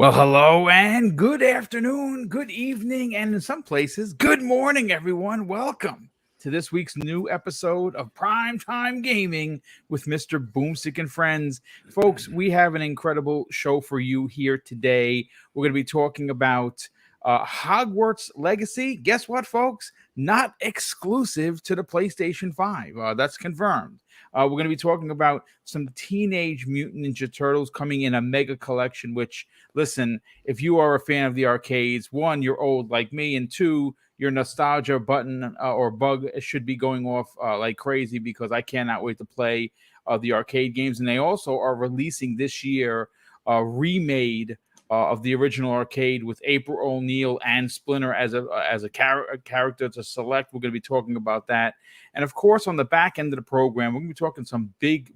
Well, hello and good afternoon, good evening, and in some places, good morning, everyone. Welcome to this week's new episode of Primetime Gaming with Mr. Boomstick and Friends. Folks, we have an incredible show for you here today. We're going to be talking about Hogwarts Legacy. Guess what, folks? Not exclusive to the PlayStation 5. That's confirmed. We're going to be talking about some Teenage Mutant Ninja Turtles coming in a mega collection, which, listen, if you are a fan of the arcades, one, you're old like me, and two, your nostalgia button or bug should be going off like crazy because I cannot wait to play the arcade games. And they also are releasing this year a remade of the original arcade with April O'Neil and Splinter as a character to select. We're going to be talking about that. And of course, on the back end of the program, we're going to be talking some big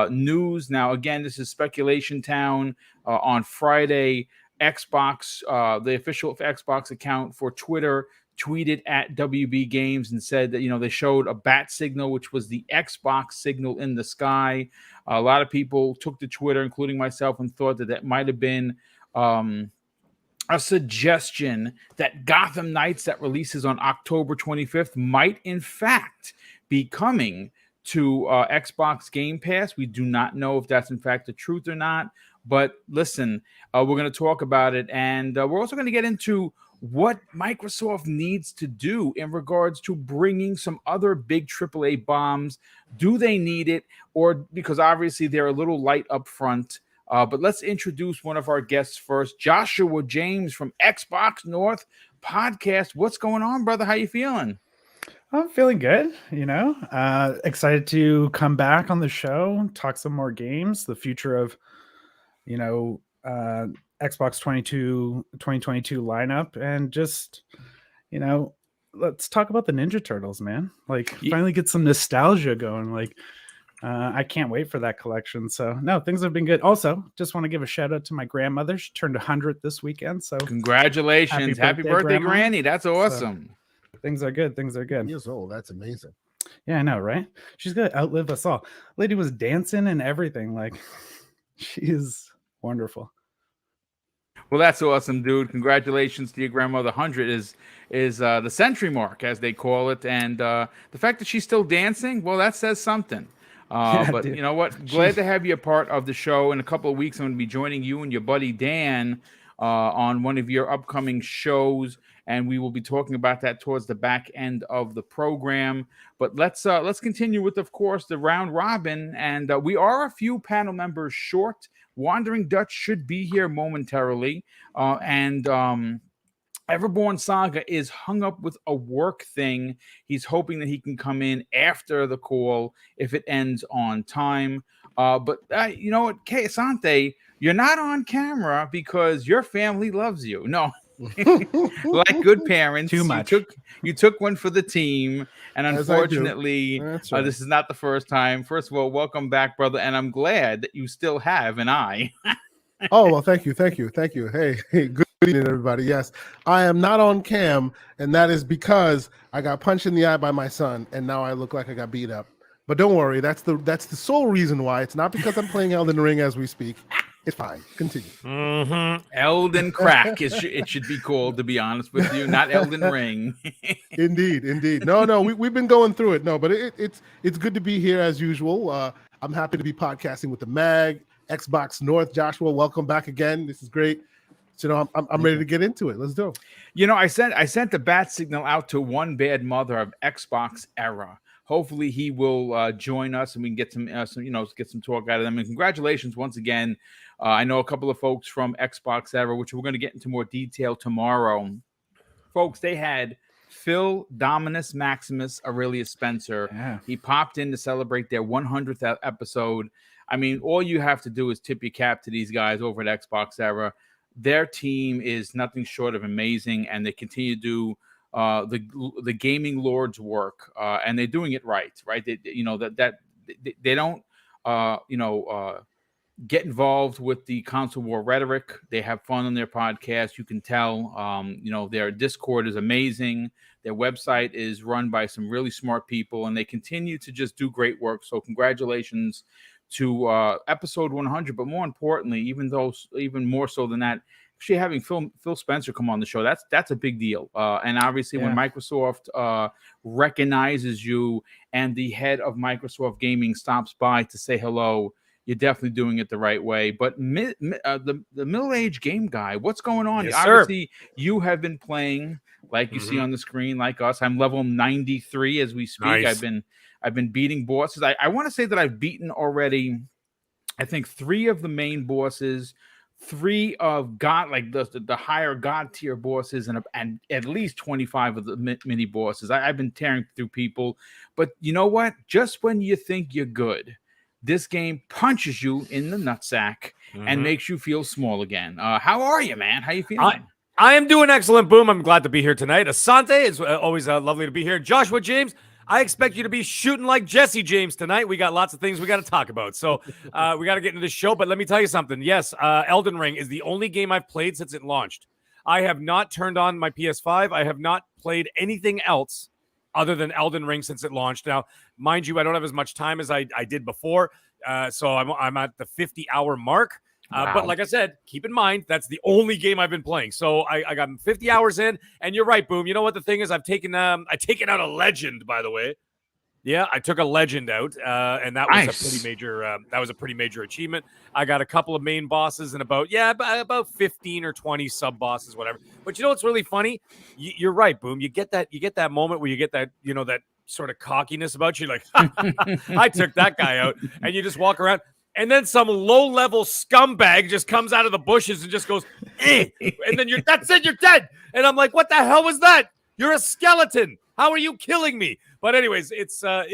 news. Now, again, this is Speculation Town. On Friday, Xbox, the official Xbox account for Twitter, tweeted at WB Games and said that, they showed a bat signal, which was the Xbox signal in the sky. A lot of people took to Twitter, including myself, and thought that might have been a suggestion that Gotham Knights, that releases on October 25th, might in fact be coming to Xbox Game Pass. We do not know if that's in fact the truth or not. But listen, we're going to talk about it. And we're also going to get into what Microsoft needs to do in regards to bringing some other big AAA bombs. Do they need it? Or because obviously they're a little light up front. But let's introduce one of our guests first, Joshua James from Xbox North Podcast. What's going on, brother? How you feeling? I'm feeling good, excited to come back on the show, talk some more games, the future of, Xbox 2022 lineup, and just, let's talk about the Ninja Turtles, man. Finally get some nostalgia going. I can't wait for that collection. So, no, things have been good. Also, just want to give a shout out to my grandmother. She turned 100 this weekend. So, congratulations. Happy birthday, Granny. That's awesome. So, things are good. Years old. That's amazing. Yeah, I know, right? She's gonna outlive us all. Lady was dancing and everything. She is wonderful. Well, that's awesome, dude. Congratulations to your grandmother. 100 is the century mark, as they call it, and the fact that she's still dancing, well, that says something. But dude, you know what? Glad to have you a part of the show. In a couple of weeks, I'm going to be joining you and your buddy Dan on one of your upcoming shows, and we will be talking about that towards the back end of the program. But let's continue with, of course, the round robin, and we are a few panel members short. Wandering Dutch should be here momentarily, and Everborn Saga is hung up with a work thing. He's hoping that he can come in after the call if it ends on time. But you know what, Kay Asante, you're not on camera because your family loves you. No. Like good parents, too much. You took one for the team, and unfortunately, right. This is not the first time. First of all, welcome back, brother, and I'm glad that you still have an eye. Oh, well, thank you. Hey, good evening, everybody. Yes, I am not on cam, and that is because I got punched in the eye by my son, and now I look like I got beat up. But don't worry, that's the sole reason why. It's not because I'm playing Elden Ring as we speak. It's fine. Continue. Mm-hmm. Elden Crack, it should be called, to be honest with you, not Elden Ring. Indeed. No, we've been going through it. No, but it's good to be here as usual. I'm happy to be podcasting with the Mag, Xbox North. Joshua, welcome back again. This is great. So I'm ready to get into it. Let's do it. I sent the bat signal out to one bad mother of Xbox era. Hopefully he will join us and we can get some talk out of them. And congratulations once again. I know a couple of folks from Xbox Era, which we're going to get into more detail tomorrow. Folks, they had Phil Dominus Maximus Aurelius Spencer. Yeah. He popped in to celebrate their 100th episode. I mean, all you have to do is tip your cap to these guys over at Xbox Era. Their team is nothing short of amazing, and they continue to do the gaming lord's work, and they're doing it right. They don't get involved with the console war rhetoric. They have fun on their podcast. You can tell, their Discord is amazing. Their website is run by some really smart people, and they continue to just do great work. So congratulations to episode 100. But more importantly, even more so than that, actually having Phil Spencer come on the show, that's a big deal. And obviously when Microsoft recognizes you and the head of Microsoft Gaming stops by to say hello, you're definitely doing it the right way. But the middle-aged game guy, what's going on? Yes, Obviously, you have been playing, like you see on the screen, like us. I'm level 93 as we speak. Nice. I've been beating bosses. I want to say that I've beaten already, I think, 3 of the main bosses, 3 of God, like the higher God tier bosses, and at least 25 of the mini bosses. I've been tearing through people. But you know what? Just when you think you're good, this game punches you in the nutsack and makes you feel small again. How are you, man? How you feeling? I am doing excellent, Boom. I'm glad to be here tonight. Asante, it's always lovely to be here. Joshua James, I expect you to be shooting like Jesse James tonight. We got lots of things we got to talk about. So we got to get into the show. But let me tell you something. Yes, Elden Ring is the only game I've played since it launched. I have not turned on my PS5. I have not played anything else other than Elden Ring since it launched. Now, mind you, I don't have as much time as I did before, so I'm at the 50-hour mark. Wow. But like I said, keep in mind, that's the only game I've been playing. So I got 50 hours in, and you're right, Boom. You know what the thing is? I've taken out a legend, by the way. Yeah, I took a legend out, and that was a pretty major achievement. I got a couple of main bosses and about 15 or 20 sub bosses, whatever. But you know what's really funny? You're right, Boom. You get that moment where you get that, that sort of cockiness about you, like I took that guy out, and you just walk around. And then some low-level scumbag just comes out of the bushes and just goes, eh. And then that's it, you're dead. And I'm like, what the hell was that? You're a skeleton. How are you killing me? But anyways, it's a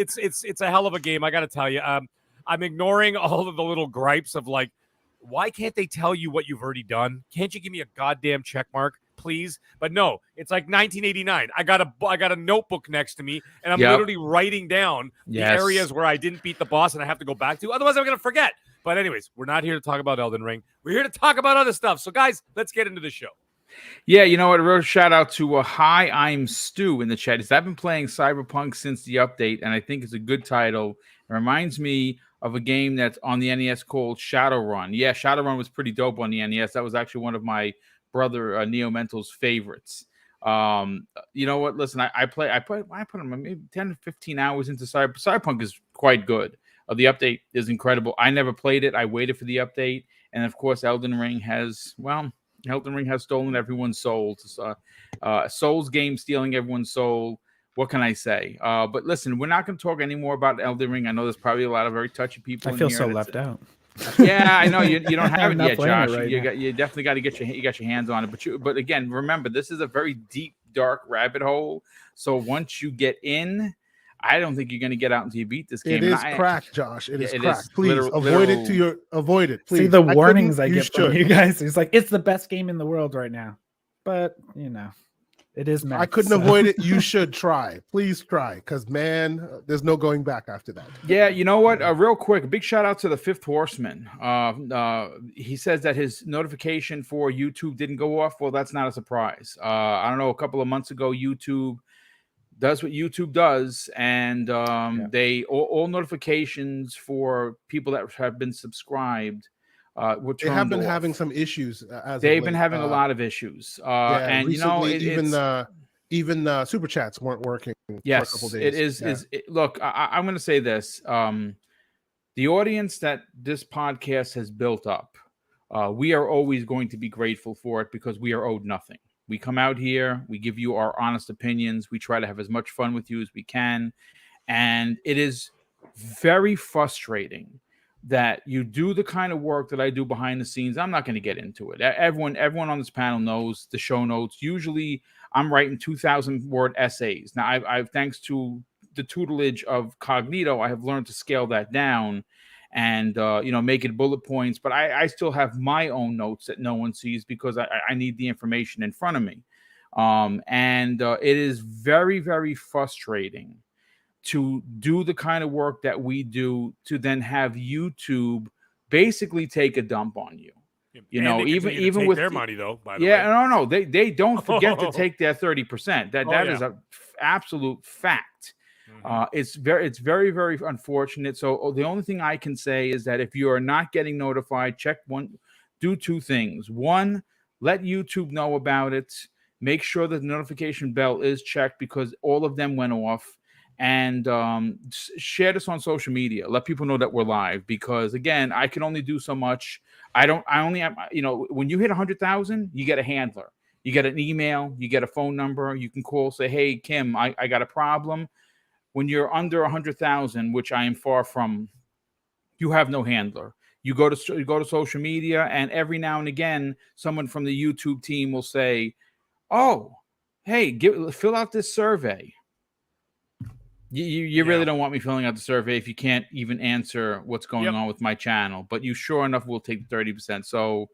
hell of a game. I got to tell you, I'm ignoring all of the little gripes of like, why can't they tell you what you've already done? Can't you give me a goddamn check mark, please? But no, it's like 1989. I got a notebook next to me, and I'm literally writing down the areas where I didn't beat the boss and I have to go back to. Otherwise, I'm going to forget. But anyways, we're not here to talk about Elden Ring. We're here to talk about other stuff. So guys, let's get into the show. Yeah, you know what? A real shout out to Hi, I'm Stu in the chat. I've been playing Cyberpunk since the update, and I think it's a good title. It reminds me of a game that's on the NES called Shadowrun. Yeah, Shadowrun was pretty dope on the NES. That was actually one of my brother Neo Mental's favorites. You know what? Listen, I put maybe 10 to 15 hours into Cyberpunk is quite good. The update is incredible. I never played it. I waited for the update, and of course, Elden Ring has stolen everyone's soul. It's Souls game stealing everyone's soul. What can I say? But listen, we're not going to talk anymore about Elden Ring. I know there's probably a lot of very touchy people. I feel so left out. Yeah, I know you don't have it yet, Josh. Right you definitely got to get your hands on it. But again, remember, this is a very deep, dark rabbit hole. So once you get in, I don't think you're going to get out until you beat this game. It is cracked, Josh. It is cracked. Please avoid it. Please. See the warnings I get from you guys. It's like it's the best game in the world right now. But it is. I couldn't avoid it. You should try. Please try, because man, there's no going back after that. Yeah, you know what? Real quick, a big shout out to the Fifth Horseman. He says that his notification for YouTube didn't go off. Well, that's not a surprise. I don't know. A couple of months ago, YouTube does what YouTube does, and they all notifications for people that have been subscribed. They have been having some issues. They've been having a lot of issues, and recently, even the super chats weren't working. Yes, for a couple days. it is. Look, I'm going to say this: the audience that this podcast has built up, we are always going to be grateful for it because we are owed nothing. We come out here, we give you our honest opinions, we try to have as much fun with you as we can, and it is very frustrating that you do the kind of work that I do behind the scenes. I'm not going to get into it. Everyone on this panel knows the show notes. Usually I'm writing 2,000-word essays. Now, I've thanks to the tutelage of Cognito, I have learned to scale that down and make it bullet points. But I still have my own notes that no one sees because I need the information in front of me. It is very, very frustrating to do the kind of work that we do to then have YouTube basically take a dump on you. Even with their money though. By the way, they don't forget to take their 30%. That is an absolute fact. It's very, very unfortunate. So the only thing I can say is that if you are not getting notified, do two things. One, let YouTube know about it. Make sure that the notification bell is checked because all of them went off. And share this on social media. Let people know that we're live because again, I can only do so much. I only have, when you hit 100,000, you get a handler. You get an email, you get a phone number, you can call, say, hey, Kim, I got a problem. When you're under 100,000, which I am far from, you have no handler. You go to social media, and every now and again, someone from the YouTube team will say, "Oh, hey, fill out this survey." You really don't want me filling out the survey if you can't even answer what's going on with my channel. But you sure enough will take 30%. So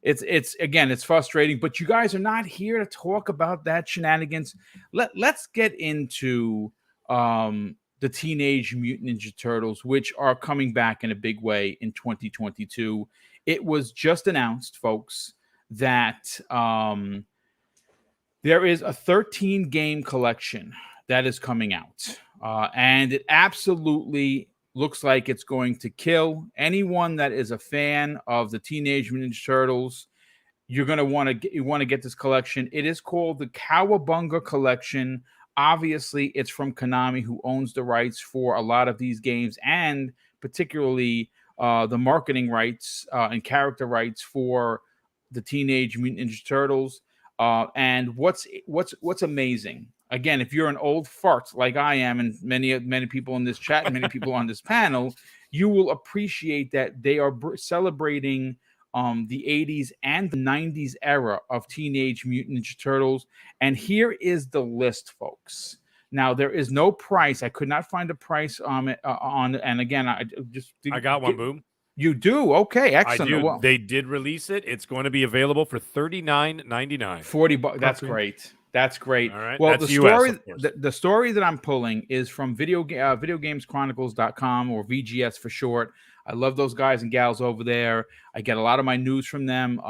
it's frustrating. But you guys are not here to talk about that shenanigans. Let's get into the Teenage Mutant Ninja Turtles, which are coming back in a big way in 2022. It was just announced, folks, that there is a 13 game collection that is coming out. And it absolutely looks like it's going to kill anyone that is a fan of the Teenage Mutant Ninja Turtles. You're going to want to get this collection. It is called the Cowabunga Collection. Obviously, it's from Konami, who owns the rights for a lot of these games, and particularly the marketing rights and character rights for the Teenage Mutant Ninja Turtles. And what's amazing, again, if you're an old fart like I am, and many people in this chat, and many people on this panel, you will appreciate that they are celebrating the 80s and the 90s era of Teenage Mutant Ninja Turtles. And here is the list, folks. Now, there is no price. I could not find a price on it. And again, I got one, Boom. You do? Okay, excellent. I do. Well, they did release it. It's going to be available for $39.99. $40. That's great. That's great. All right. Well, that's the story that I'm pulling is from videogameschronicles.com, or VGS for short. I love those guys and gals over there. I get a lot of my news from them.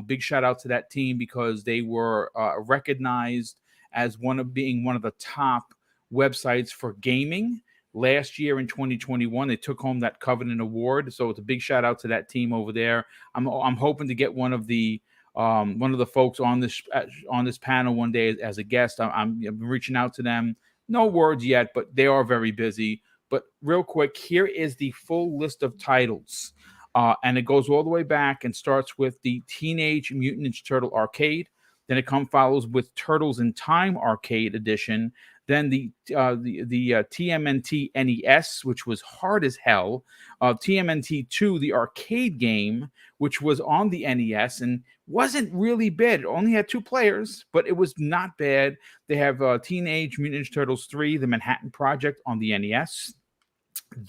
Big shout out to that team because they were recognized as one of the top websites for gaming last year in 2021. They took home that Covenant Award, so it's a big shout out to that team over there. I'm hoping to get one of the folks on this panel one day as a guest. I'm reaching out to them. No words yet, but they are very busy. But real quick, here is the full list of titles. And it goes all the way back and starts with the Teenage Mutant Ninja Turtle Arcade. Then it follows with Turtles in Time Arcade Edition. Then the TMNT NES, which was hard as hell. TMNT 2, the arcade game, which was on the NES and wasn't really bad. It only had 2 players, but it was not bad. They have Teenage Mutant Ninja Turtles 3, the Manhattan Project on the NES.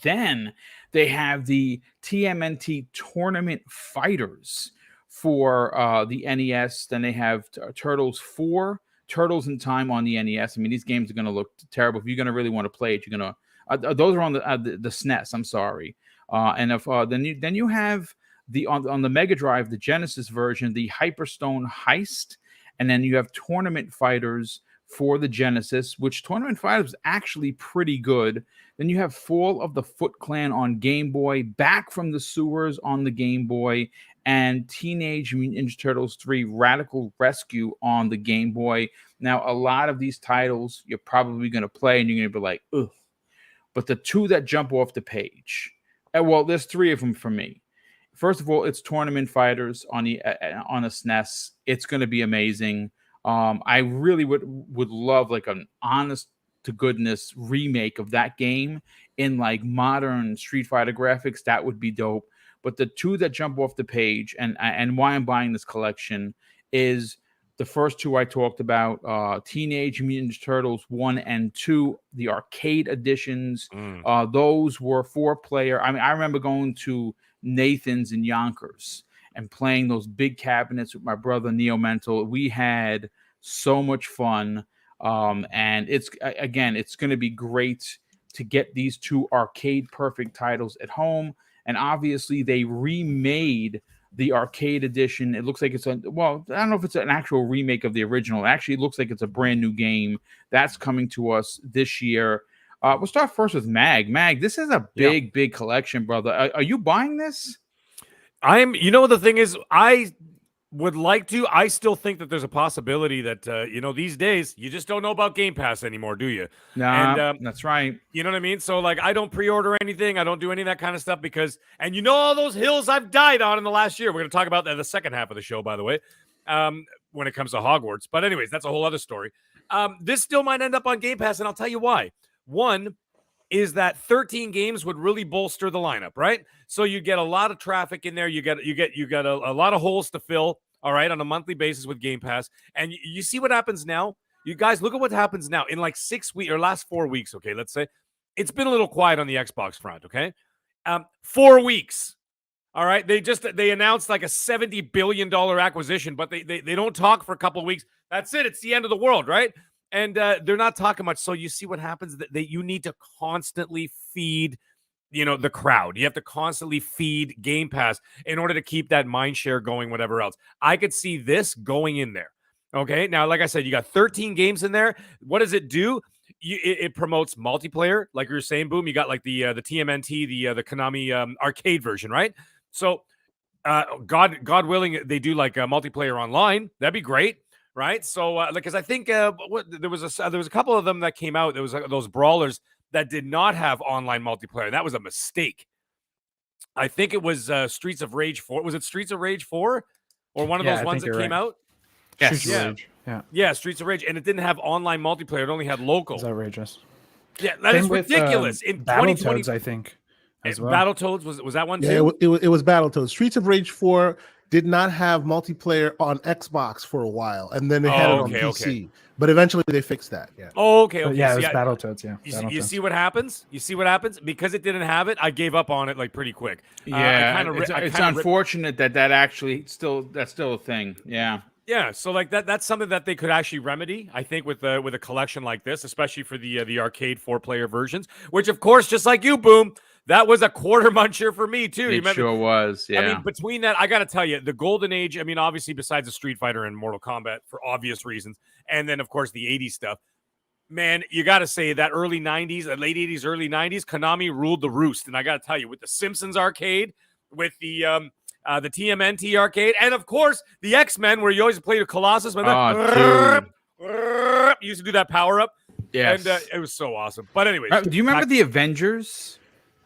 Then they have the TMNT Tournament Fighters for the NES. Then they have Turtles 4, Turtles in Time on the NES. I mean, these games are going to look terrible. If you're going to really want to play it, you're going to those are on the SNES. I'm sorry. And if then you have on the Mega Drive, the Genesis version, the Hyperstone Heist, and then you have Tournament Fighters for the Genesis, which Tournament Fighters is actually pretty good. Then you have Fall of the Foot Clan on Game Boy, Back from the Sewers on the Game Boy, and Teenage Mutant Ninja Turtles 3 Radical Rescue on the Game Boy. Now, a lot of these titles you're probably going to play, and you're going to be like, ugh. But the 2 that jump off the page, well, there's 3 of them for me. First of all, it's Tournament Fighters on a SNES. It's going to be amazing. I really would love like an honest to goodness remake of that game in like modern Street Fighter graphics. That would be dope. But the 2 that jump off the page and why I'm buying this collection is the first 2 I talked about, Teenage Mutant Ninja Turtles 1 and 2, the arcade editions. Those were 4-player. I mean, I remember going to Nathan's in Yonkers and playing those big cabinets with my brother Neo Mental. We had so much fun. And it's going to be great to get these 2 arcade perfect titles at home. And obviously they remade the arcade edition. It looks like I don't know if it's an actual remake of the original. Actually, it looks like it's a brand new game that's coming to us this year. We'll start first with Mag. Mag, this is a big collection, brother. Are you buying this? You know what the thing is? I would like to. I still think that there's a possibility that these days you just don't know about Game Pass anymore, do you? Nah, that's right. You know what I mean? So like, I don't pre-order anything. I don't do any of that kind of stuff because, and you know, all those hills I've died on in the last year. We're going to talk about that in the second half of the show, by the way, when it comes to Hogwarts. But anyways, that's a whole other story. This still might end up on Game Pass, and I'll tell you why. One is that 13 games would really bolster the lineup, right? So you get a lot of traffic in there. You get a lot of holes to fill, all right, on a monthly basis with Game Pass. And you see what happens now. You guys, look at what happens now in like 6 weeks or last 4 weeks. Okay, let's say it's been a little quiet on the Xbox front. Okay, 4 weeks. All right, they announced like a $70 billion acquisition, but they don't talk for a couple of weeks. That's it. It's the end of the world, right? And they're not talking much. So you see what happens that you need to constantly feed, the crowd. You have to constantly feed Game Pass in order to keep that mind share going, whatever else. I could see this going in there. Okay. Now, like I said, you got 13 games in there. What does it do? It promotes multiplayer. Like you were saying, Boom, you got like the TMNT, the Konami arcade version, right? So God willing, they do like a multiplayer online. That'd be great. Right, so because I think there was a couple of them that came out. There was those brawlers that did not have online multiplayer. That was a mistake. I think it was Streets of Rage 4. Was it Streets of Rage 4 or one of those ones that came out? Yes. Yeah, Streets of Rage, and it didn't have online multiplayer. It only had local. It's outrageous. Yeah, that is ridiculous. In 2020, Battletoads, I think. As well. Battletoads was that one too? Yeah, it was Battletoads. Streets of Rage 4 did not have multiplayer on Xbox for a while, and then they had it on PC. Okay. But eventually they fixed that. Yeah. Oh, okay. Yeah, it was Battletoads. Yeah. You see what happens? You see what happens? Because it didn't have it, I gave up on it like pretty quick. Yeah, it's unfortunate that actually that's still a thing. Yeah. Yeah, so like that's something that they could actually remedy, I think, with a collection like this, especially for the arcade 4-player versions, which of course, just like you, Boom, that was a quarter muncher for me too. It sure was. Yeah. I mean, between that, I got to tell you, the golden age. I mean, obviously, besides the Street Fighter and Mortal Kombat for obvious reasons, and then of course the '80s stuff. Man, you got to say that early '90s, late '80s, early '90s, Konami ruled the roost. And I got to tell you, with the Simpsons arcade, with the TMNT arcade, and of course the X-Men, where you always played a Colossus. Dude. You used to do that power up. Yes. And it was so awesome. But anyways, do you remember the Avengers?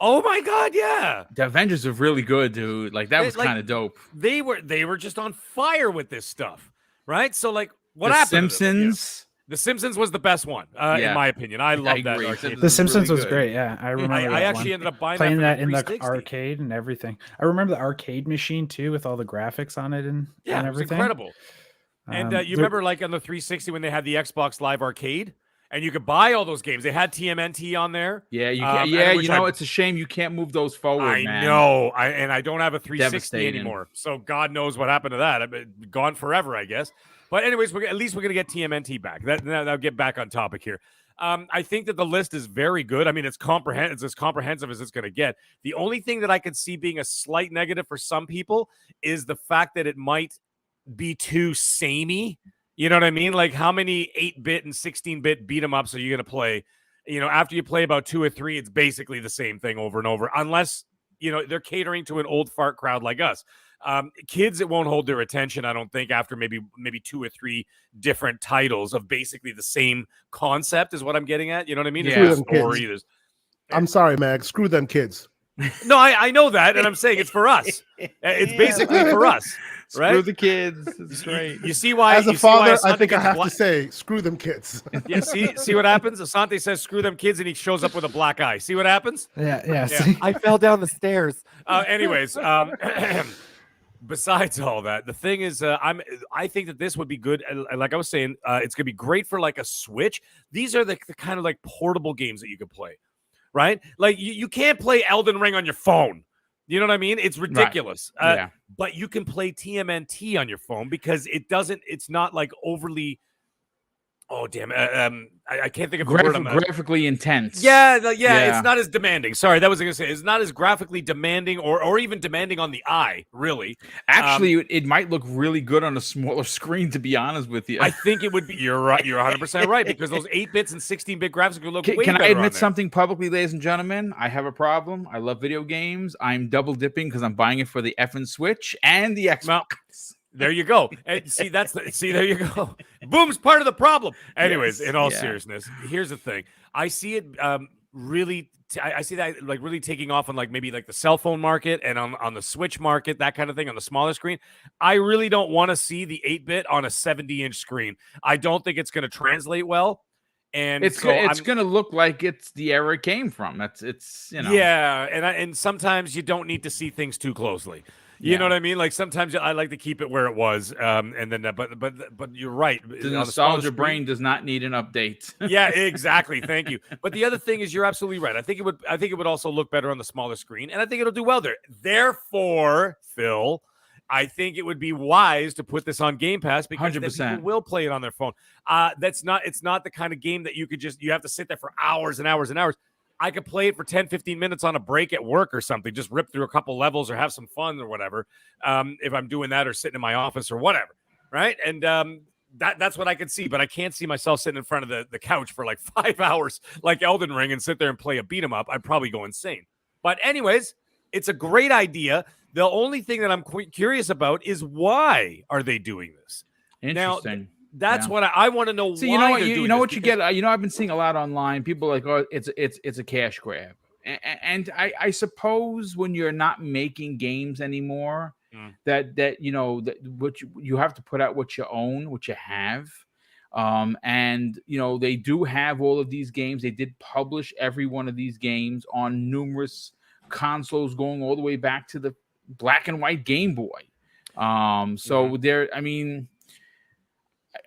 Oh my God, yeah. The Avengers are really good, dude. Like that was kind of dope. They were just on fire with this stuff, right? So like, what happened? Simpsons. The Simpsons was the best one, in my opinion. I love that arcade. The Simpsons was great. Yeah, I remember. I actually ended up playing that in the arcade and everything. I remember the arcade machine too, with all the graphics on it and everything. It was incredible. And you remember, like on the 360 when they had the Xbox Live Arcade, and you could buy all those games. They had TMNT on there. Yeah, you can. It's a shame you can't move those forward. I know. I don't have a 360 anymore, so God knows what happened to that. I've been gone forever, I guess. But anyways, at least we're gonna get TMNT back. That'll get back on topic here. I think that the list is very good. I mean, it's as comprehensive as it's gonna get. The only thing that I could see being a slight negative for some people is the fact that it might be too samey. You know what I mean? Like, how many 8-bit and 16-bit beat 'em ups are you going to play? After you play about 2 or 3, it's basically the same thing over and over, unless, they're catering to an old fart crowd like us. Kids, it won't hold their attention, I don't think, after maybe 2 or 3 different titles of basically the same concept is what I'm getting at. You know what I mean? Yeah. I'm sorry, Mag. Screw them kids. No, I know that, and I'm saying it's for us. It's basically for us. Right? Screw the kids. It's great. You see why? As a father, I think I have to say, screw them kids. Yeah. See what happens? Asante says, "Screw them kids," and he shows up with a black eye. See what happens? Yeah. I fell down the stairs. Anyways, besides all that, the thing is, I think that this would be good. Like I was saying, it's gonna be great for like a Switch. These are the kind of like portable games that you can play, right? Like you can't play Elden Ring on your phone. You know what I mean? It's ridiculous. Right. But you can play TMNT on your phone because it's not like overly Oh damn! I can't think of the word. Graphically intense. Yeah, it's not as demanding. Sorry, that was I gonna say. It's not as graphically demanding, or even demanding on the eye. Really, actually, it might look really good on a smaller screen. To be honest with you, I think it would be. You're right. You're 100% right because those 8-bits and 16-bit graphics would look way Can better. I admit something publicly, ladies and gentlemen? I have a problem. I love video games. I'm double dipping because I'm buying it for the effing Switch and the Xbox. Well, there you go. And see, there you go. Boom's part of the problem. Anyways, in all seriousness, here's the thing. I see it really. I see that like really taking off on like maybe like the cell phone market and on the Switch market, that kind of thing on the smaller screen. I really don't want to see the 8-bit on a 70-inch screen. I don't think it's going to translate well. And it's going to look like it's the era it came from. It's you know. Yeah, and sometimes you don't need to see things too closely. You know what I mean? Like sometimes I like to keep it where it was, and then but you're right. The nostalgia brain does not need an update. Yeah, exactly. Thank you. But the other thing is, you're absolutely right. I think it would also look better on the smaller screen, and I think it'll do well there. Therefore, Phil, I think it would be wise to put this on Game Pass because then people will play it on their phone. It's not the kind of game that you have to sit there for hours and hours and hours. I could play it for 10, 15 minutes on a break at work or something, just rip through a couple levels or have some fun or whatever. If I'm doing that or sitting in my office or whatever. Right. And that's what I could see, but I can't see myself sitting in front of the couch for like 5 hours, like Elden Ring, and sit there and play a beat 'em up. I'd probably go insane. But anyways, it's a great idea. The only thing that I'm curious about is why are they doing this? Interesting. Now, that's what I want to know. See, why you know what you get. I've been seeing a lot online. People are like, oh, it's a cash grab, and I suppose when you're not making games anymore, that what you have to put out what you own, what you have, and they do have all of these games. They did publish every one of these games on numerous consoles, going all the way back to the black and white Game Boy. So there, I mean.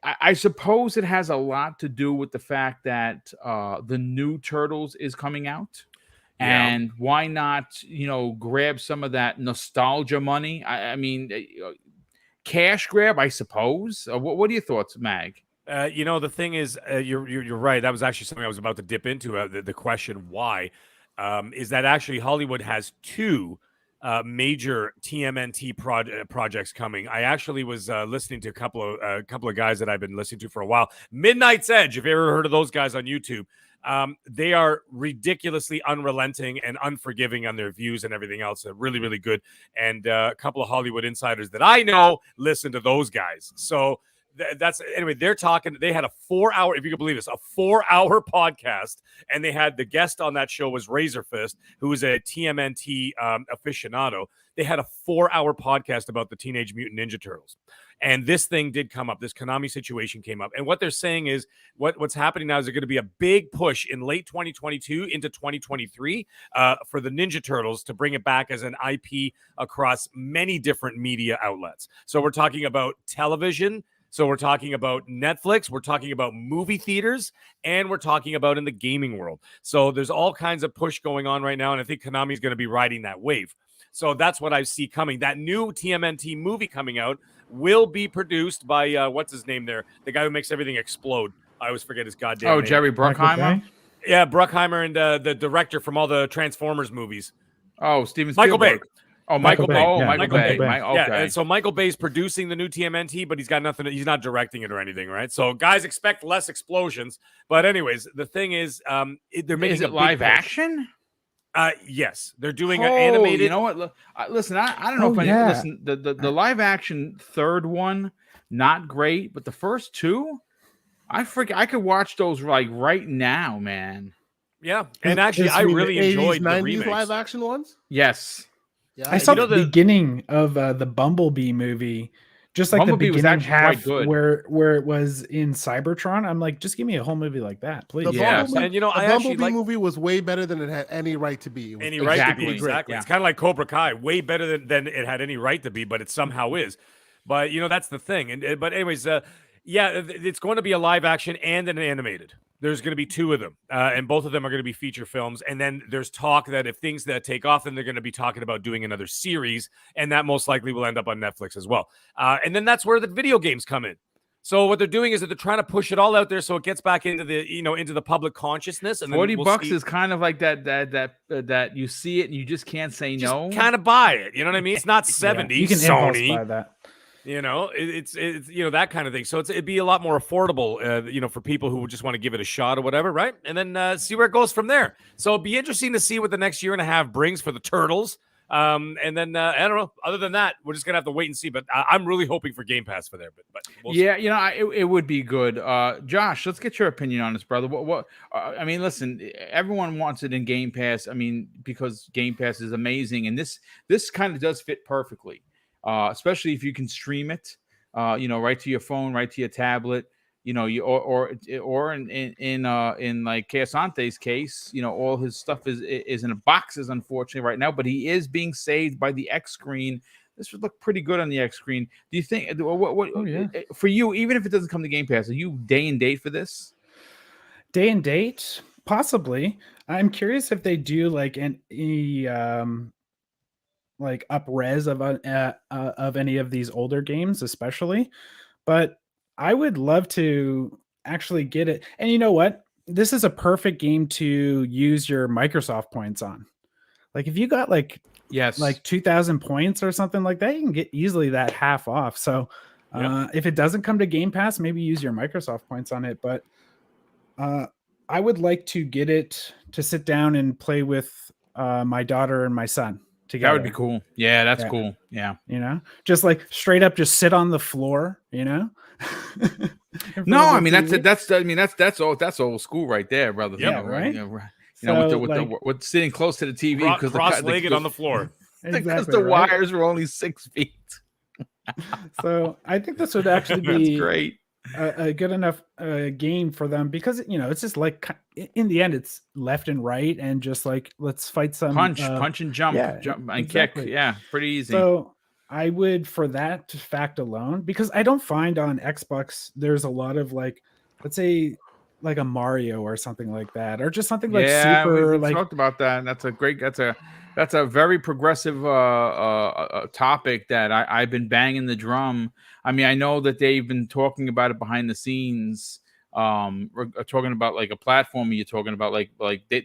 I suppose it has a lot to do with the fact that the new Turtles is coming out. And why not, grab some of that nostalgia money? I mean, cash grab, I suppose. What are your thoughts, Mag? The thing is, you're right. That was actually something I was about to dip into. The question why is that actually Hollywood has two major TMNT projects coming. I actually was listening to a couple of guys that I've been listening to for a while. Midnight's Edge, if you ever heard of those guys on YouTube, they are ridiculously unrelenting and unforgiving on their views and everything else. They're really, really good. And a couple of Hollywood insiders that I know listen to those guys. So that's anyway. They're talking. They had a 4-hour, if you can believe this, a 4-hour podcast, and they had the guest on that show was Razorfist, who is a TMNT aficionado. They had a 4-hour podcast about the Teenage Mutant Ninja Turtles, and this thing did come up. This Konami situation came up, and what they're saying is what's happening now is there's going to be a big push in late 2022 into 2023 for the Ninja Turtles to bring it back as an IP across many different media outlets. So we're talking about television. So we're talking about Netflix, we're talking about movie theaters, and we're talking about in the gaming world. So there's all kinds of push going on right now, and I think Konami is going to be riding that wave. So that's what I see coming. That new TMNT movie coming out will be produced by, what's his name there? The guy who makes everything explode. I always forget his goddamn name. Jerry Bruckheimer? Yeah, Bruckheimer and the director from all the Transformers movies. Oh, Steven Spielberg. Michael Bay. Oh, Michael Bay. Yeah. Michael Bay. Okay. Yeah, and so Michael Bay's producing the new TMNT, but he's got nothing. He's not directing it or anything, right? So guys expect less explosions. But anyways, the thing is, they're making it live action? Yes, they're doing an animated. You know what? Listen, I don't know if I listen. The live action third one, not great, but the first two, I could watch those like right now, man. Yeah, and actually, I really enjoyed the 90s remakes. Live action ones. Yes. Yeah, I saw the beginning of the Bumblebee movie, just like Bumblebee the beginning was half good. where it was in Cybertron. I'm like, just give me a whole movie like that, please. The Bumblebee movie was way better than it had any right to be. Exactly. Yeah. It's kind of like Cobra Kai, way better than it had any right to be, but it somehow is. But that's the thing. But anyways, it's going to be a live action and an animated. There's going to be two of them, and both of them are going to be feature films. And then there's talk that if things that take off, then they're going to be talking about doing another series, and that most likely will end up on Netflix as well. And then that's where the video games come in. So what they're doing is that they're trying to push it all out there so it gets back into the into the public consciousness. And then $40 we'll see. is kind of like that you see it and you just can't say Just no. kind of buy it. You know what I mean? It's not 70. You can Sony. impulse buy that. It's that kind of thing. So it'd be a lot more affordable, for people who just want to give it a shot or whatever, right? And then see where it goes from there. So it'd be interesting to see what the next year and a half brings for the Turtles. And then I don't know. Other than that, we're just gonna have to wait and see. But I'm really hoping for Game Pass for there. But we'll see. it would be good. Josh, let's get your opinion on this, brother. What? I mean, listen, everyone wants it in Game Pass. I mean, because Game Pass is amazing, and this kind of does fit perfectly. Especially if you can stream it, right to your phone, right to your tablet, or in like Casante's case, all his stuff is in boxes, unfortunately, right now, but he is being saved by the X screen. This would look pretty good on the X screen. Do you think? For you, even if it doesn't come to Game Pass, are you day and date for this? Day and date, possibly. I'm curious if they do like like up res of any of these older games, especially. But I would love to actually get it. And you know what? This is a perfect game to use your Microsoft points on. Like if you got like 2,000 points or something like that, you can get easily that half off. So if it doesn't come to Game Pass, maybe use your Microsoft points on it. But I would like to get it to sit down and play with my daughter and my son together. That would be cool. Yeah, that's cool. Yeah. Just like straight up just sit on the floor, No, I mean that's old school right there, brother. Yeah, right. With sitting close to the TV because cross-legged on the floor. Because the wires were only 6 feet. So I think this would actually be great. A good enough game for them because it's just like in the end it's left and right and just like let's fight some punch and jump and kick. Yeah, pretty easy. So I would, for that fact alone, because I don't find on Xbox there's a lot of like, let's say like a Mario or something like that, or just something like super. We talked about that, and that's a very progressive topic that I've been banging the drum. I mean, I know that they've been talking about it behind the scenes. We're talking about like a platform. You're talking about like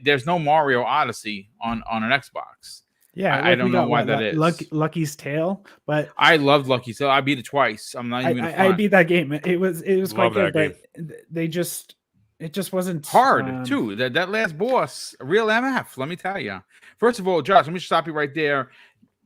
there's no Mario Odyssey on an Xbox. Yeah, I don't know why that is. Lucky's Tale, but I loved Lucky's Tale. I beat it twice. I'm not even. I beat that game. It was quite good, but it just wasn't hard too. That last boss, a real MF. Let me tell you. First of all, Josh, let me stop you right there.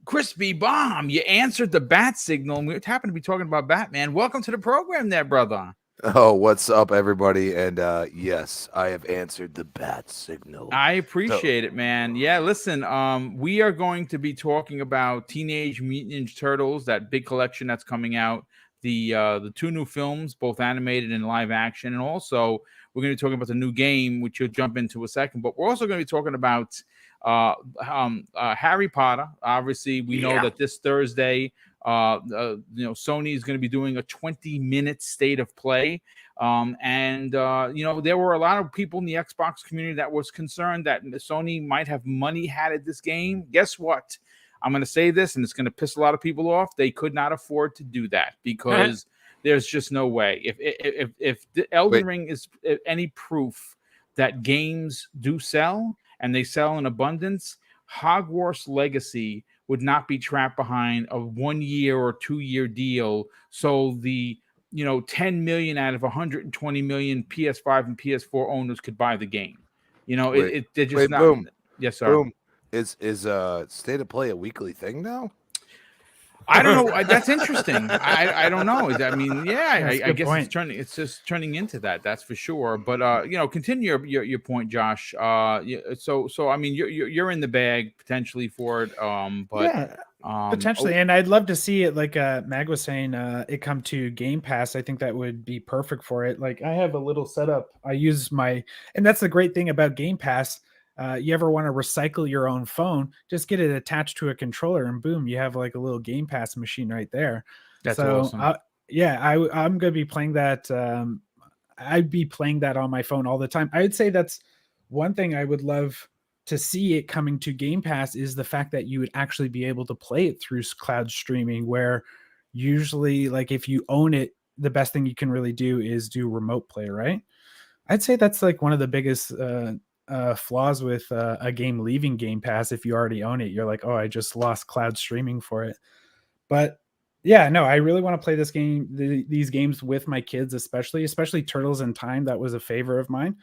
Crispy Bomb, you answered the bat signal, and we happened to be talking about Batman. Welcome to the program, there, brother. Oh, what's up, everybody? And yes, I have answered the bat signal. I appreciate it, man. Yeah, listen, we are going to be talking about Teenage Mutant Ninja Turtles, that big collection that's coming out, the 2 new films, both animated and live action, and also we're going to be talking about the new game, which you'll jump into a second. But we're also going to be talking about Harry Potter. Obviously, we know that this Thursday, Sony is going to be doing a 20-minute state of play. There were a lot of people in the Xbox community that was concerned that Sony might have money hatted this game. Guess what? I'm going to say this, and it's going to piss a lot of people off. They could not afford to do that because there's just no way. If the Elden Ring is any proof that games do sell and they sell in abundance, Hogwarts Legacy would not be trapped behind a 1 year or 2 year deal. So the 10 million out of 120 million PS5 and PS4 owners could buy the game. They're just not. Boom. Yes, sir. Boom. Is state of play a weekly thing now? I don't know. That's interesting. I don't know. I guess it's just turning into that. That's for sure. But continue your point, Josh. So I mean, you're in the bag potentially for it. Potentially, and I'd love to see it. Like Mag was saying, it come to Game Pass. I think that would be perfect for it. Like I have a little setup. I use and that's the great thing about Game Pass. You ever want to recycle your own phone, just get it attached to a controller and boom, you have like a little Game Pass machine right there. That's awesome. I'm going to be playing that. I'd be playing that on my phone all the time. I would say that's one thing I would love to see it coming to Game Pass is the fact that you would actually be able to play it through cloud streaming, where usually like if you own it the best thing you can really do is do remote play, right? I'd say that's like one of the biggest flaws with a game leaving Game Pass. If you already own it, you're like, oh, I just lost cloud streaming for it. But yeah, no, I really want to play this game, these games with my kids, especially Turtles in Time. That was a favor of mine.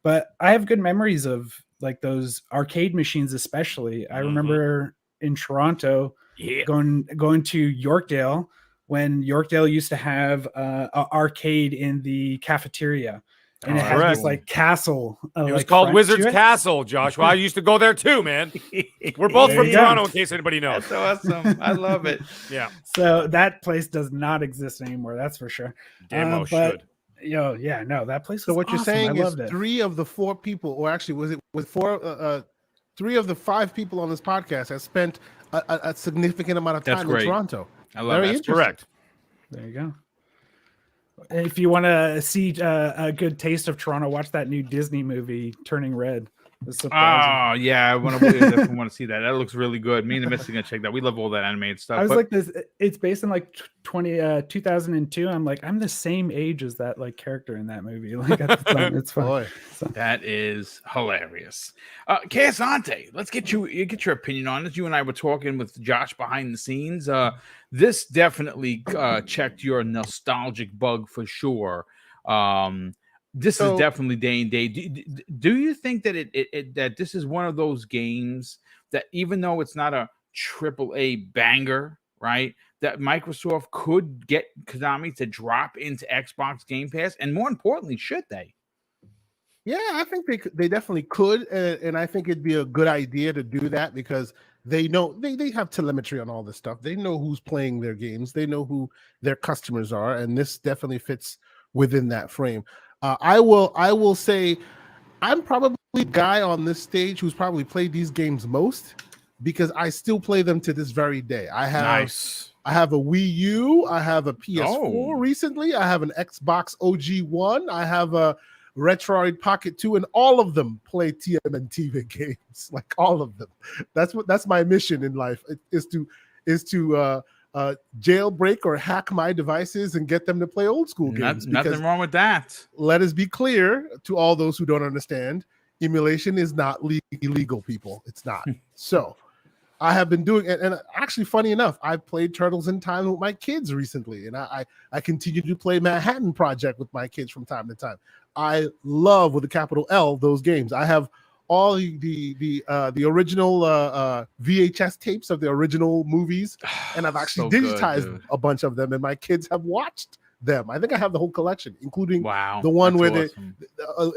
But I have good memories of like those arcade machines, especially. I remember in Toronto going to Yorkdale when Yorkdale used to have an arcade in the cafeteria. And it has this like castle. It was called Wizard's Castle, Joshua. I used to go there too, man. We're both from Toronto, in case anybody knows. That's awesome. I love it. Yeah. So that place does not exist anymore. That's for sure. Demo should. Yeah, no, that place. So what awesome. you're saying is it. 3 of the 4 people, or actually, was it with 4? 3 of the 5 people on this podcast have spent a significant amount of time in Toronto. I love that. Correct. There you go. If you want to see a good taste of Toronto, watch that new Disney movie, Turning Red. Oh yeah, I want to see that. That looks really good. Me and the Mystic gonna check that. We love all that animated stuff. I was like this. It's based in like 2002. I'm like, I'm the same age as that like character in that movie. Like at the time, it's fun. So. That is hilarious. Casante, let's get your opinion on this. You and I were talking with Josh behind the scenes. This definitely checked your nostalgic bug for sure. This is definitely day and day. Do you think that that this is one of those games that even though it's not a AAA banger, right, that Microsoft could get Konami to drop into Xbox Game Pass, and more importantly, should they? Yeah, I think they definitely could, and I think it'd be a good idea to do that because they know they have telemetry on all this stuff. They know who's playing their games. They know who their customers are, and this definitely fits within that frame. I will say I'm probably the guy on this stage who's probably played these games most because I still play them to this very day. I have a Wii U, I have a PS4 recently, I have an Xbox OG One, I have a Retroid Pocket 2, and all of them play TMNT games, like all of them. That's my mission in life is to jailbreak or hack my devices and get them to play old school games. Nothing wrong with that. Let us be clear to all those who don't understand, emulation is not illegal, people. It's not. So I have been doing it, and actually, funny enough, I've played Turtles in Time with my kids recently, and I continue to play Manhattan Project with my kids from time to time. I love, with a capital L, those games. I have all the original VHS tapes of the original movies, and I've actually digitized a bunch of them, and my kids have watched them. I think I have the whole collection, including the one where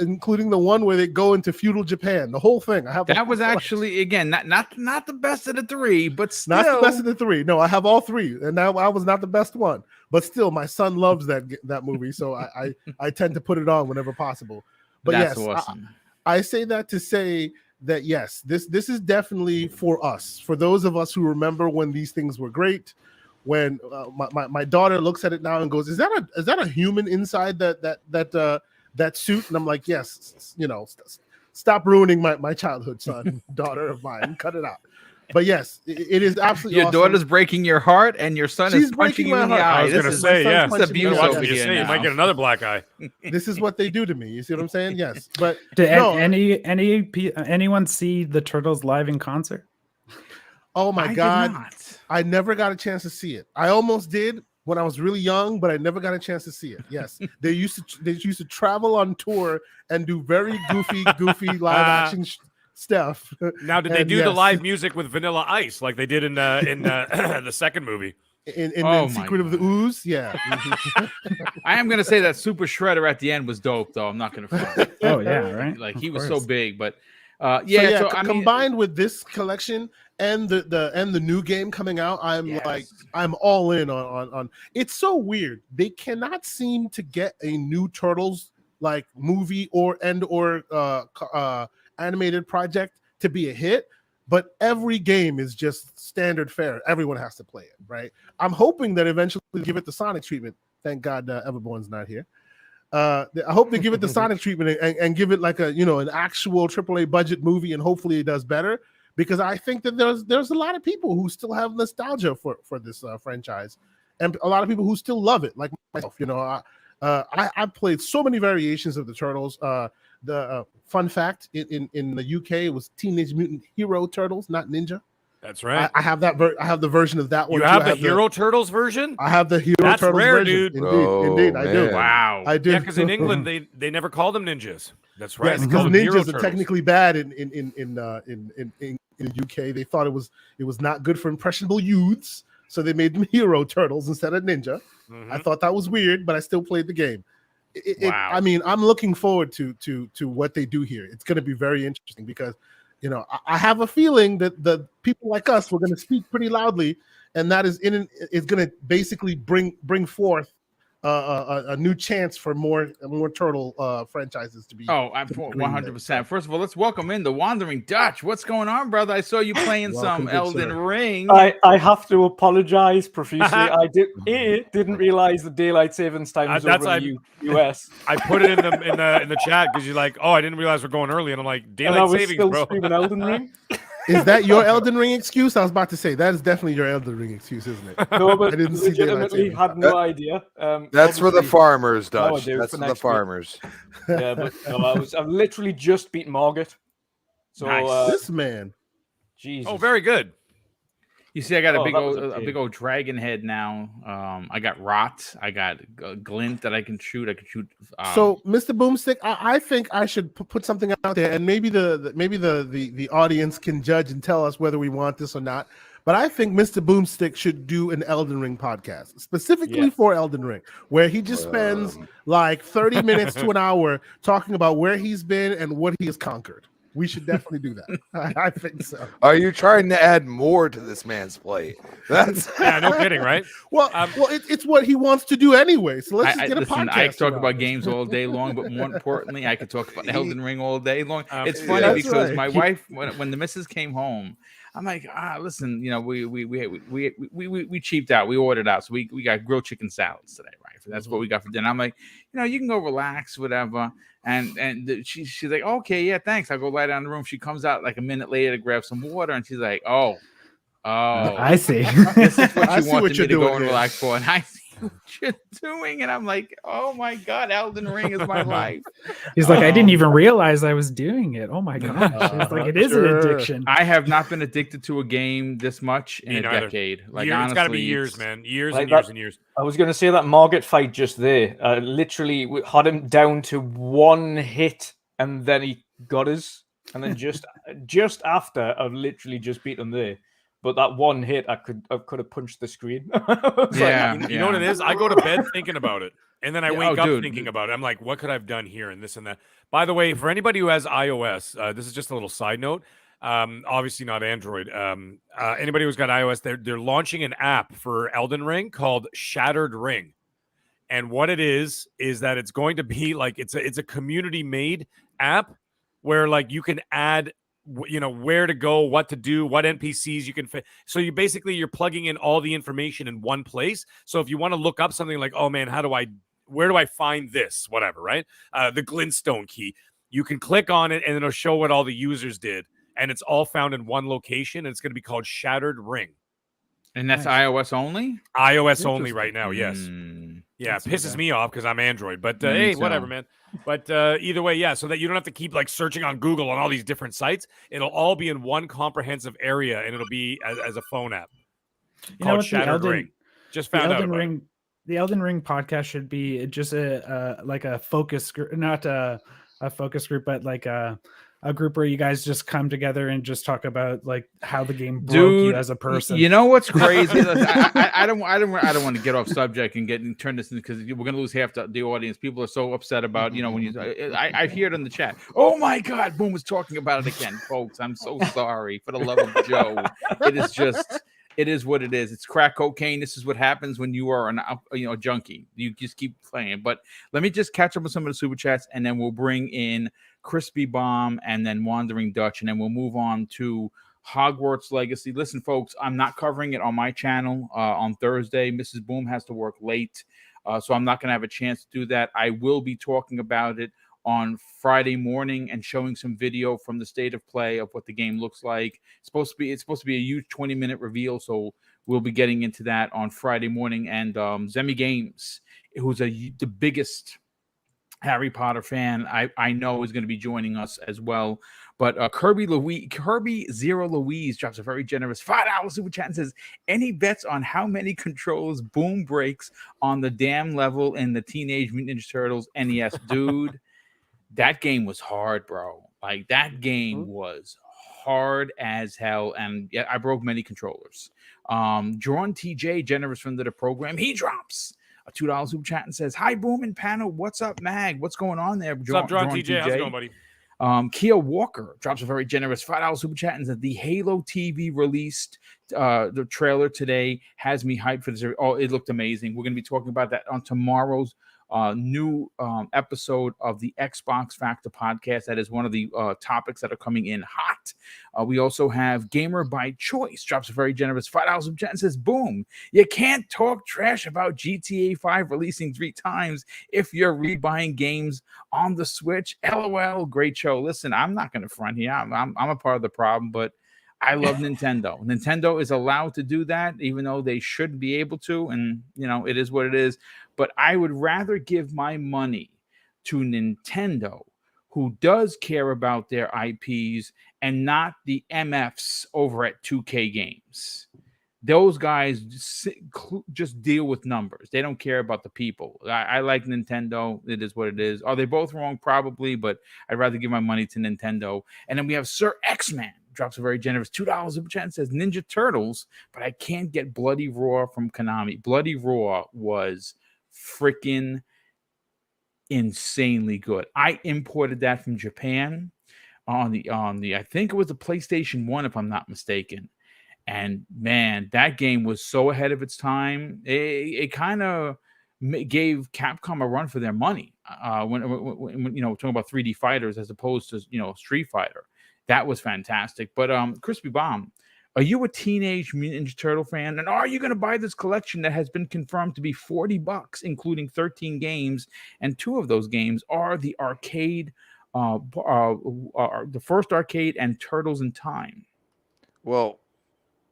including the one where they go into feudal Japan. The whole thing. I have that was actually again not the best of the 3, but still not the best of the 3. No, I have all 3, and now I was not the best one, but still, my son loves that movie, so I tend to put it on whenever possible. But that's yes, awesome. I say that to say that yes, this is definitely for us, for those of us who remember when these things were great. When my daughter looks at it now and goes, "Is that a human inside that suit?" And I'm like, "Yes, stop ruining my childhood, son, daughter of mine. Cut it out." But yes, it is absolutely your awesome. daughter's breaking your heart, and your son is punching you in the eye. I was going to say, yeah, it's abuse over here. You might get another black eye. This is what they do to me. You see what I'm saying? Yes, but did anyone see the Turtles live in concert? Oh my God! I never got a chance to see it. I almost did when I was really young, but I never got a chance to see it. Yes, they used to travel on tour and do very goofy live action stuff. Now, did they do the live music with Vanilla Ice like they did in the second movie? In the Secret of the Ooze? Yeah. I am going to say that Super Shredder at the end was dope, though. I'm not going to front. Oh, yeah, right? Like, he was so big, but combined with this collection and the new game coming out, I'm all in on. It's so weird. They cannot seem to get a new Turtles like movie or animated project to be a hit, but every game is just standard fare. Everyone has to play it, right? I'm hoping that eventually they give it the Sonic treatment. Thank God Everborn's not here. I hope they give it the Sonic treatment and give it like an actual AAA budget movie, and hopefully it does better, because I think that there's a lot of people who still have nostalgia for this franchise, and a lot of people who still love it, like myself. You know, I've played so many variations of the Turtles. The fun fact in the UK, it was Teenage Mutant Hero Turtles, not Ninja. That's right. I have that. I have the version of that one. You have the Hero Turtles version? I have the Hero That's Turtles rare, version. dude. Indeed, I do. Man. Wow. I do. Yeah, because in England they never called them ninjas. That's right. Yes, They because called them Hero ninjas are Turtles. technically bad in the UK. They thought it was not good for impressionable youths, so they made them Hero Turtles instead of Ninja. Mhm. I thought that was weird, but I still played the game. Wow. I mean, I'm looking forward to what they do here. It's going to be very interesting because, you know, I have a feeling that the people like us were going to speak pretty loudly, and that is going to basically bring forth a new chance for more turtle franchises to be. Oh, I'm 100%. First of all, let's welcome in the Wandering Dutch. What's going on, brother? I saw you playing Welcome, some good Elden sir. Ring. I have to apologize profusely. I didn't realize the daylight savings time was That's over in the US. I put it in the chat because you're like, oh, I didn't realize we're going early, and I'm like, And I daylight was savings, still bro. streaming Elden Ring. Is that your Elden Ring excuse? I was about to say that is definitely your Elden Ring excuse, isn't it? No, but I didn't see daylight legitimately savings. had no idea. That's for the Obviously- farmers, now I Dutch. do That's for for the next week. farmers. Yeah, but no, I've literally just beaten Margit. So Nice. This man. Jesus. Oh, very good. You see, I got Oh, a that was a okay. big old dragon head now. I got Rot. I got Glint that I can shoot. I can shoot. So, Mr. Boomstick, I think I should put something out there, and maybe the audience can judge and tell us whether we want this or not. But I think Mr. Boomstick should do an Elden Ring podcast specifically for Elden Ring, where he just spends like 30 minutes to an hour talking about where he's been and what he has conquered. We should definitely do that. I think so. Are you trying to add more to this man's plate? That's Yeah, no kidding, right? Well, it's what he wants to do anyway. So let's just get a listen, podcast. I could talk around about it. games all day long, but more importantly, I could talk about Elden Ring all day long. It's Yeah, funny that's because right. my wife, when the missus came home, I'm like, listen, you know, we cheaped out. We ordered out, so we got grilled chicken salads today, right? That's what we got for dinner. I'm like, you know, you can go relax, whatever. And she's like, okay, yeah, thanks. I'll go lie down in the room. She comes out like a minute later to grab some water, and she's like, oh, I see. this is what I you see wanted what me you're to go doing and here. relax for. And I see what you're doing. And I'm like, oh my God, Elden Ring is my life. He's like, I didn't even realize I was doing it. Oh my gosh. It's like it is an Sure. addiction. I have not been addicted to a game this much in Me a neither. decade. Like, It's got to be honestly, years, man. Years Like and years that- and years. I was going to say that Margit fight just there. Literally, we had him down to one hit, and then he got us. And then just after, I've literally just beat him there. But that one hit, I could have punched the screen. I was like, Yeah. You know what it is? I go to bed thinking about it, and then I Yeah, wake up dude. thinking about it. I'm like, what could I have done here and this and that? By the way, for anybody who has iOS, this is just a little side note. Obviously not Android. Anybody who's got iOS, they're launching an app for Elden Ring called Shattered Ring. And what it is that it's going to be like it's a community made app where like you can add where to go, what to do, what NPCs you can fit. So you're plugging in all the information in one place. So if you want to look up something like, oh man, where do I find this? Whatever, right? The glintstone key. You can click on it and it'll show what all the users did. And it's all found in one location. And it's going to be called Shattered Ring. and that's iOS only. iOS only right now, yes. Yeah, it That's pisses okay. me off because I'm Android. But Me hey, too. whatever, man. But either way, yeah, so that you don't have to keep like searching on Google on all these different sites. It'll all be in one comprehensive area, and it'll be as a phone app You know called what, the Shattered Elden- Ring. Just The found out Elden about it. Ring, the Elden Ring podcast should be just a like a focus group, not a focus group, but like a group where you guys just come together and just talk about like how the game broke you as a person. You know what's crazy? Listen, I don't want to get off subject and turn this in because we're gonna lose half the audience. People are so upset about when you. I hear it in the chat. Oh my God, Boom was talking about it again, folks. I'm so sorry. For the love of Joe, it is just. It is what it is. It's crack cocaine. This is what happens when you are a junkie. You just keep playing. But let me just catch up with some of the super chats, and then we'll bring in Crispy Bomb and then Wandering Dutch, and then we'll move on to Hogwarts Legacy. Listen, folks, I'm not covering it on my channel on Thursday. Mrs. Boom has to work late, so I'm not going to have a chance to do that. I will be talking about it on Friday morning and showing some video from the state of play of what the game looks like. It's supposed to be a huge 20-minute reveal, so We'll be getting into that on Friday morning. And Zemi Games, who's the biggest Harry Potter fan I know, is going to be joining us as well. But Kirby Zero Louise drops a very generous $5 super chat and says, any bets on how many controls Boom breaks on the damn level in the Teenage Mutant Ninja Turtles NES? Dude, that game was hard, bro. Like, that game was hard as hell, and yeah, I broke many controllers. Drawn TJ, generous friend of the program, he drops a $2 super chat and says, hi, Boom and panel. What's up, Mag? What's going on there? What's up, Drawn TJ? How's it going, buddy? Kia Walker drops a very generous $5 super chat and says, the Halo TV released the trailer today, has me hyped for this. Oh, it looked amazing. We're going to be talking about that on tomorrow's new episode of the Xbox Factor podcast. That is one of the topics that are coming in hot. We also have Gamer by Choice drops a very generous $5 super chat and says, boom, you can't talk trash about GTA 5 releasing 3 times if you're rebuying games on the Switch. LOL, great show. Listen, I'm not going to front here. I'm a part of the problem, but I love Nintendo. Nintendo is allowed to do that, even though they should be able to, and it is what it is. But I would rather give my money to Nintendo, who does care about their IPs, and not the MFs over at 2K Games. Those guys just deal with numbers. They don't care about the people. I like Nintendo. It is what it is. Are they both wrong? Probably, but I'd rather give my money to Nintendo. And then we have Sir X-Man. Drops a very generous $2 super chat and says, Ninja Turtles, but I can't get Bloody Roar from Konami. Bloody Roar was freaking insanely good. I imported that from Japan on the I think it was the PlayStation 1, if I'm not mistaken. And man, that game was so ahead of its time. It kind of gave Capcom a run for their money when talking about 3D fighters as opposed to Street Fighter. That was fantastic. But Crispy Bomb, are you a Teenage Mutant Ninja Turtle fan? And are you going to buy this collection that has been confirmed to be $40, including 13 games? And 2 of those games are the arcade, the first arcade and Turtles in Time. Well,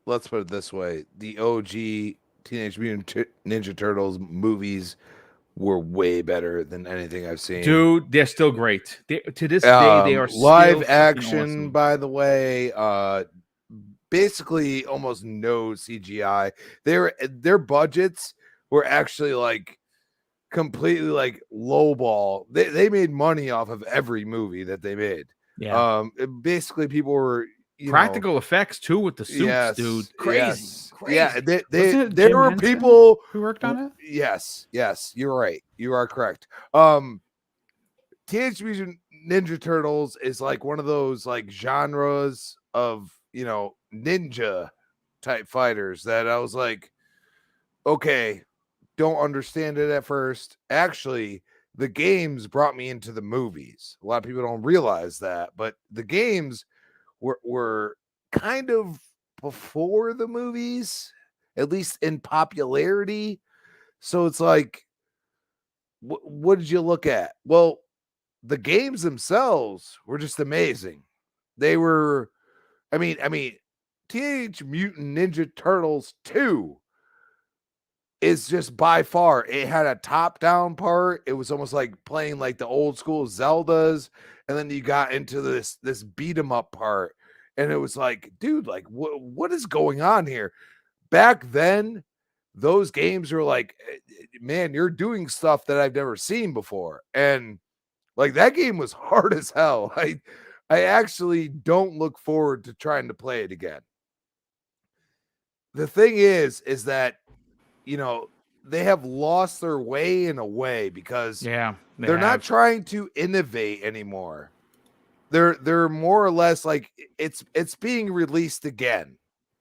let's put it this way. The OG Teenage Mutant Ninja Turtles movies were way better than anything I've seen. Dude, they're still great. To this day, they are live still action, awesome. by the way. Basically almost no CGI. Their budgets were actually like completely like lowball. They made money off of every movie that they made. Yeah. Basically people were practical effects too with the suits, yes, dude. Crazy. Yes. Crazy. Yeah, there Jim were Henson people who worked on it. Yes, you're right. You are correct. Teenage Mutant Ninja Turtles is like one of those like genres of ninja type fighters that I was like, okay, don't understand it at first. Actually, the games brought me into the movies. A lot of people don't realize that, but the games were kind of before the movies, at least in popularity. So it's like, what did you look at? Well, the games themselves were just amazing. They were, I mean, Teenage Mutant Ninja Turtles 2 is just by far, it had a top-down part. It was almost like playing like the old school Zeldas, and then you got into this beat 'em up part, and it was like, dude, like what is going on here? Back then, those games were like, man, you're doing stuff that I've never seen before, and like that game was hard as hell. I actually don't look forward to trying to play it again. The thing is that they have lost their way in a way because they're not trying to innovate anymore. They're more or less like it's being released again.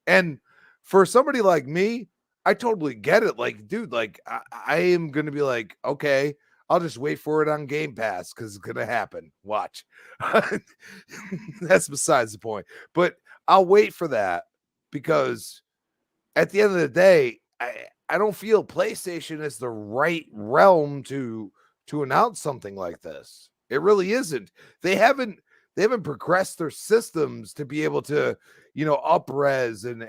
And for somebody like me, I totally get it. Like, dude, like I am going to be like, okay, I'll just wait for it on Game Pass because it's going to happen. Watch. That's besides the point. But I'll wait for that because at the end of the day, I don't feel PlayStation is the right realm to announce something like this. It really isn't. They haven't progressed their systems to be able to, up-res and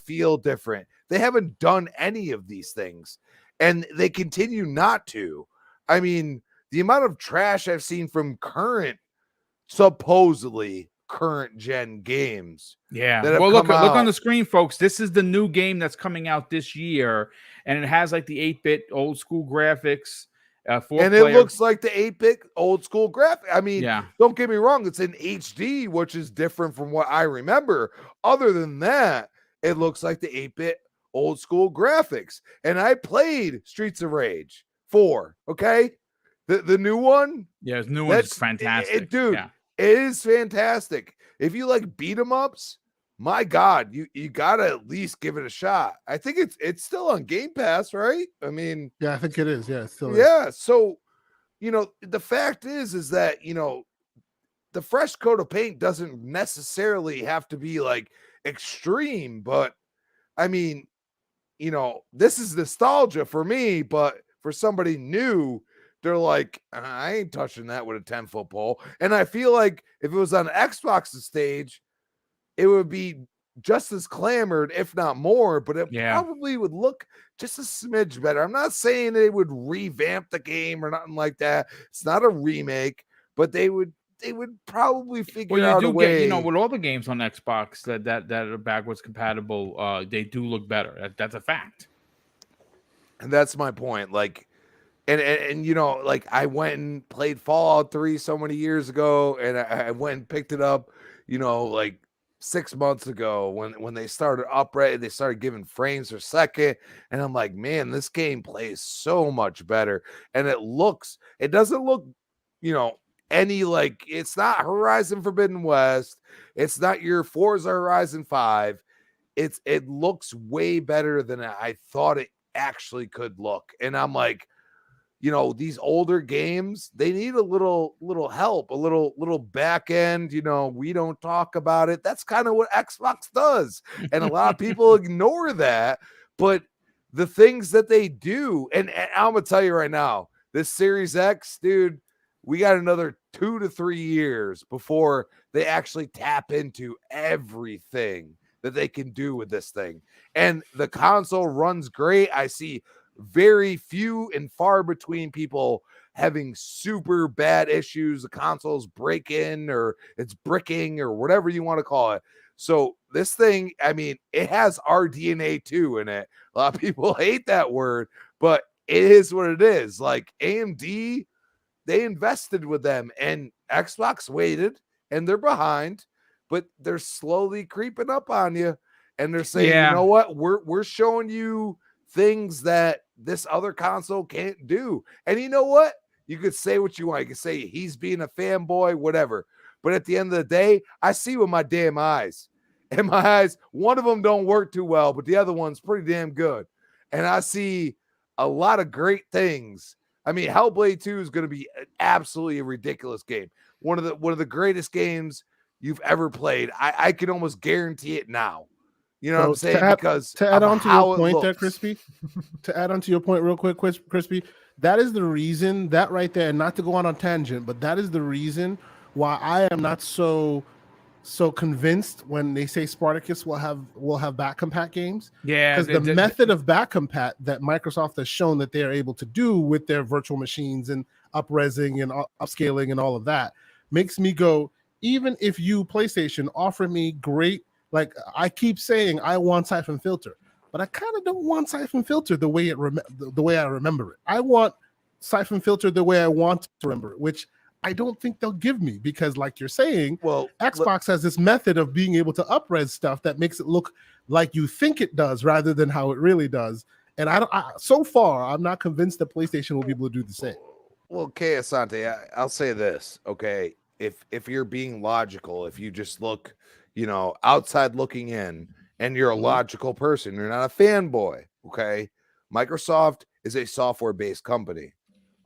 feel different. They haven't done any of these things, and they continue not to. I mean, the amount of trash I've seen from supposedly current gen games. Yeah. that have Well, look come on out. the screen, folks. This is the new game that's coming out this year, and it has like the 8-bit old school graphics. And Four-player. it looks like the 8-bit old school graphic. I mean, Yeah. don't get me wrong, it's in HD, which is different from what I remember. Other than that, it looks like the 8-bit old school graphics. And I played Streets of Rage 4, okay? The new one. Yeah, his new one's fantastic. Dude, yeah. it is fantastic. If you like beat 'em ups, my God, you gotta at least give it a shot. I think it's still on Game Pass, right? I mean, Yeah, I think it is. Yeah, it still is. yeah. So, the fact is that the fresh coat of paint doesn't necessarily have to be like extreme, but I mean, this is nostalgia for me, but for somebody new, they're like, I ain't touching that with a 10-foot pole. And I feel like if it was on Xbox's stage, it would be just as clamored, if not more, but it probably would look just a smidge better. I'm not saying they would revamp the game or nothing like that. It's not a remake, but they would probably figure out a way. With all the games on Xbox that are backwards compatible, they do look better. That's a fact. And that's my point. Like, and like I went and played Fallout 3 so many years ago, and I went and picked it up, like 6 months ago when they started upgrading, they started giving frames per second, and I'm like, man, this game plays so much better, and it doesn't look, any like, it's not Horizon Forbidden West, it's not your Forza Horizon 5, it looks way better than I thought it actually could look, and I'm like, these older games, they need a little help, a little back end. We don't talk about it. That's kind of what Xbox does. And a lot of people ignore that. But the things that they do, and I'm going to tell you right now, this Series X, dude, we got another 2 to 3 years before they actually tap into everything that they can do with this thing. And the console runs great. I see very few and far between people having super bad issues. The console's breaking or it's bricking or whatever you want to call it. So this thing, I mean, it has RDNA 2 in it. A lot of people hate that word, but it is what it is. Like AMD, they invested with them, and Xbox waited, and they're behind, but they're slowly creeping up on you. And they're saying, you know what? We're showing you things that this other console can't do. And you know what? You could say what you want. You could say he's being a fanboy, whatever. But at the end of the day, I see with my damn eyes. And my eyes, one of them don't work too well, but the other one's pretty damn good. And I see a lot of great things. I mean, Hellblade 2 is going to be absolutely a ridiculous game. One of the greatest games you've ever played. I can almost guarantee it now. You know what I'm saying? Because to add on to your point looks. there, Crispy, to add on to your point real quick, Crispy, that is the reason, that right there, not to go on a tangent, but that is the reason why I am not so convinced when they say Spartacus will have back compat games. Yeah, because the method of back compat that Microsoft has shown that they are able to do with their virtual machines and up-resing and upscaling and all of that makes me go, even if you, PlayStation, offer me great, like I keep saying, I want Siphon Filter, but I kind of don't want Siphon Filter the way I remember it. I want Siphon Filter the way I want to remember it, which I don't think they'll give me, because like you're saying, Xbox has this method of being able to up-res stuff that makes it look like you think it does rather than how it really does. And so far, I'm not convinced that PlayStation will be able to do the same. Well, okay, Asante, I'll say this, okay? If you're being logical, if you just look, outside looking in, and you're a logical person, you're not a fanboy, okay? Microsoft is a software-based company,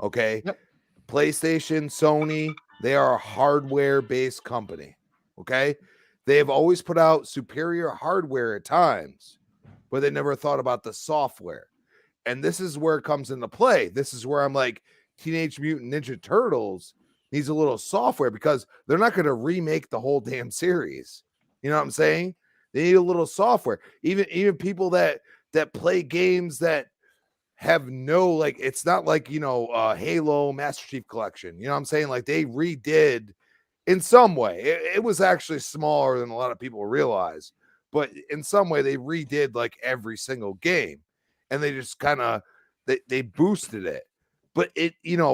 okay? Yep. PlayStation, Sony, they are a hardware-based company, okay? They have always put out superior hardware at times, but they never thought about the software. And this is where it comes into play. This is where I'm like, Teenage Mutant Ninja Turtles needs a little software, because they're not going to remake the whole damn series. You know what I'm saying? They need a little software. Even people that play games that have no, like, it's not like, Halo Master Chief Collection. You know what I'm saying? Like, they redid in some way. It was actually smaller than a lot of people realize, but in some way they redid like every single game, and they just kind of they boosted it. But it,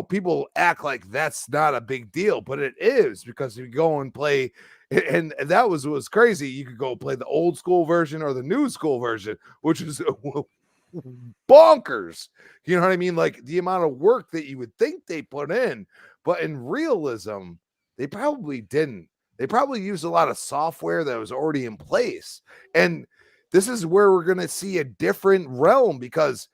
people act like that's not a big deal, but it is, because you go and play, and that was crazy. You could go play the old school version or the new school version, which is bonkers. You know what I mean? Like, the amount of work that you would think they put in, but in realism, they probably didn't. They probably used a lot of software that was already in place. And this is where we're going to see a different realm, because,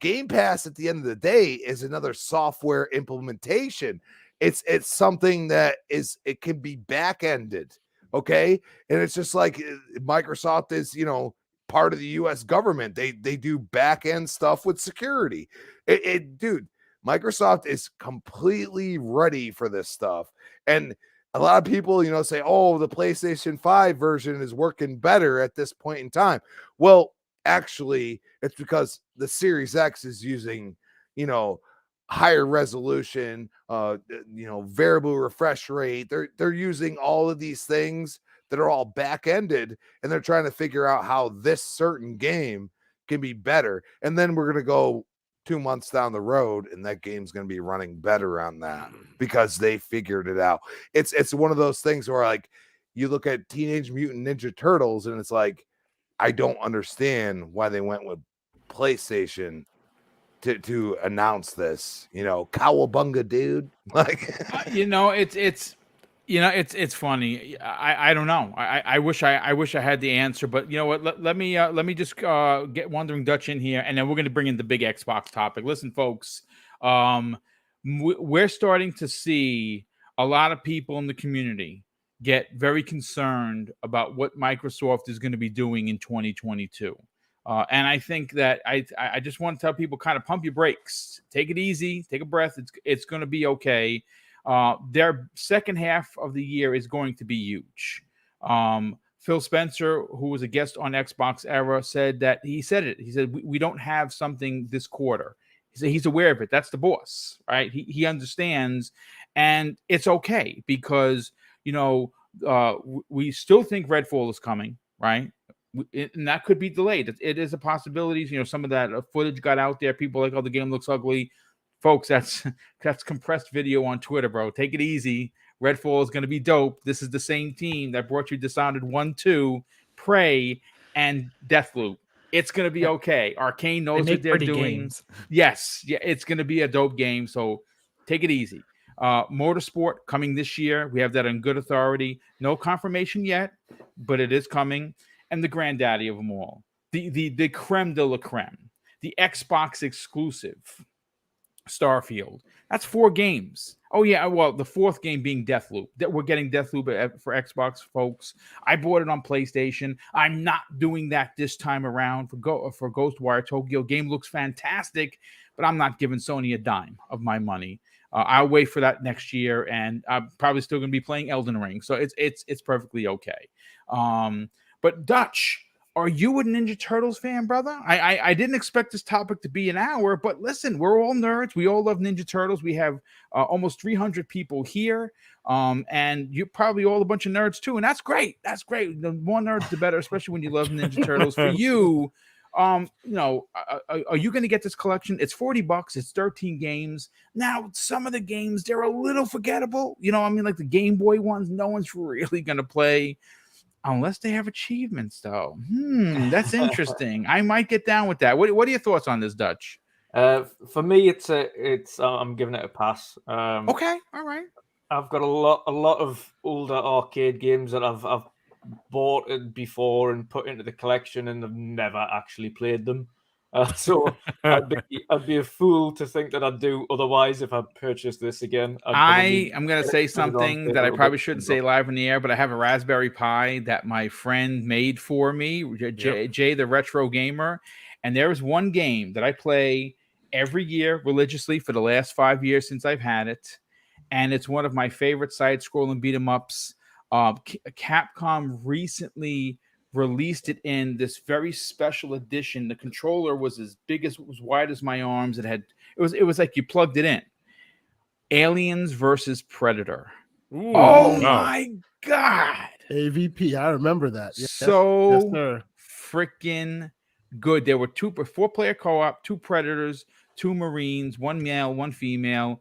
Game Pass at the end of the day is another software implementation. It's something that it can be back-ended. Okay. And it's just like Microsoft is, part of the US government. They do back-end stuff with security. Dude, Microsoft is completely ready for this stuff. And a lot of people, say, oh, the PlayStation 5 version is working better at this point in time. Well, actually, it's because the Series X is using, higher resolution, variable refresh rate. They're using all of these things that are all back-ended, and they're trying to figure out how this certain game can be better. And then we're going to go 2 months down the road, and that game's going to be running better on that because they figured it out. It's one of those things where, like, you look at Teenage Mutant Ninja Turtles, and it's like, I don't understand why they went with PlayStation to announce this. Cowabunga, dude. Like, it's funny. I don't know. I wish I had the answer, but you know what? Let me just get Wandering Dutch in here, and then we're going to bring in the big Xbox topic. Listen, folks, we're starting to see a lot of people in the community get very concerned about what Microsoft is going to be doing in 2022. And I think that I just want to tell people, kind of pump your brakes, take it easy, take a breath. It's going to be okay. Their second half of the year is going to be huge. Phil Spencer, who was a guest on Xbox Era, said that he said we don't have something this quarter. He said he's aware of it. That's the boss, right? He understands, and it's okay, because we still think Redfall is coming, right? And that could be delayed. It is a possibility. Some of that footage got out there. People like, oh, the game looks ugly. Folks, that's compressed video on Twitter, bro. Take it easy. Redfall is going to be dope. This is the same team that brought you Dishonored 1, 2, Prey, and Deathloop. It's going to be okay. Arcane knows what they're doing. Games. Yes. Yeah, it's going to be a dope game. So take it easy. Motorsport coming this year. We have that on good authority. No confirmation yet, but it is coming. And the granddaddy of them all, the creme de la creme, the Xbox exclusive, Starfield. That's 4 games. Oh yeah, well, the 4th game being Deathloop. That we're getting Deathloop for Xbox, folks. I bought it on PlayStation. I'm not doing that this time around for Ghostwire Tokyo. Game looks fantastic, but I'm not giving Sony a dime of my money. I'll wait for that next year, and I'm probably still going to be playing Elden Ring, so it's perfectly okay. But Dutch, are you a Ninja Turtles fan, brother? I didn't expect this topic to be an hour, but listen, we're all nerds. We all love Ninja Turtles. We have almost 300 people here, and you're probably all a bunch of nerds too, and that's great. That's great. The more nerds, the better, especially when you love Ninja Turtles. For you, are you going to get this collection? It's $40. It's 13 games. Now, some of the games, they're a little forgettable. Like the Game Boy ones, no one's really going to play. Unless they have achievements, though. That's interesting. I might get down with that. What are your thoughts on this, Dutch? For me, it's I'm giving it a pass. Okay, all right. I've got a lot of older arcade games that I've bought before and put into the collection, and I've never actually played them. So I'd be a fool to think that I'd do otherwise if I purchased this again. I'm going to say something that I probably shouldn't say live in the air, but I have a Raspberry Pi that my friend made for me, Jay the Retro Gamer, and there is one game that I play every year religiously for the last 5 years since I've had it, and it's one of my favorite side-scrolling beat-em-ups. Capcom recently released it in this very special edition. The controller was as wide as my arms. It was like you plugged it in. Aliens versus Predator. Ooh, Oh wow. my God. AVP. I remember that. Yes, So yes, sir. freaking good. There were 4-player co-op, 2 Predators, 2 Marines, 1 male, 1 female.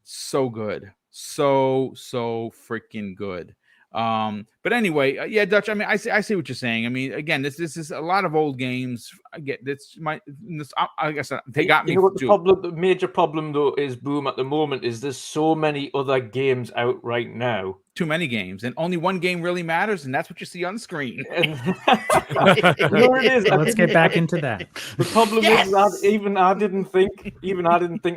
So good. So freaking good. But anyway, yeah, Dutch. I mean, I see what you're saying. I mean, again, this is a lot of old games. I get this. I guess they got me. You know what the major problem though is, Boom, at the moment is there's so many other games out right now. Too many games, and only one game really matters, and that's what you see on screen. And you know what it is? Let's get back into that. The problem is that even I didn't think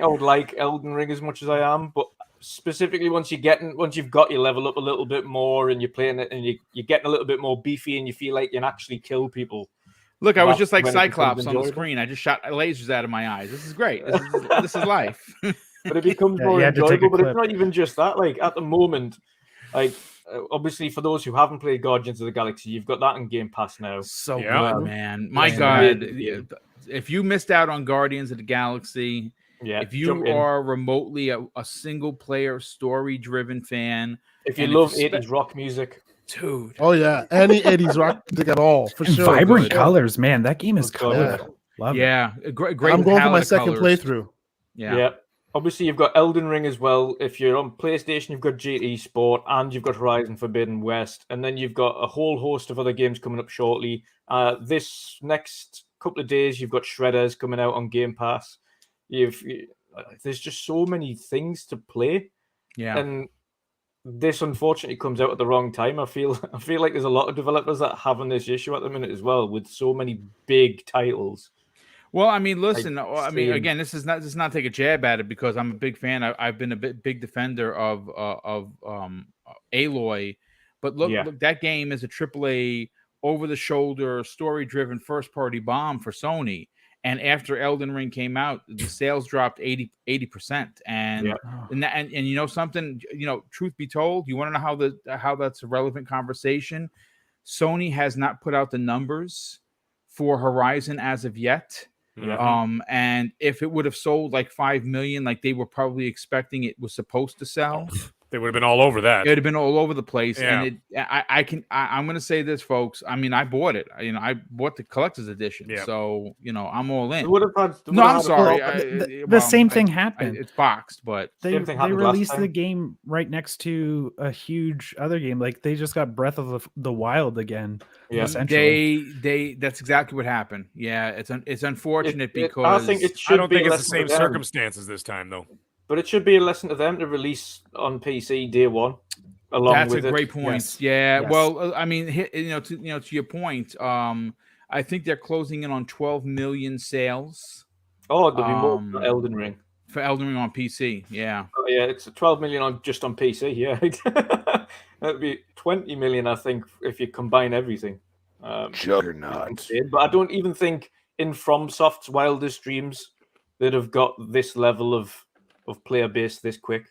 I would like Elden Ring as much as I am, but specifically once you've got your level up a little bit more and you're playing it and you're getting a little bit more beefy and you feel like you can actually kill people. Look, I was just like when it Cyclops becomes on the enjoyable. screen. I just shot lasers out of my eyes. This is great. This is life. But it becomes more you had to take a enjoyable. But it's clip. not even just that. Like at the moment, like obviously for those who haven't played Guardians of the Galaxy, you've got that in Game Pass now. So Yeah. good, man. My Yeah. God. Yeah. If you missed out on Guardians of the Galaxy, Yeah, if you jump in. are remotely a single player story driven fan, If you and love if you 80s rock music, dude, Oh yeah, any 80s rock music at all for And sure. vibrant For sure. colors, man. That game is Oh, God. colorful. Love it. yeah, a great. I'm going for my palette of second colors. playthrough. Yeah. Obviously, you've got Elden Ring as well. If you're on PlayStation, you've got GT Sport and you've got Horizon Forbidden West. And then you've got a whole host of other games coming up shortly. This next couple of days, you've got Shredders coming out on Game Pass. There's just so many things to play. Yeah. And this unfortunately comes out at the wrong time. I feel like there's a lot of developers that are having this issue at the minute as well, with so many big titles. Well, I mean, listen. I mean, same. again, this is not take a jab at it because I'm a big fan. I've been a big defender of Aloy, but look, that game is a AAA over the shoulder story driven first party bomb for Sony. And after Elden Ring came out, the sales dropped 80%. And and you know something, truth be told, you want to know how that's a relevant conversation. Sony has not put out the numbers for Horizon as of yet. And if it would have sold like 5 million, like they were probably expecting it was supposed to sell, They would have been all over that. it would have been all over the place. Yeah. And I'm going to say this, folks. I mean, I bought it. I bought the collector's edition. Yeah. So, I'm all in. They would have had, No, I'm sorry. The same thing happened. It's boxed, but They Same thing happened last released the time. game right next to a huge other game. Like they just got Breath of the Wild again. Yeah. Essentially. that's exactly what happened. Yeah, it's unfortunate I because think it I should don't be think a it's the lesson same to them. circumstances this time, though. But it should be a lesson to them to release on PC day one. Along that's with a great it. point. Yes. Yeah. Yes. Well, I mean, to your point, I think they're closing in on 12 million sales Oh, there'll be more for Elden Ring. for Elden Ring on PC. Yeah. Oh, yeah, it's 12 million just on PC. Yeah, that'd be 20 million, I think, if you combine everything. Juggernaut. But I don't even think in FromSoft's wildest dreams they'd have got this level of player base this quick.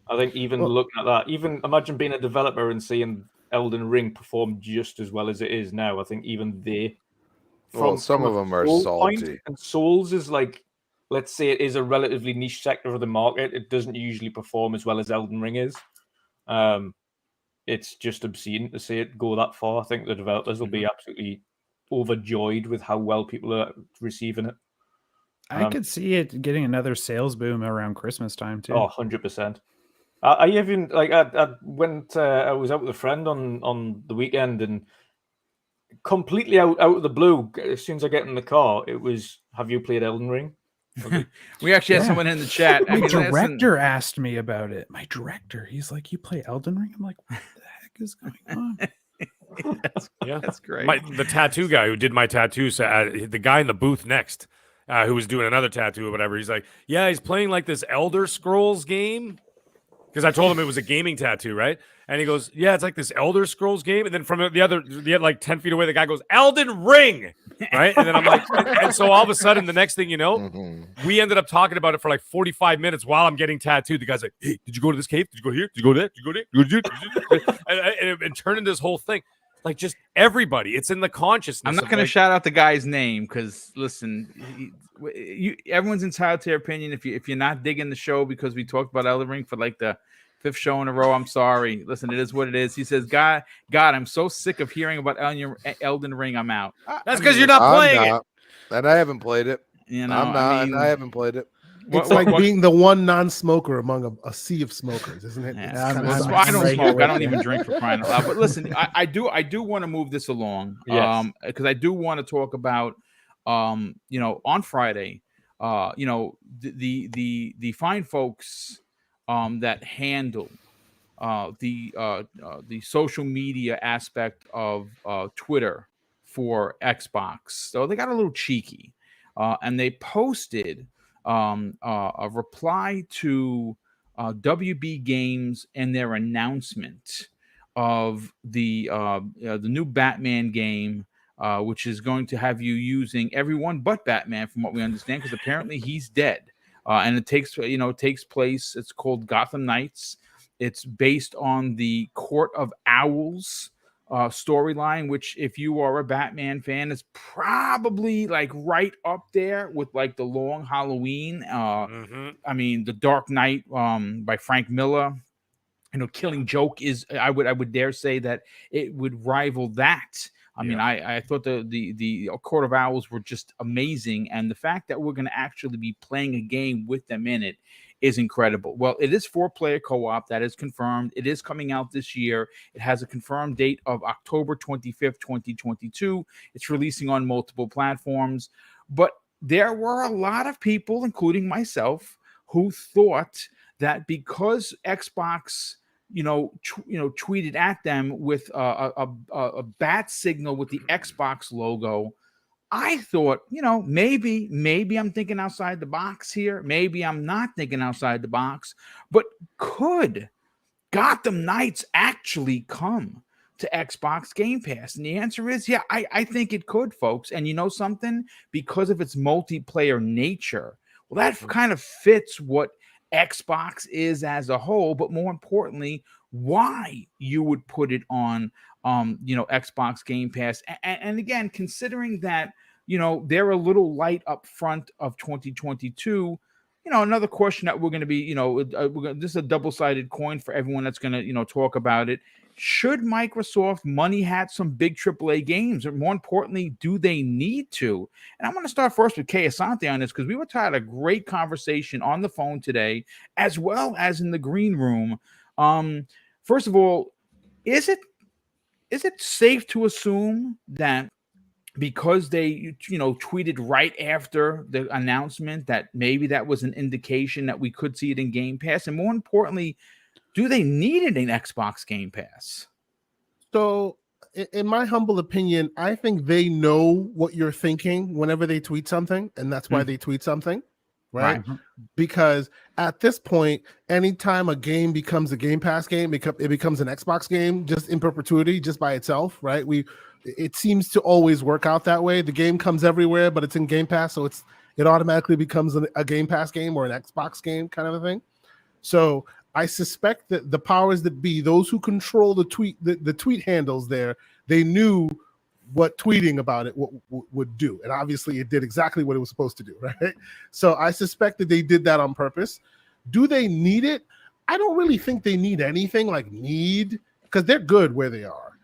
I think even looking at that, even imagine being a developer and seeing Elden Ring perform just as well as it is now. I think even they, Well, some of them are salty. And Souls is like, let's say it is a relatively niche sector of the market. It doesn't usually perform as well as Elden Ring is. It's just obscene to see it go that far. I think the developers will be absolutely overjoyed with how well people are receiving it. I could see it getting another sales boom around Christmas time too. Oh, 100%. I even I went. I was out with a friend on the weekend, and completely out of the blue, as soon as I get in the car, it was, "Have you played Elden Ring?" We actually had Yeah. someone in the chat. I My mean, listen, director asked me about it. My director, he's like, "You play Elden Ring?" I'm like, "What the heck is going on?" Yeah, that's great. The tattoo guy who did my tattoo, the guy in the booth next, who was doing another tattoo or whatever, he's like, "Yeah, he's playing like this Elder Scrolls game." Because I told him it was a gaming tattoo, right? And he goes, "Yeah, it's like this Elder Scrolls game." And then from the other like 10 feet away, the guy goes, "Elden Ring," right? And then I'm like, and so all of a sudden, the next thing you know, we ended up talking about it for like 45 minutes while I'm getting tattooed. The guy's like, "Hey, did you go to this cave? Did you go here? Did you go there? Did you go there? Did you go there?" And it turned into this whole thing. Like just everybody. It's in the consciousness. I'm not of, going to like, shout out the guy's name because listen, everyone's entitled to their opinion. If you're not digging the show because we talked about Elden Ring for like the 5th show in a row, I'm sorry. Listen, it is what it is. He says, God, I'm so sick of hearing about Elden Ring. I'm out. That's because you're not I'm playing it. not, and I haven't played it. You know, I'm not, I mean, and I haven't played it. It's like being the one non-smoker among a sea of smokers, isn't it? Yeah. It's I'm- kinda I'm- sucks. I don't right here smoke. I with don't you. even drink for crying out loud. But listen, I do want to move this along. Yes. Because I do want to talk about, you know, on Friday, you know, the fine folks, that handle, the social media aspect of Twitter for Xbox. So they got a little cheeky, and they posted a reply to WB Games and their announcement of the new Batman game, which is going to have you using everyone but Batman, from what we understand, because apparently he's dead. And it takes place. It's called Gotham Knights. It's based on the Court of Owls storyline, which, if you are a Batman fan, is probably like right up there with like the Long Halloween. I mean, The Dark Knight by Frank Miller. You know, Killing Joke is, I would dare say that it would rival that. I mean, I thought the Court of Owls were just amazing, and the fact that we're going to actually be playing a game with them in it is incredible. Well, it is 4-player co-op. That is confirmed. It is coming out this year. It has a confirmed date of October 25th, 2022. It's releasing on multiple platforms. But there were a lot of people, including myself, who thought that because Xbox, tweeted at them with a bat signal with the Xbox logo, I thought, maybe I'm thinking outside the box here. Maybe I'm not thinking outside the box. But could Gotham Knights actually come to Xbox Game Pass? And the answer is, yeah, I think it could, folks. And you know something? Because of its multiplayer nature, well, that kind of fits what Xbox is as a whole, but more importantly, why you would put it on Xbox Game Pass. And again, considering that they're a little light up front of 2022, another question that we're going to be, this is a double-sided coin for everyone that's going to talk about it. Should Microsoft money hat some big AAA games, or more importantly, do they need to? And I'm going to start first with Kay Asante on this, because we were had a great conversation on the phone today, as well as in the green room. First of all, is it safe to assume that because they tweeted right after the announcement that maybe that was an indication that we could see it in Game Pass? And more importantly, do they need it in Xbox Game Pass? So, in my humble opinion, I think they know what you're thinking whenever they tweet something, and that's why they tweet something, right? Because at this point, anytime a game becomes a Game Pass game, it becomes an Xbox game just in perpetuity, just by itself, right? It seems to always work out that way. The game comes everywhere, but it's in Game Pass, so it automatically becomes a Game Pass game or an Xbox game kind of a thing. So I suspect that the powers that be, those who control the tweet handles there, they knew what tweeting about it would do. And obviously it did exactly what it was supposed to do, right? So I suspect that they did that on purpose. Do they need it? I don't really think they need anything because they're good where they are.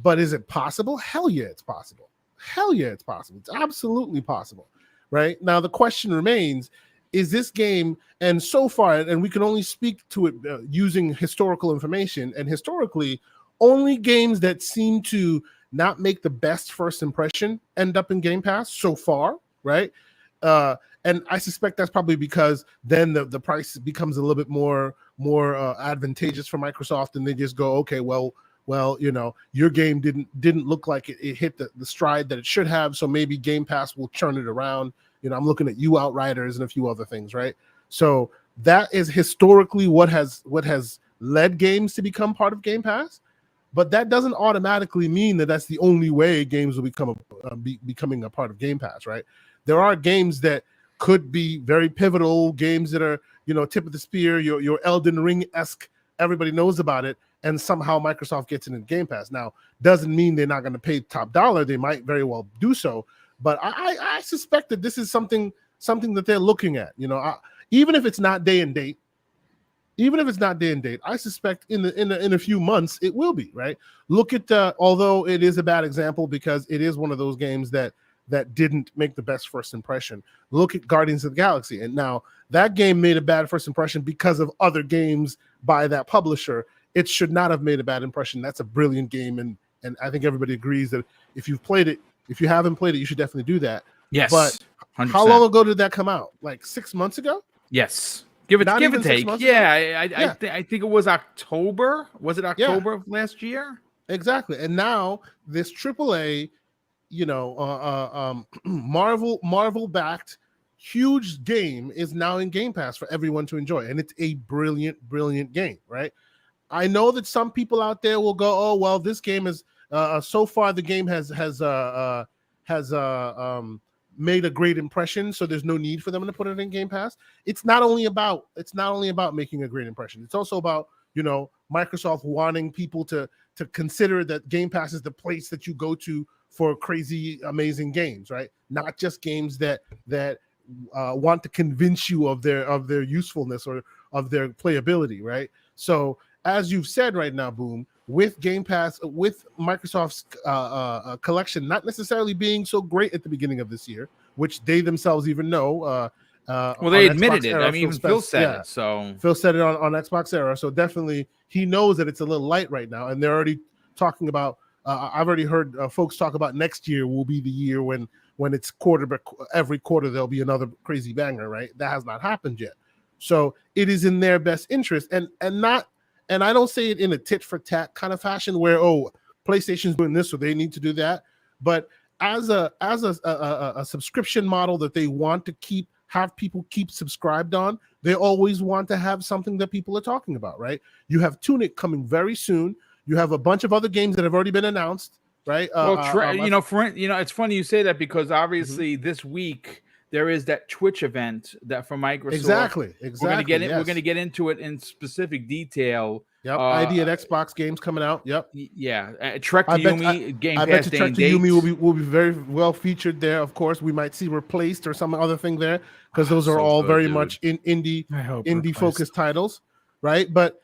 But is it possible? Hell yeah, it's possible. Hell yeah, it's possible. It's absolutely possible, right? Now, the question remains, is this game, and so far, and we can only speak to it using historical information, and historically, only games that seem to not make the best first impression end up in Game Pass so far, right? And I suspect that's probably because then the price becomes a little bit more advantageous for Microsoft, and they just go, okay, well, your game didn't look like it hit the stride that it should have, so maybe Game Pass will turn it around. I'm looking at you, Outriders, and a few other things, right? So that is historically what has led games to become part of Game Pass, but that doesn't automatically mean that that's the only way games will become becoming a part of Game Pass, right? There are games that could be very pivotal, games that are tip of the spear, your Elden Ring-esque. Everybody knows about it, and somehow Microsoft gets it in Game Pass. Now, doesn't mean they're not going to pay top dollar. They might very well do so, but I suspect that this is something that they're looking at. Even if it's not day and date, I suspect in a few months it will be, right? Look at although it is a bad example because it is one of those games that didn't make the best first impression. Look at Guardians of the Galaxy, and now that game made a bad first impression because of other games by that publisher. It should not have made a bad impression. That's a brilliant game, and I think everybody agrees that if you haven't played it, you should definitely do that. Yes, but 100%. How long ago did that come out? Like 6 months ago? Yes. Give and take. Yeah, I think it was October. Was it October of last year? Exactly. And now this AAA, Marvel backed huge game is now in Game Pass for everyone to enjoy, and it's a brilliant game, right? I know that some people out there will go, oh well, this game is so far the game has made a great impression, so there's no need for them to put it in Game Pass. It's not only about making a great impression. It's also about Microsoft wanting people to consider that Game Pass is the place that you go to for crazy amazing games, right? Not just games that want to convince you of their usefulness or of their playability, right? So as you've said right now, Boom, with Game Pass, with Microsoft's collection not necessarily being so great at the beginning of this year, which they themselves even know. Well, they admitted it. I mean, Phil said it. So Phil said it on Xbox Era. So definitely he knows that it's a little light right now, and they're already talking about. I've already heard folks talk about next year will be the year when it's every quarter there'll be another crazy banger, right? That has not happened yet. So it is in their best interest, and I don't say it in a tit for tat kind of fashion where PlayStation's doing this, so they need to do that. But as a subscription model that they want to have people keep subscribed on, they always want to have something that people are talking about, right? You have Tunic coming very soon. You have a bunch of other games that have already been announced, right? It's funny you say that because obviously this week there is that Twitch event that from Microsoft. Exactly. We're gonna get it. Yes. We're gonna get into it in specific detail. Yep. ID at Xbox games coming out. Yep. Yeah. Trek to Yumi Game Pass. I bet you Trek to Yumi will be very well featured there. Of course, we might see Replaced or some other thing there because those are all very much in indie focused titles, right? But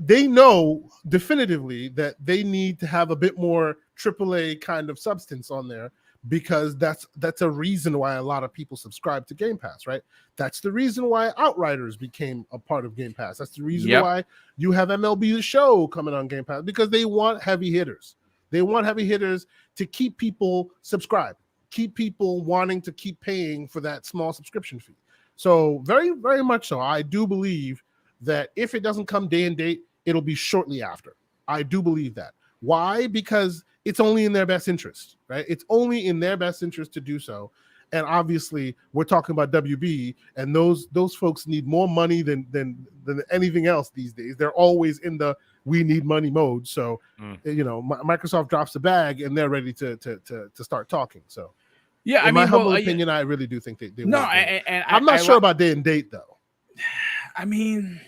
they know definitively that they need to have a bit more AAA kind of substance on there because that's a reason why a lot of people subscribe to Game Pass, right? That's the reason why Outriders became a part of Game Pass. That's the reason why you have MLB The Show coming on Game Pass because they want heavy hitters. They want heavy hitters to keep people subscribed, keep people wanting to keep paying for that small subscription fee. So very, very much so. I do believe that if it doesn't come day and date, it'll be shortly after. I do believe that. Why? Because it's only in their best interest, right? It's only in their best interest to do so. And obviously, we're talking about WB, and those folks need more money than anything else these days. They're always in the we need money mode. So, Microsoft drops the bag, and they're ready to start talking. So, yeah, in my humble opinion, I really do think they no, will. And I'm not sure about day and date though. I mean,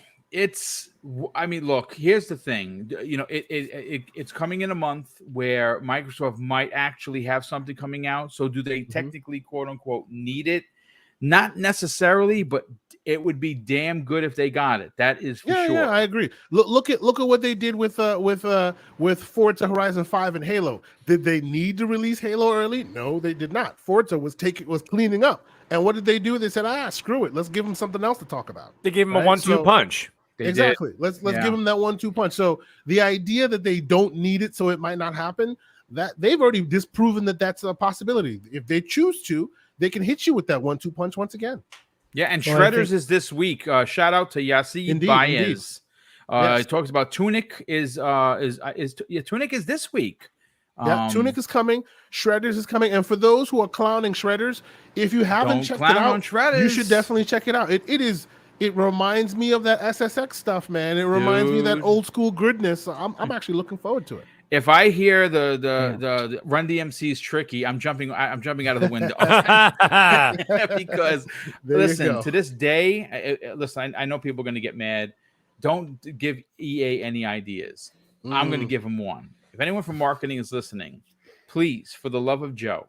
look, here's the thing. It's coming in a month where Microsoft might actually have something coming out. So do they technically, quote unquote, need it? Not necessarily, but it would be damn good if they got it. That is for sure. Yeah, I agree. Look at what they did with Forza Horizon 5 and Halo. Did they need to release Halo early? No, they did not. Forza was cleaning up. And what did they do? They said, screw it. Let's give them something else to talk about. They gave them a 1-2 punch. Exactly. Let's give them that 1-2 punch. So the idea that they don't need it, so it might not happen, that they've already disproven that that's a possibility. If they choose to, they can hit you with that 1-2 punch once again. Yeah, and Shredders is this week. Shout out to Yacine Baez. He talks about Tunic Tunic is this week. Tunic is coming. Shredders is coming. And for those who are clowning Shredders, if you haven't checked it out, you should definitely check it out. It reminds me of that SSX stuff, man. It reminds me of that old school gridness. I'm actually looking forward to it. If I hear the Run DMC's Tricky, I'm jumping out of the window. Because listen, to this day, I know people are going to get mad. Don't give EA any ideas. I'm going to give him 1. If anyone from marketing is listening, please, for the love of Joe,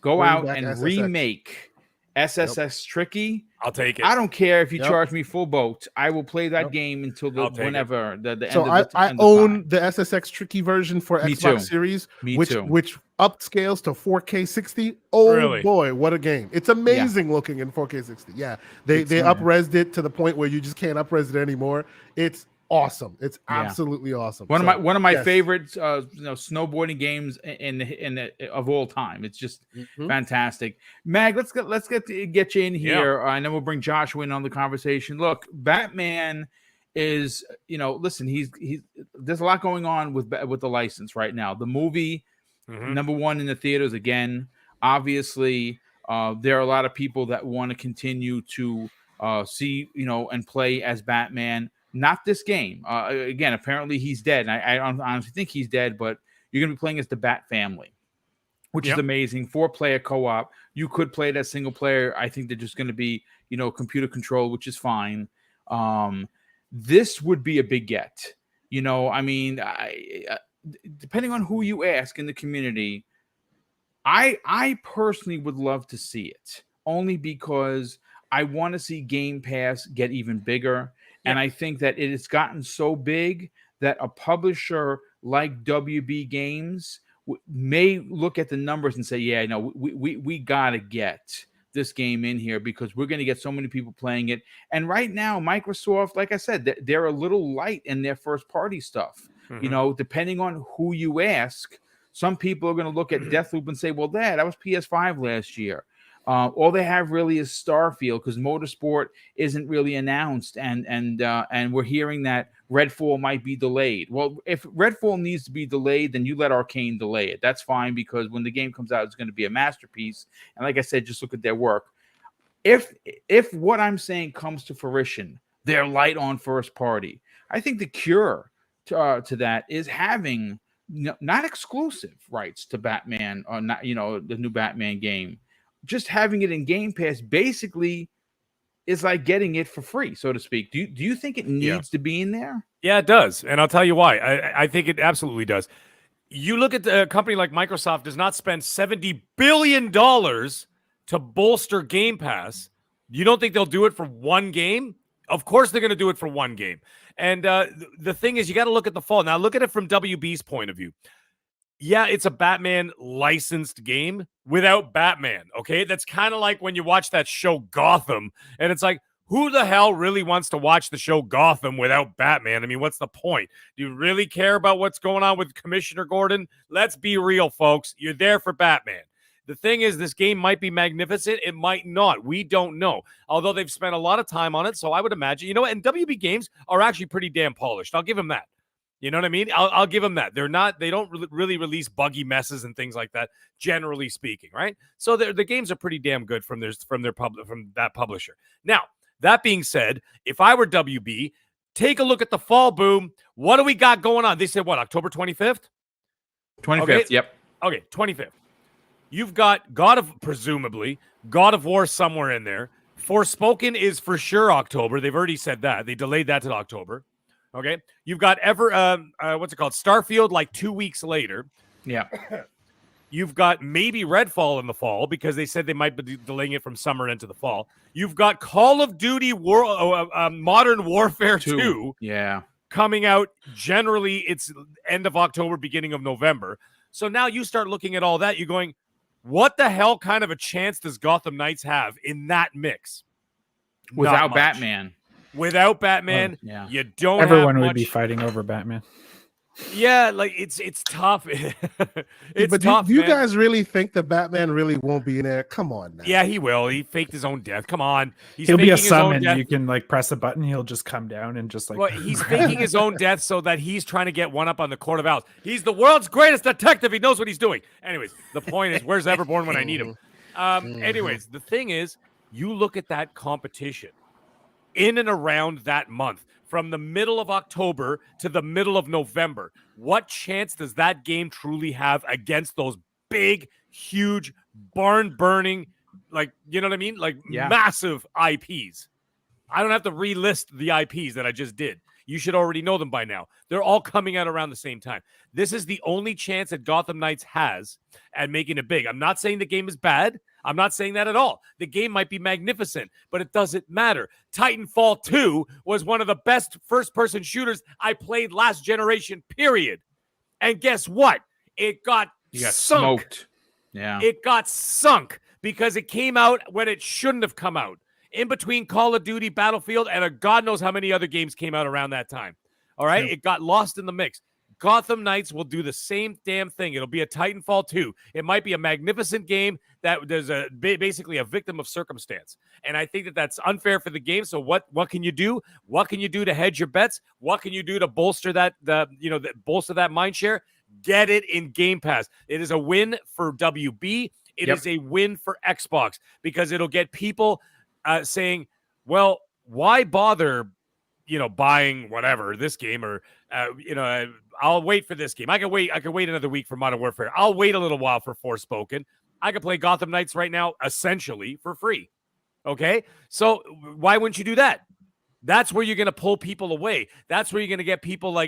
go Bring out back and SSX. remake SSX Tricky. I'll take it. I don't care if you Yep. charge me full boat. I will play that Yep. game until I'll take it. whenever the So end of the I end of own time. the SSX Tricky version for Me Xbox too. Series, Me which too. upscales to 4K 60. Oh Really? boy, what a game! It's amazing looking in 4K 60. Yeah, they up-resed it to the point where you just can't up-res it anymore. It's awesome. It's Yeah. absolutely awesome. One of my yes. favorite snowboarding games of all time. It's just fantastic. Mag, let's get you in here, and then we'll bring Joshua in on the conversation. Look, Batman is listen. He's there's a lot going on with the license right now. The movie number 1 in the theaters again. Obviously, there are a lot of people that want to continue to see and play as Batman. Not this game. Again, apparently he's dead. And I honestly think he's dead, but you're going to be playing as the Bat family, which is amazing. 4-player co-op. You could play it as single player. I think they're just going to be, computer control, which is fine. This would be a big get. I mean, depending on who you ask in the community, I personally would love to see it, only because I want to see Game Pass get even bigger. And I think that it has gotten so big that a publisher like WB Games may look at the numbers and say, yeah, no, we got to get this game in here because we're going to get so many people playing it. And right now, Microsoft, like I said, they're a little light in their first party stuff. Depending on who you ask, some people are going to look at Deathloop and say, well, that was PS5 last year. All they have really is Starfield because Motorsport isn't really announced, and we're hearing that Redfall might be delayed. Well, if Redfall needs to be delayed, then you let Arcane delay it. That's fine because when the game comes out, it's going to be a masterpiece. And like I said, just look at their work. If what I'm saying comes to fruition, they're light on first party. I think the cure to that is having not exclusive rights to Batman or not, the new Batman game. Just having it in Game Pass basically is like getting it for free, so to speak. Do you think it needs to be in there? Yeah, it does. And I'll tell you why. I think it absolutely does. You look at a company like Microsoft does not spend $70 billion to bolster Game Pass. You don't think they'll do it for one game? Of course they're going to do it for one game. And the thing is, you got to look at the fall. Now, look at it from WB's point of view. Yeah, it's a Batman licensed game without Batman, okay? That's kind of like when you watch that show Gotham, and it's like, who the hell really wants to watch the show Gotham without Batman? I mean, what's the point? Do you really care about what's going on with Commissioner Gordon? Let's be real, folks. You're there for Batman. The thing is, this game might be magnificent. It might not. We don't know. Although they've spent a lot of time on it, so I would imagine, and WB games are actually pretty damn polished. I'll give them that. You know what I mean? I'll give them that. They don't really release buggy messes and things like that, generally speaking, right? So the games are pretty damn good from that publisher. Now, that being said, if I were WB, take a look at the fall, Boom. What do we got going on? They said what, October 25th? 25th, okay. Yep. Okay, 25th. You've got God of War somewhere in there. Forspoken is for sure October. They've already said that. They delayed that to October. Okay, you've got what's it called? Starfield, like 2 weeks later. Yeah. You've got maybe Redfall in the fall because they said they might be delaying it from summer into the fall. You've got Call of Duty Modern Warfare 2. Yeah. Coming out generally it's end of October, beginning of November. So now you start looking at all that. You're going, what the hell kind of a chance does Gotham Knights have in that mix? Without Batman. Without Batman, you don't. Everyone would be fighting over Batman. Yeah, like it's tough. It's but tough. Do you guys really think that Batman really won't be in there? Come on now. Yeah, he will. He faked his own death. Come on. He'll be a summon. You can press a button. He'll just come down and just Well, he's faking his own death so that he's trying to get one up on the Court of Owls. He's the world's greatest detective. He knows what he's doing. Anyways, the point is, where's Everborn when I need him? Anyways, the thing is, you look at that competition in and around that month, from the middle of October to the middle of November. What chance does that game truly have against those big, huge, barn-burning, like, you know what I mean? Like, massive IPs. I don't have to relist the IPs that I just did. You should already know them by now. They're all coming out around the same time. This is the only chance that Gotham Knights has at making it big. I'm not saying the game is bad. I'm not saying that at all. The game might be magnificent, but it doesn't matter. Titanfall 2 was one of the best first-person shooters I played last generation, period. And guess what? It got sunk. Smoked. Yeah. It got sunk because it came out when it shouldn't have come out. In between Call of Duty, Battlefield, and God knows how many other games came out around that time. All right? Yep. It got lost in the mix. Gotham Knights will do the same damn thing. It'll be a Titanfall 2. It might be a magnificent game that there's basically a victim of circumstance. And I think that that's unfair for the game. So what can you do? What can you do to hedge your bets? What can you do to bolster bolster that mind share? Get it in Game Pass. It is a win for WB. It is a win for Xbox because it'll get people saying, well, why bother buying whatever this game or I'll wait for this game. I can wait another week for Modern Warfare. I'll wait a little while for Forspoken. I could play Gotham Knights right now essentially for free. Okay? So why wouldn't you do that? That's where you're going to pull people away. That's where you're going to get people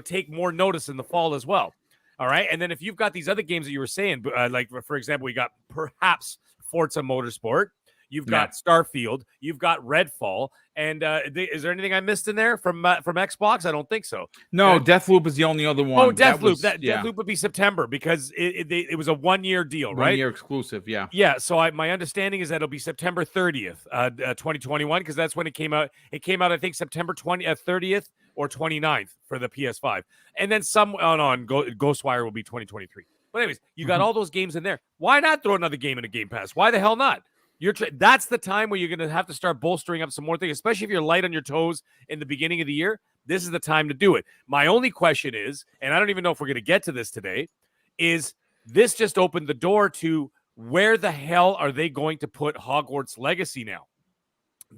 take more notice in the fall as well. All right? And then if you've got these other games that you were saying, for example, we got perhaps Forza Motorsport. You've got Starfield. You've got Redfall. And is there anything I missed in there from Xbox? I don't think so. No, Deathloop is the only other one. Oh, Deathloop. Deathloop would be September because it was a 1-year deal, right? 1-year exclusive, yeah. Yeah, so my understanding is that it'll be September 30th, 2021, because that's when it came out. It came out, I think, September 30th or 29th for the PS5. And then Ghostwire will be 2023. But anyways, you got all those games in there. Why not throw another game in a Game Pass? Why the hell not? That's the time where you're going to have to start bolstering up some more things, especially if you're light on your toes in the beginning of the year. This is the time to do it. My only question is, and I don't even know if we're going to get to this today, is this just opened the door to where the hell are they going to put Hogwarts Legacy now?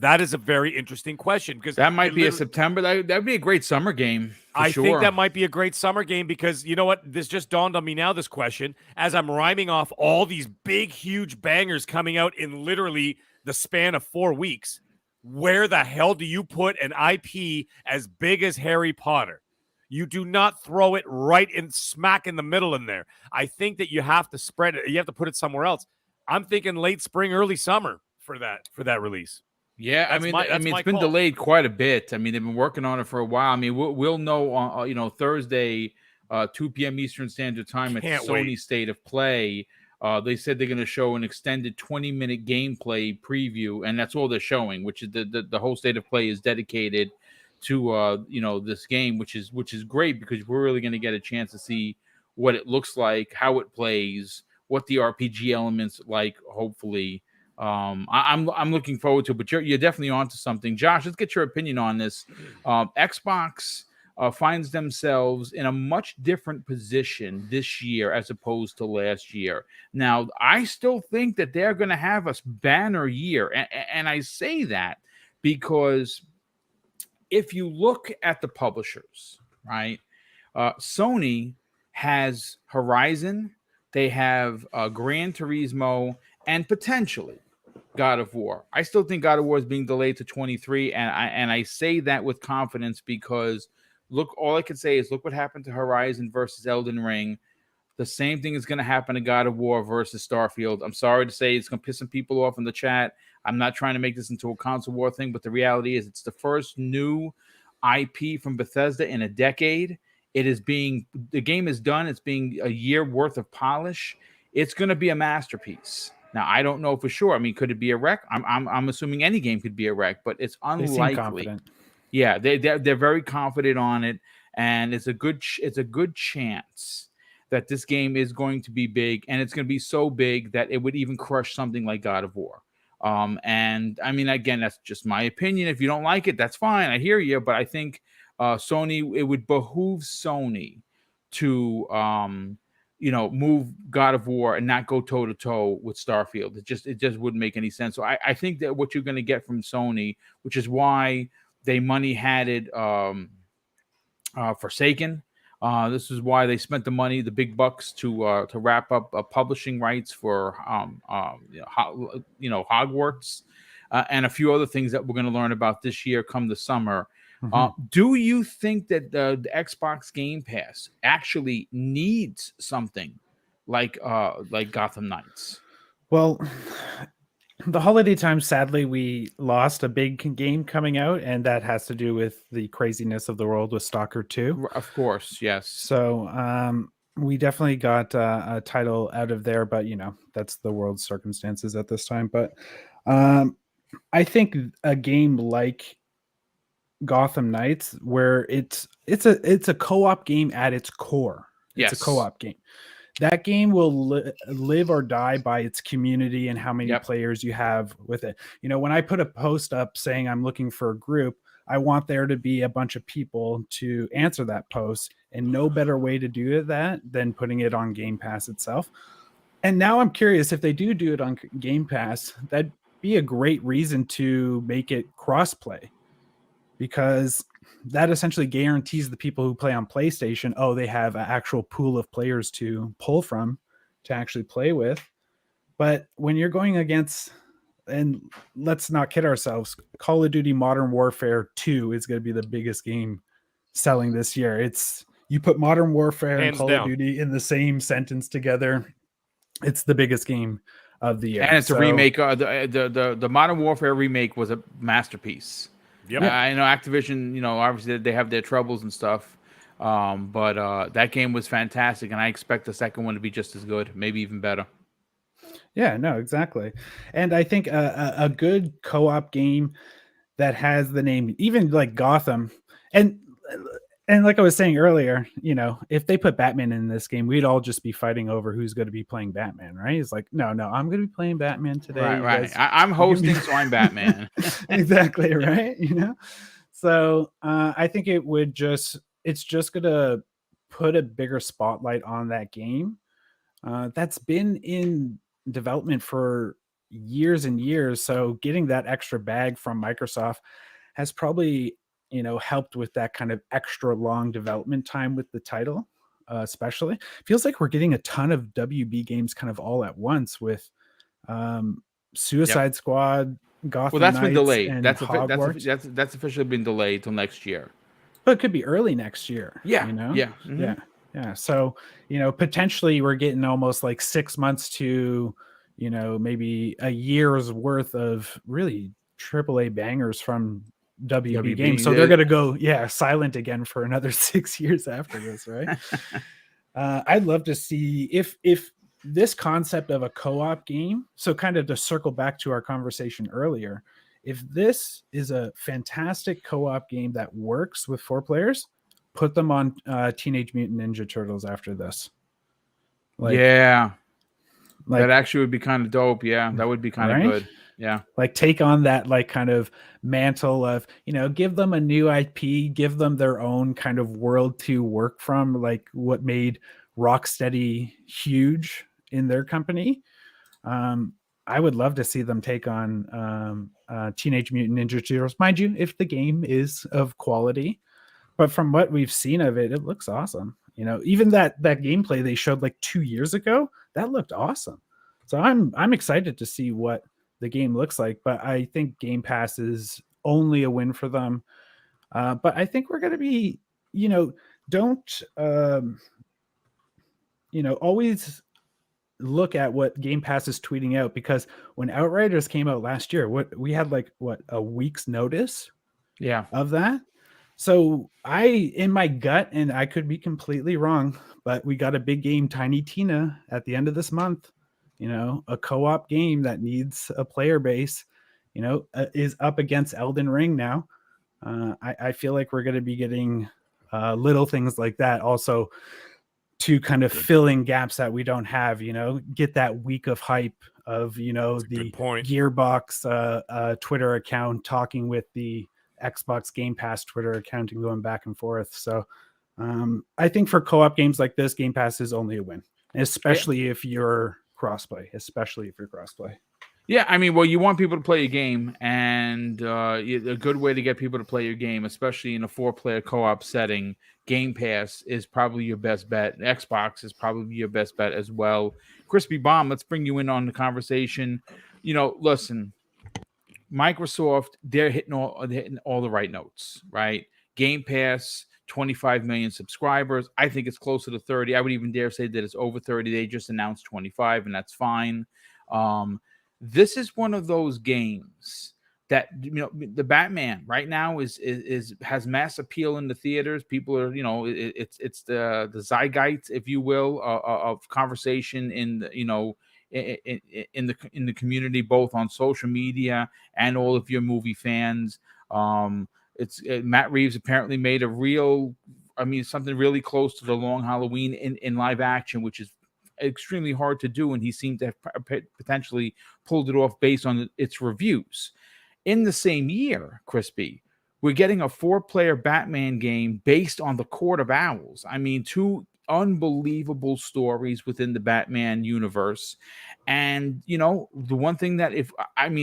That is a very interesting question because that might be a September. That'd be a great summer game. I think that might be a great summer game because you know what? This just dawned on me now, this question, as I'm rhyming off all these big, huge bangers coming out in literally the span of 4 weeks. Where the hell do you put an IP as big as Harry Potter? You do not throw it right in smack in the middle in there. I think that you have to spread it. You have to put it somewhere else. I'm thinking late spring, early summer for that release. Yeah, I mean, it's been delayed quite a bit. I mean, they've been working on it for a while. I mean, we'll know on Thursday, 2 p.m. Eastern Standard Time at Sony State of Play. They said they're going to show an extended 20-minute gameplay preview, and that's all they're showing. Which is the whole State of Play is dedicated to this game, which is great because we're really going to get a chance to see what it looks like, how it plays, what the RPG elements like. Hopefully. I'm looking forward to it, but you're definitely onto something. Josh, let's get your opinion on this. Xbox finds themselves in a much different position this year as opposed to last year. Now, I still think that they're going to have a banner year, and I say that because if you look at the publishers, right, Sony has Horizon, they have Gran Turismo, and potentially God of War. I still think God of War is being delayed to 23, and I say that with confidence because all I can say is look what happened to Horizon versus Elden Ring. The same thing is going to happen to God of War versus Starfield. I'm sorry to say it's going to piss some people off in the chat. I'm not trying to make this into a console war thing, but the reality is it's the first new IP from Bethesda in a decade. The game is done. It's being a year worth of polish. It's going to be a masterpiece. Now, I don't know for sure. I mean, could it be a wreck? I'm assuming any game could be a wreck, but it's unlikely. They seem confident. Yeah, they're very confident on it, and it's a good chance that this game is going to be big, and it's going to be so big that it would even crush something like God of War. And I mean, again, that's just my opinion. If you don't like it, that's fine. I hear you, but I think Sony, it would behoove Sony to move God of War and not go toe to toe with Starfield. It just wouldn't make any sense. So I think that what you're going to get from Sony, which is why they money had it Forsaken. This is why they spent the big bucks to wrap up publishing rights for Hogwarts and a few other things that we're going to learn about this year come the summer. Do you think that the Xbox Game Pass actually needs something like Gotham Knights? Well, the holiday time, sadly, we lost a big game coming out, and that has to do with the craziness of the world with Stalker 2. Of course, yes. So we definitely got a title out of there, but that's the world's circumstances at this time. But I think a game like Gotham Knights, where it's a co-op game at its core. It's a co-op game. That game will live or die by its community and how many players you have with it. When I put a post up saying I'm looking for a group, I want there to be a bunch of people to answer that post, and no better way to do that than putting it on Game Pass itself. And now I'm curious, if they do it on Game Pass, that'd be a great reason to make it cross-play, because that essentially guarantees the people who play on PlayStation, they have an actual pool of players to pull from to actually play with. But when you're going against, and let's not kid ourselves, Call of Duty Modern Warfare 2 is going to be the biggest game selling this year. You put Modern Warfare and Call of Duty in the same sentence together, it's the biggest game of the year. And it's a remake. The Modern Warfare remake was a masterpiece. Yep. I know Activision, obviously they have their troubles and stuff, but that game was fantastic, and I expect the second one to be just as good, maybe even better. Yeah, no, exactly. And I think a good co-op game that has the name, even like Gotham, and like I was saying earlier, if they put Batman in this game, we'd all just be fighting over who's going to be playing Batman, right? It's like, no, I'm going to be playing Batman today. Right. I'm hosting, so I'm Batman. Exactly, right? So I think it's just going to put a bigger spotlight on that game that's been in development for years and years. So getting that extra bag from Microsoft has probably helped with that kind of extra long development time with the title. Especially feels like we're getting a ton of WB games kind of all at once with Suicide Squad, Gotham That's Knights, been delayed. and That's officially been delayed till next year. But it could be early next year. Yeah. So potentially we're getting almost like 6 months to maybe a year's worth of really AAA bangers from WB games. So they're going to go silent again for another 6 years after this, right? I'd love to see if this concept of a co-op game, so kind of to circle back to our conversation earlier, if this is a fantastic co-op game that works with 4 players, put them on Teenage Mutant Ninja Turtles after this. That actually would be kind of dope. Yeah, that would be kind of good. Yeah. Like take on that kind of mantle of, give them a new IP, give them their own kind of world to work from, like what made Rocksteady huge in their company. I would love to see them take on Teenage Mutant Ninja Turtles, mind you, if the game is of quality. But from what we've seen of it, it looks awesome. Even that gameplay they showed like 2 years ago, that looked awesome. So I'm excited to see what the game looks like, but I think Game Pass is only a win for them. But I think we're going to be, don't, always look at what Game Pass is tweeting out, because when Outriders came out last year, we had a week's notice of that. So in my gut, and I could be completely wrong, but we got a big game, Tiny Tina, at the end of this month. A co-op game that needs a player base, is up against Elden Ring now. I feel like we're going to be getting little things like that also to kind of fill in gaps that we don't have, get that week of hype of, the Gearbox Twitter account talking with the Xbox Game Pass Twitter account and going back and forth. So I think for co-op games like this, Game Pass is only a win, especially if you're crossplay. Yeah, I mean, well, you want people to play your game, and a good way to get people to play your game, especially in a 4-player co-op setting, Game Pass is probably your best bet. Xbox is probably your best bet as well. Crispy Bomb, let's bring you in on the conversation. Listen, Microsoft, they're hitting all the right notes, right? Game Pass, 25 million subscribers. I think it's closer to 30. I would even dare say that it's over 30. They just announced 25, and that's fine. This is one of those games that, you know, the Batman right now is has mass appeal in the theaters. People are, you know, it's the zeitgeist, if you will, of conversation in the, you know, in the community, both on social media and all of your movie fans. Matt Reeves apparently made something really close to the Long Halloween in live action, which is extremely hard to do, and he seemed to have potentially pulled it off based on its reviews. In the same year, Crispy, we're getting a 4-player Batman game based on the Court of Owls. I mean, 2 unbelievable stories within the Batman universe. And, you know, the one thing that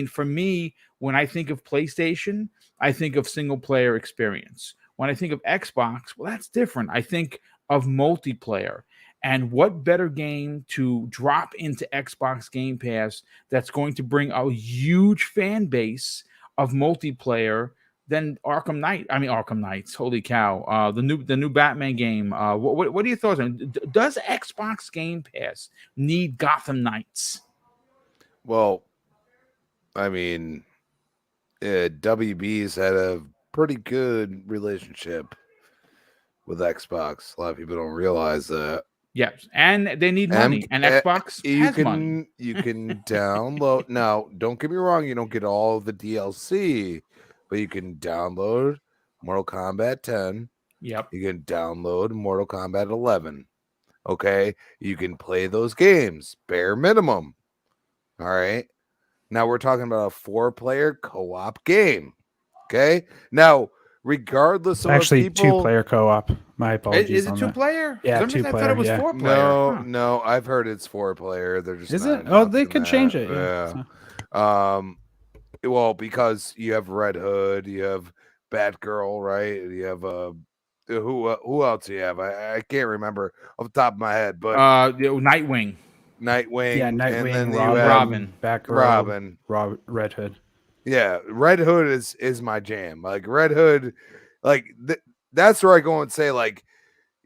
for me, when I think of PlayStation, I think of single player experience. When I think of Xbox, well, that's different. I think of multiplayer. And what better game to drop into Xbox Game Pass that's going to bring a huge fan base of multiplayer than Arkham Knights. Holy cow! The new Batman game. What are your thoughts on? Does Xbox Game Pass need Gotham Knights? Well, I mean, WB's had a pretty good relationship with Xbox. A lot of people don't realize that. Yes, and they need money, and Xbox has money. You can download. Now, don't get me wrong, you don't get all the DLC, but you can download Mortal Kombat 10. Yep. You can download Mortal Kombat 11. Okay, you can play those games, bare minimum. All right. Now we're talking about a 4-player co-op game. Okay. Now, regardless of actually people, 2-player co-op. My apologies. Is it 2-player? Yeah, I thought it was 4-player. No, I've heard it's 4-player. They're just is it? Oh, they could change it. Yeah. Well, because you have Red Hood, you have Batgirl, right? You have who else do you have? I can't remember off the top of my head, but Nightwing. Yeah, Nightwing, and then Robin, Batgirl, Red Hood. Yeah, Red Hood is my jam. Like Red Hood, like that's where I go and say, like,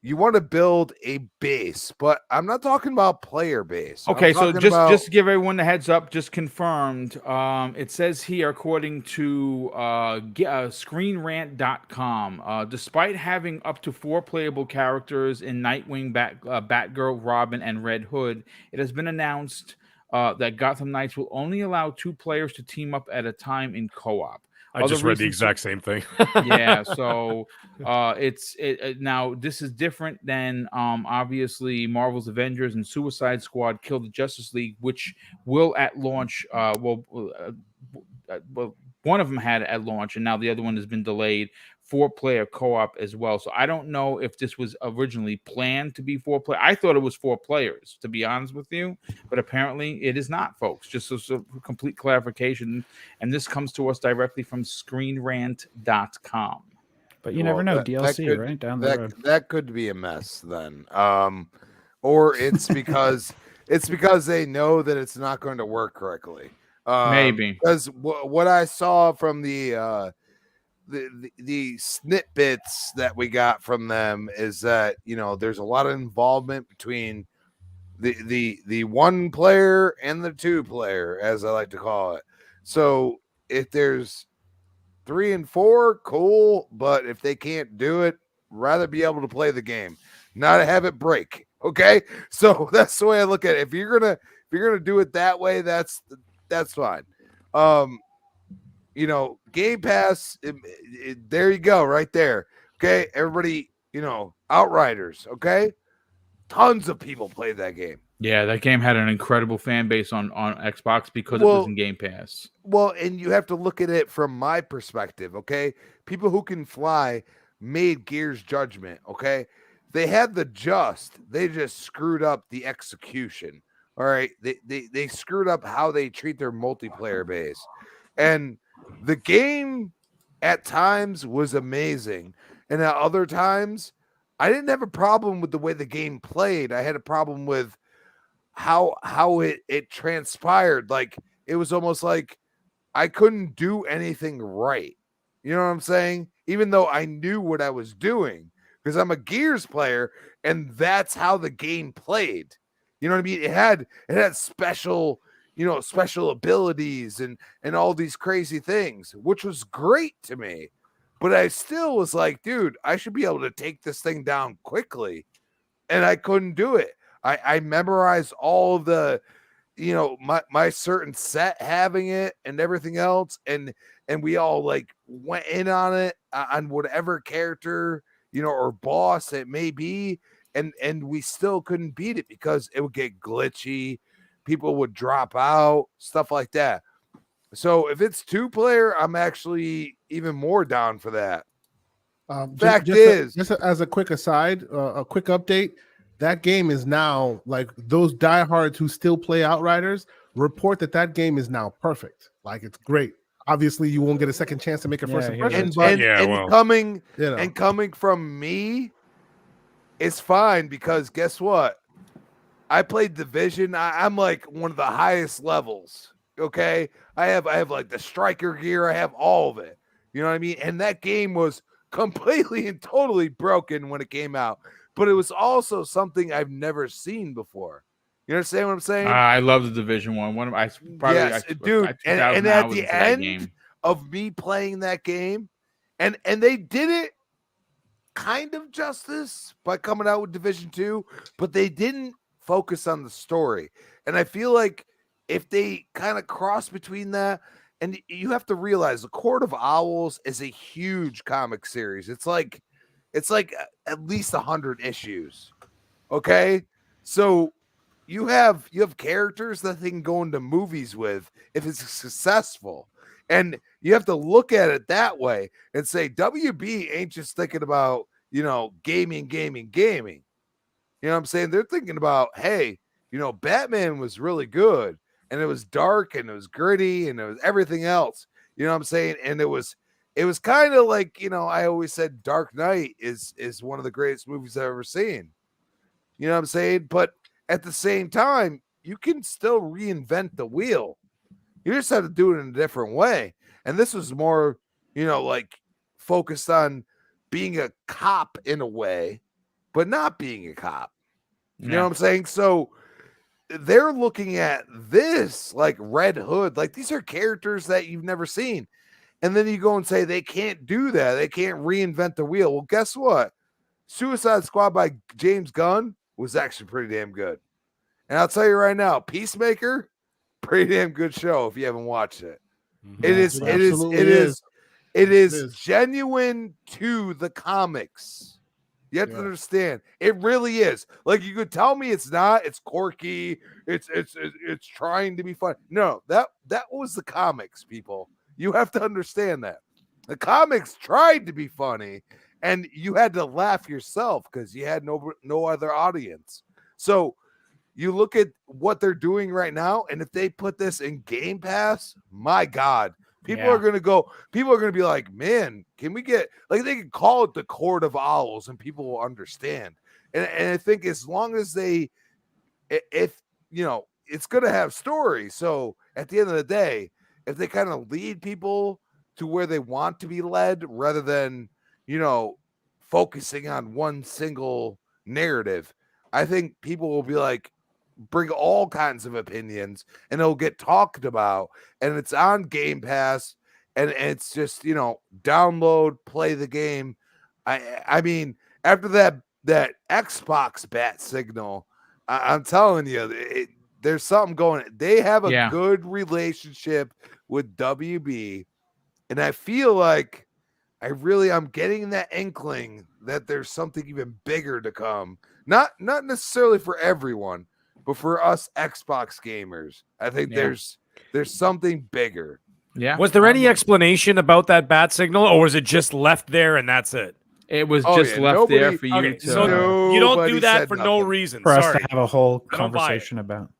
you want to build a base, but I'm not talking about player base. Okay, so just to give everyone the heads up, just confirmed. It says here, according to ScreenRant.com, despite having up to 4 playable characters in Nightwing, Batgirl, Robin, and Red Hood, it has been announced that Gotham Knights will only allow 2 players to team up at a time in co-op. I just read the exact same thing. Yeah, so now this is different than obviously Marvel's Avengers and Suicide Squad Kill the Justice League, which will at launch one of them had at launch, and now the other one has been delayed. 4-player co-op as well. So I don't know if this was originally planned to be 4-player. I thought it was 4 players, to be honest with you, but apparently it is not, folks. Just a complete clarification. And this comes to us directly from ScreenRant.com. But you never know, DLC, right? Down the road. That could be a mess then. Or it's because they know that it's not going to work correctly. Maybe. Because what I saw from the snippets that we got from them is that, you know, there's a lot of involvement between the 1 player and the 2 player, as I like to call it. So if there's 3 and 4, cool, but if they can't do it, rather be able to play the game, not have it break. Okay, so that's the way I look at it. If you're gonna do it that way, that's fine. You know, Game Pass, there you go, right there. Okay, everybody, you know, Outriders, okay? Tons of people played that game. Yeah, that game had an incredible fan base on Xbox because it was in Game Pass. Well, and you have to look at it from my perspective, okay? People who can fly made Gears Judgment, okay? They had they just screwed up the execution, all right? They screwed up how they treat their multiplayer base. And the game at times was amazing, and at other times I didn't have a problem with the way the game played. I had a problem with how it transpired. Like, it was almost like I couldn't do anything right. You know what I'm saying? Even though I knew what I was doing, because I'm a Gears player, and that's how the game played. You know what I mean? It had special, special abilities and all these crazy things, which was great to me. But I still was like, dude, I should be able to take this thing down quickly. And I couldn't do it. I memorized all of the, my certain set having it and everything else. And we all like went in on it on whatever character, or boss it may be. And we still couldn't beat it because it would get glitchy. People would drop out, stuff like that. So if it's 2-player, I'm actually even more down for that. Fact is, just as a quick aside, a quick update, that game is now like those diehards who still play Outriders report that game is now perfect. Like it's great. Obviously, you won't get a second chance to make a first impression. Coming from me, it's fine because guess what? I played Division. I'm like one of the highest levels. Okay, I have like the striker gear. I have all of it. You know what I mean? And that game was completely and totally broken when it came out, but it was also something I've never seen before. You understand what I'm saying? I love the Division 1. One of my dude. And at the end of me playing that game, and they did it kind of justice by coming out with Division 2, but they didn't focus on the story. And I feel like if they kind of cross between that, and you have to realize the Court of Owls is a huge comic series. It's like at least 100 issues. Okay, so you have characters that they can go into movies with if it's successful, and you have to look at it that way and say WB ain't just thinking about gaming. You know what I'm saying? They're thinking about, hey, Batman was really good, and it was dark, and it was gritty, and it was everything else. You know what I'm saying? And it was kind of like, I always said Dark Knight is one of the greatest movies I've ever seen. You know what I'm saying? But at the same time, you can still reinvent the wheel. You just have to do it in a different way. And this was more, like focused on being a cop in a way, but not being a cop. You know what I'm saying? So they're looking at this like Red Hood, like these are characters that you've never seen. And then you go and say they can't do that. They can't reinvent the wheel. Well, guess what? Suicide Squad by James Gunn was actually pretty damn good. And I'll tell you right now, Peacemaker, pretty damn good show if you haven't watched it. Mm-hmm. It is genuine to the comics. You have to understand, it really is. Like you could tell me it's not. It's quirky. It's trying to be fun. No, that was the comics, people. You have to understand that the comics tried to be funny, and you had to laugh yourself because you had no other audience. So you look at what they're doing right now, and if they put this in Game Pass, my God. People are going to be like, man, can we get, like, they can call it the Court of Owls and people will understand. And I think as long as it's going to have story. So at the end of the day, if they kind of lead people to where they want to be led rather than, focusing on one single narrative, I think people will be like, bring all kinds of opinions and it'll get talked about, and it's on Game Pass, and it's just download, play the game. I mean, after that Xbox bat signal, I'm telling you, there's something going. They have a good relationship with WB, and I feel like I'm getting that inkling that there's something even bigger to come. Not necessarily for everyone, but for us Xbox gamers, I think there's something bigger. Yeah. Was there any explanation about that bat signal, or was it just left there and that's it? It was just left there for you to. So you don't do that for no reason. For us to have a whole conversation about.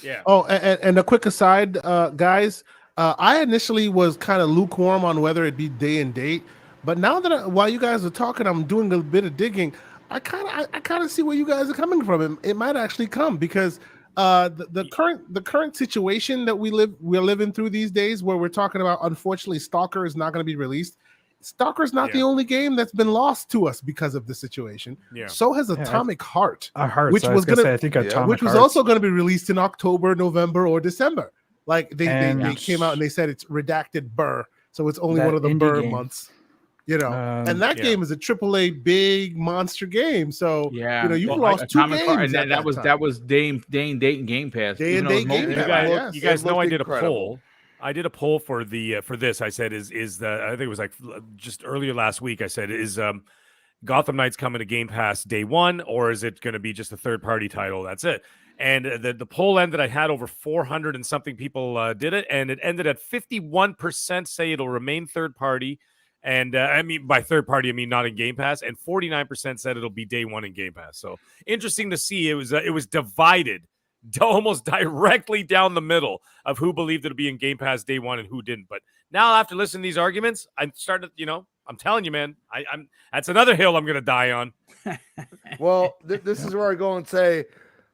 Yeah. Oh, and a quick aside, guys. I initially was kind of lukewarm on whether it be day and date, but now that while you guys are talking, I'm doing a bit of digging. I kind of see where you guys are coming from. It might actually come because The current situation that we're living through these days, where we're talking about, unfortunately, Stalker is not going to be released. Stalker's not the only game that's been lost to us because of the situation. Yeah. So has Atomic Heart, which was going to say, I think which was also going to be released in October, November, or December. Like they came out and they said it's redacted Burr, so it's only one of the Burr months. You know, and that game is a AAA big monster game. So you've lost two games. And that was day and date and Game Pass. Day and date Game Pass. You guys know I did a poll. I did a poll for the for this. I said, is the I think it was like just earlier last week. I said, is Gotham Knights coming to Game Pass day one, or is it going to be just a third party title? That's it. And the poll ended. I had over 400 and something people did it, and it ended at 51% say it'll remain third party. And I mean, by third party, I mean not in Game Pass, and 49% said it'll be day one in Game Pass. So interesting to see. It was divided almost directly down the middle of who believed it'd be in Game Pass day one and who didn't. But now after listening to these arguments, I'm starting to, I'm telling you, man, I'm that's another hill I'm going to die on. Well, this is where I go and say,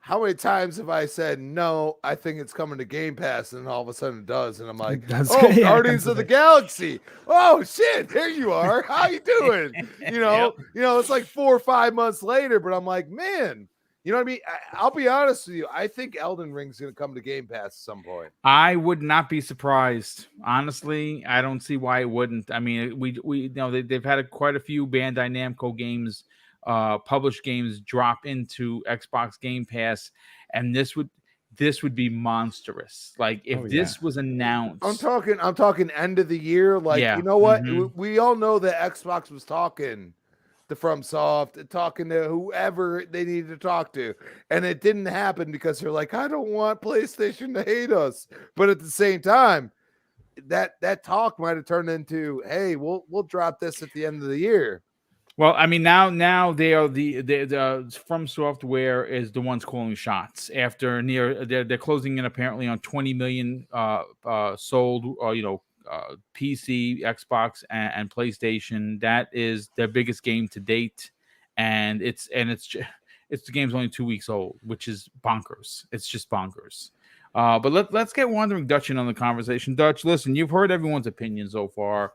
how many times have I said, no, I think it's coming to Game Pass, and all of a sudden it does. And I'm like, Guardians of the Galaxy. Oh, shit, there you are. How you doing? It's like 4 or 5 months later, but I'm like, man, you know what I mean? I'll be honest with you. I think Elden Ring's going to come to Game Pass at some point. I would not be surprised. Honestly, I don't see why it wouldn't. I mean, we they've had quite a few Bandai Namco games, published games drop into Xbox Game Pass, and this would be monstrous. Like if this was announced, I'm talking end of the year. Like, you know what? We all know that Xbox was talking to FromSoft, talking to whoever they needed to talk to, and it didn't happen because they're like, I don't want PlayStation to hate us. But at the same time, that talk might have turned into, hey, we'll drop this at the end of the year. Well, I mean, now they are the From Software is the ones calling shots after they're closing in apparently on 20 million sold, PC, Xbox, and PlayStation. That is their biggest game to date, and it's the game's only 2 weeks old, which is bonkers. It's just bonkers. But let's get Wandering Dutch in on the conversation. Dutch, listen, you've heard everyone's opinion so far.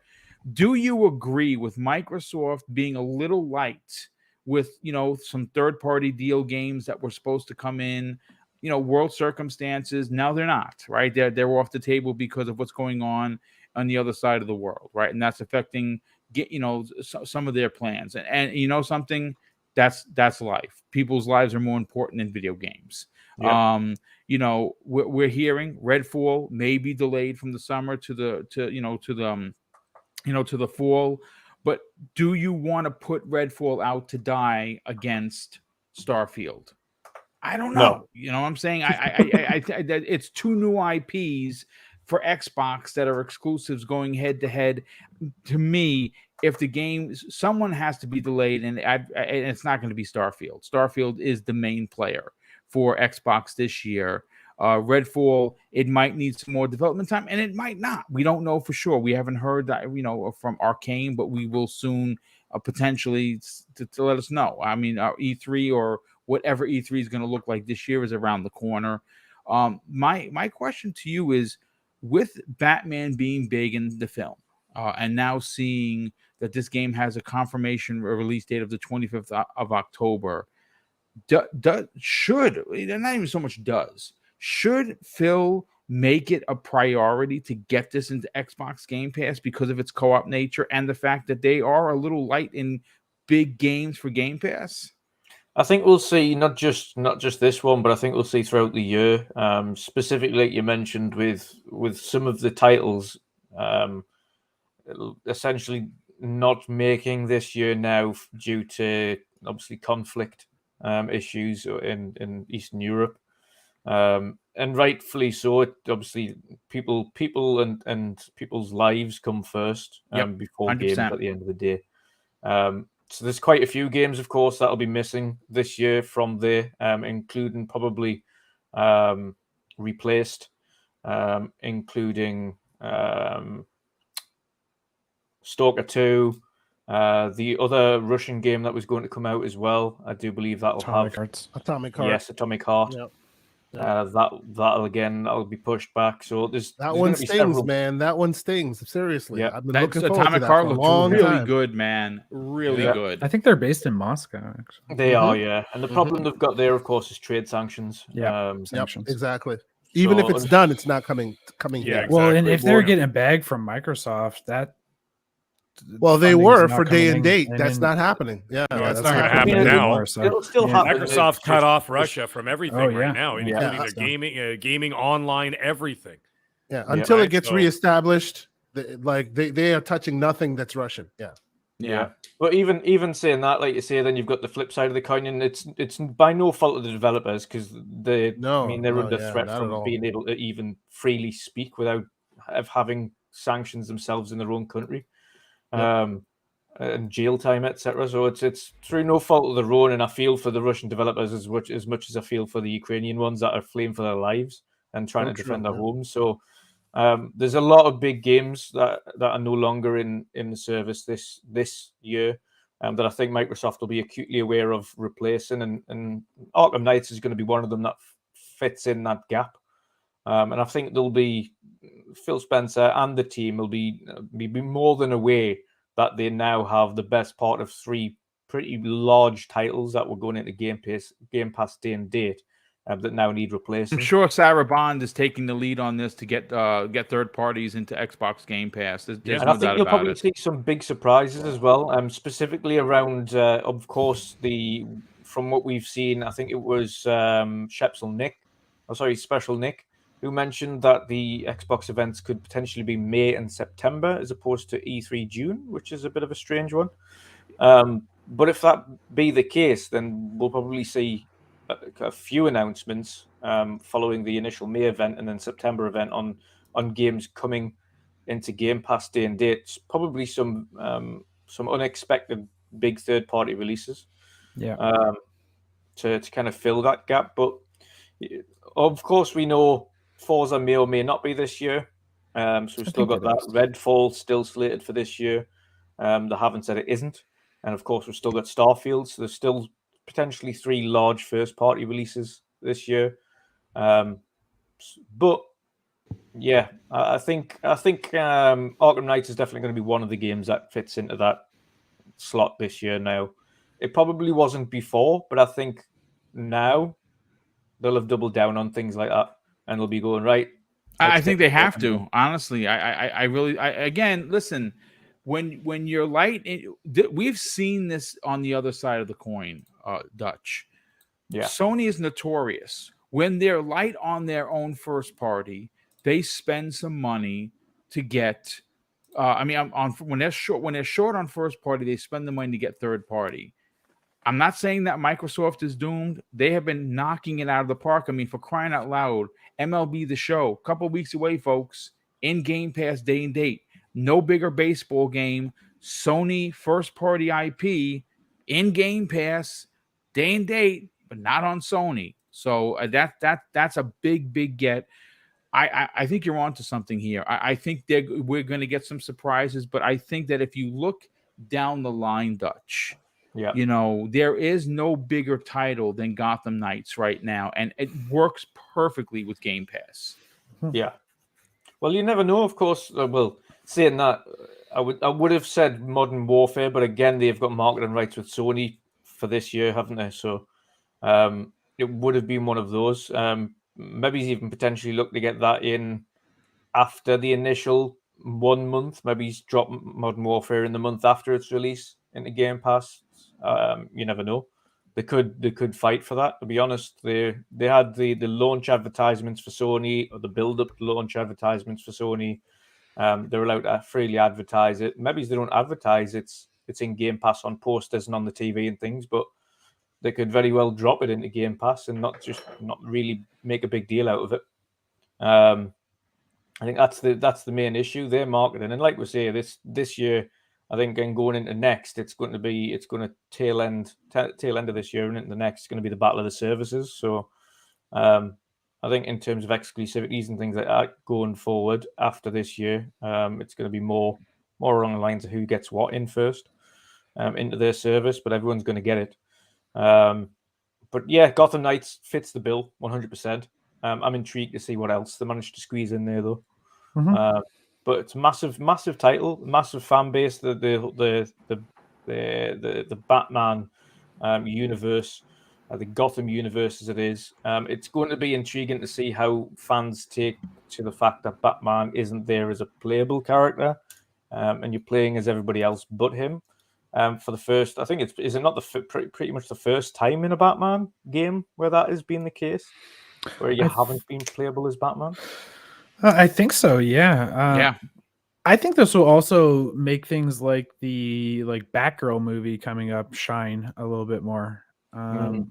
Do you agree with Microsoft being a little light with, some third-party deal games that were supposed to come in, world circumstances? Now they're not, right? They're off the table because of what's going on the other side of the world, right? And that's affecting, some of their plans. And something, that's life. People's lives are more important than video games. Yep. We're hearing Redfall may be delayed from the summer to the fall, but do you want to put Redfall out to die against Starfield? I don't know. No. You know what I'm saying? I it's two new IPs for Xbox that are exclusives going head to head. To me, if the game, someone has to be delayed, and it's not going to be Starfield. Starfield is the main player for Xbox this year. Redfall, it might need some more development time, and it might not. We don't know for sure. We haven't heard that, from Arcane, but we will soon potentially to let us know. I mean, E3 or whatever E3 is going to look like this year is around the corner. My question to you is, with Batman being big in the film, and now seeing that this game has a confirmation release date of the 25th of October, should Phil make it a priority to get this into Xbox Game Pass because of its co-op nature and the fact that they are a little light in big games for Game Pass? I think we'll see not just this one, but I think we'll see throughout the year. Specifically, like you mentioned, with some of the titles, essentially not making this year now due to obviously conflict issues in Eastern Europe, and rightfully so. It obviously people and people's lives come first before 100%. Games at the end of the day. So there's quite a few games, of course, that'll be missing this year from there, including probably replaced, including Stalker 2, the other Russian game that was going to come out as well. I do believe that'll Atomic Heart. Yes, Atomic Heart. That'll be pushed back. So there's That going one to be stings, several. man. That one stings. Seriously, Yeah. I've been That's looking forward to Atomic that Heart for a looks long really time. good, man. Really Yeah. good. I think they're based in Moscow, actually. They are, yeah. And the problem they've got there, of course, is trade sanctions. Yeah. Yep, Sanctions. exactly. Even if So- it's done, it's not coming Yeah, here. Well, and exactly. if they're getting a bag from Microsoft, that Well, they funding's were not for day coming and in. date. And That's then- not happening. Yeah, No, that's it's not gonna not happen happening. now. anymore, so- It'll still yeah. happen. Microsoft cut Just- off Russia from everything Oh, right yeah. now, Yeah. including Yeah. the gaming online, everything. Yeah, until right, it gets so- reestablished, they are touching nothing that's Russian. Yeah. Yeah. But even saying that, like you say, then you've got the flip side of the coin. It's by no fault of the developers because they're under threat not at from all. being able to even freely speak without having sanctions themselves in their own country, and jail time, etc. So it's through no fault of their own, and I feel for the Russian developers as much as I feel for the Ukrainian ones that are fleeing for their lives and trying So to true, defend their yeah. homes. So there's a lot of big games that are no longer in the service this year that I think Microsoft will be acutely aware of replacing, and Arkham Knights is going to be one of them that fits in that gap. And I think there'll be Phil Spencer and the team will be more than aware that they now have the best part of 3 pretty large titles that were going into Game Pass day and date that now need replacing. I'm sure Sarah Bond is taking the lead on this to get third parties into Xbox Game Pass. There's And no I think doubt you'll about probably it. see some big surprises as well, specifically around, of course, from what we've seen, I think it was Special Nick, who mentioned that the Xbox events could potentially be May and September as opposed to E3 June, which is a bit of a strange one. But if that be the case, then we'll probably see a few announcements following the initial May event and then September event on games coming into Game Pass day and date. Probably some unexpected big third-party releases. Yeah. To kind of fill that gap. But of course, we know Forza may or may not be this year. So we've still got that. Redfall still slated for this year. They haven't said it isn't. And of course, we've still got Starfield. So there's still potentially 3 large first-party releases this year. But yeah, I think Arkham Knights is definitely going to be one of the games that fits into that slot this year now. It probably wasn't before, but I think now they'll have doubled down on things like that, and they'll be going right. I think they have to. Honestly, I really again listen. When you're light, we've seen this on the other side of the coin, Dutch. Yeah, Sony is notorious when they're light on their own first party. They spend some money to get. When they're short on first party, they spend the money to get third party. I'm not saying that Microsoft is doomed. They have been knocking it out of the park. I mean, for crying out loud, MLB The Show, a couple weeks away, folks, in Game Pass day and date. No bigger baseball game. Sony first-party IP in Game Pass day and date, but not on Sony. So that's a big get. I think you're onto something here. I think we're going to get some surprises, but I think that if you look down the line, Dutch, there is no bigger title than Gotham Knights right now, and it works perfectly with Game Pass. Yeah. Well, you never know, of course. Well, saying that, I would have said Modern Warfare, but again, they've got marketing rights with Sony for this year, haven't they? So it would have been one of those. Maybe he's even potentially look to get that in after the initial 1 month. Maybe he's dropped Modern Warfare in the month after its release into Game Pass. You never know. They could fight for that. To be honest, they had the launch advertisements for Sony, or the build-up launch advertisements for Sony. They're allowed to freely advertise it. Maybe they don't advertise it's in Game Pass on posters and on the TV and things, but they could very well drop it into Game Pass and not really make a big deal out of it. I think that's the main issue. Their marketing, and like we say, this year, I think, and going into next, it's going to tail end of this year and into the next. It's going to be the battle of the services. So, I think in terms of exclusivities and things like that going forward after this year, it's going to be more along the lines of who gets what in first into their service, but everyone's going to get it. But yeah, Gotham Knights fits the bill 100%. I'm intrigued to see what else they managed to squeeze in there, though. Mhm. But it's massive title, massive fan base. The Batman universe, the Gotham universe as it is. It's going to be intriguing to see how fans take to the fact that Batman isn't there as a playable character, and you're playing as everybody else but him. For the first, I think is it not pretty much the first time in a Batman game where that has been the case, where you haven't been playable as Batman. I think so. Yeah. Yeah. I think this will also make things like the Batgirl movie coming up shine a little bit more. You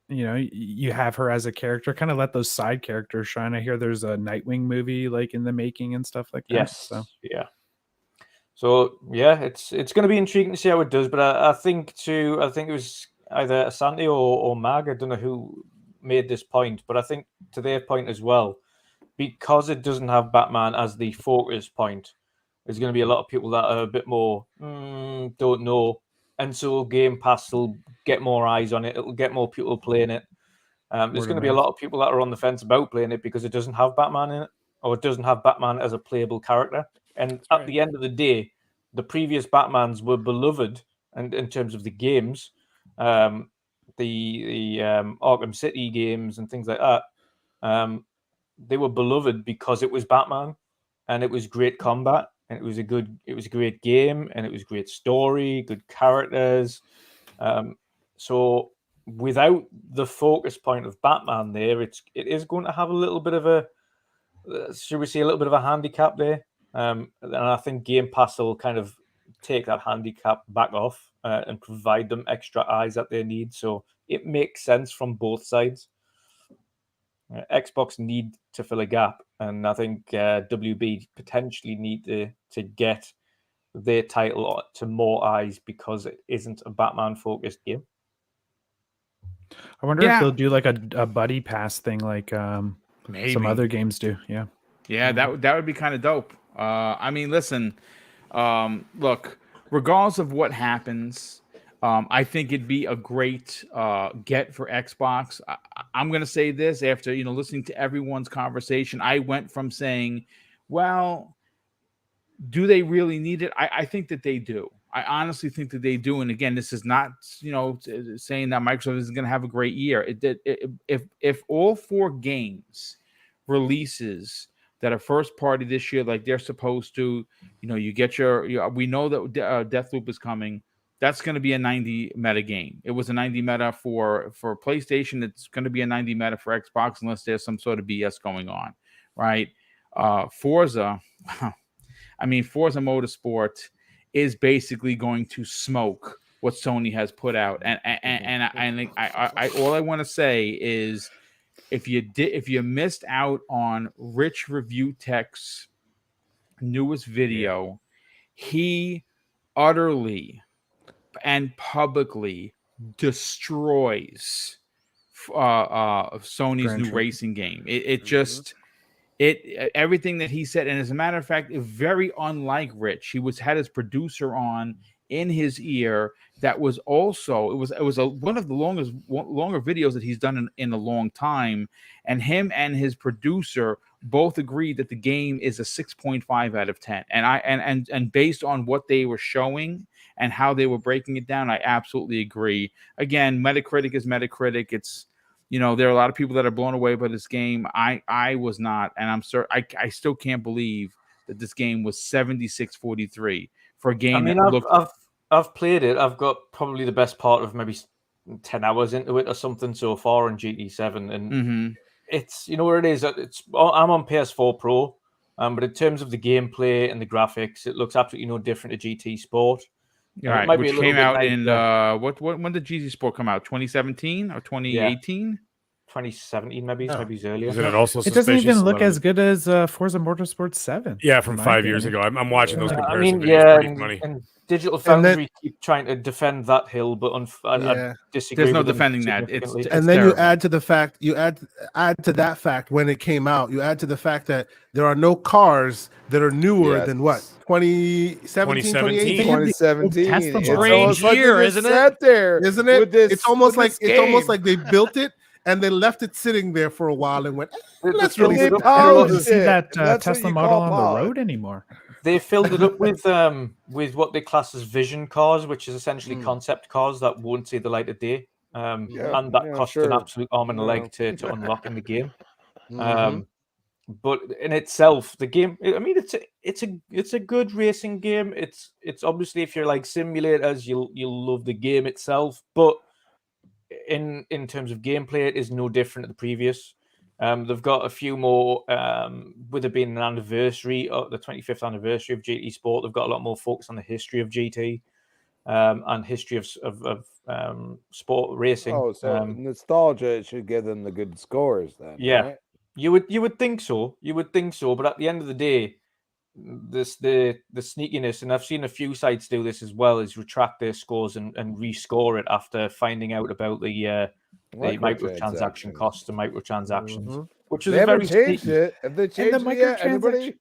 know, you have her as a character, kind of let those side characters shine. I hear there's a Nightwing movie like in the making and stuff like that. Yes. So Yeah. So yeah, it's going to be intriguing to see how it does. But I think it was either Asante or Mag. I don't know who made this point, but I think to their point as well, because it doesn't have Batman as the focus point, there's going to be a lot of people that are a bit more don't know, and so Game Pass will get more eyes on it. It'll get more people playing it. There's going to be a lot of people that are on the fence about playing it because it doesn't have Batman in it, or it doesn't have Batman as a playable character. And at the end of the day, the previous Batmans were beloved, and in terms of the games, the Arkham City games and things like that, they were beloved because it was Batman, and it was great combat, and it was a great game, and it was great story, good characters. So without the focus point of Batman there, it is going to have a little bit of a, should we say, a little bit of a handicap there. And I think Game Pass will kind of take that handicap back off and provide them extra eyes that they need. So it makes sense from both sides. Xbox need to fill a gap, and I think WB potentially need to get their title to more eyes because it isn't a Batman-focused game. I wonder if they'll do like a buddy pass thing like Maybe some other games do. Yeah. Yeah, that would be kind of dope. I mean, listen, look, regardless of what happens, I think it'd be a great get for Xbox. I'm going to say this after, listening to everyone's conversation. I went from saying, well, do they really need it? I think that they do. I honestly think that they do. And again, this is not, saying that Microsoft is going to have a great year. If all 4 games releases that are first party this year, like they're supposed to, you get we know that Deathloop is coming. That's going to be a 90 meta game. It was a 90 meta for PlayStation. It's going to be a 90 meta for Xbox unless there's some sort of BS going on, right? Forza, Forza Motorsport is basically going to smoke what Sony has put out. And I all I want to say is, if you missed out on Rich Review Tech's newest video, he utterly and publicly destroys Sony's new racing game. It just everything that he said, and as a matter of fact, very unlike Rich. He had his producer on in his ear. That was also one of the longer videos that he's done in a long time, and him and his producer both agreed that the game is a 6.5 out of 10. And based on what they were showing and how they were breaking it down, I absolutely agree. Again, Metacritic is Metacritic. It's, there are a lot of people that are blown away by this game. I was not, and I'm sorry, I still can't believe that this game was 76-43 for a game. I've played it. I've got probably the best part of maybe 10 hours into it or something so far on GT7, and it's, where it is. I'm on PS4 Pro, but in terms of the gameplay and the graphics, it looks absolutely no different to GT Sport. Right, which came out in when did GT Sport come out? 2017 or 2018? Yeah. 2017, maybe earlier. Isn't it also it doesn't even look as good as Forza Motorsport 7. Yeah, from 5 years ago. I'm watching those comparisons. And Digital Foundry keep trying to defend that hill, but I disagree. There's no defending that. It's then terrible. you add to the fact, add to that fact when it came out, you add to the fact that there are no cars that are newer than what? 2017. 2017. It's strange year, isn't it? Isn't it? It's almost like they built it and they left it sitting there for a while and went, let's filled release it it. up. I don't Polished see it. that That's what Tesla you model call on the polish. road anymore. They filled it up with what they class as vision cars, which is essentially concept cars that won't see the light of day. And that cost an absolute arm and a leg to unlock in the game. But in itself, the game, I mean, it's a good racing game. It's obviously, if you're like simulators, you'll love the game itself. But in terms of gameplay, it is no different to the previous. They've got a few more, with it being an anniversary, the 25th anniversary of GT Sport. They've got a lot more focus on the history of GT and history of sport racing. Oh, so nostalgia should give them the good scores then. Yeah. Right? You would think so. You would think so, but at the end of the day, the sneakiness, and I've seen a few sites do this as well, is retract their scores and rescore it after finding out about the microtransaction costs and microtransactions, which is They haven't very changed sneaky. it. Have they changed it yet? Anybody?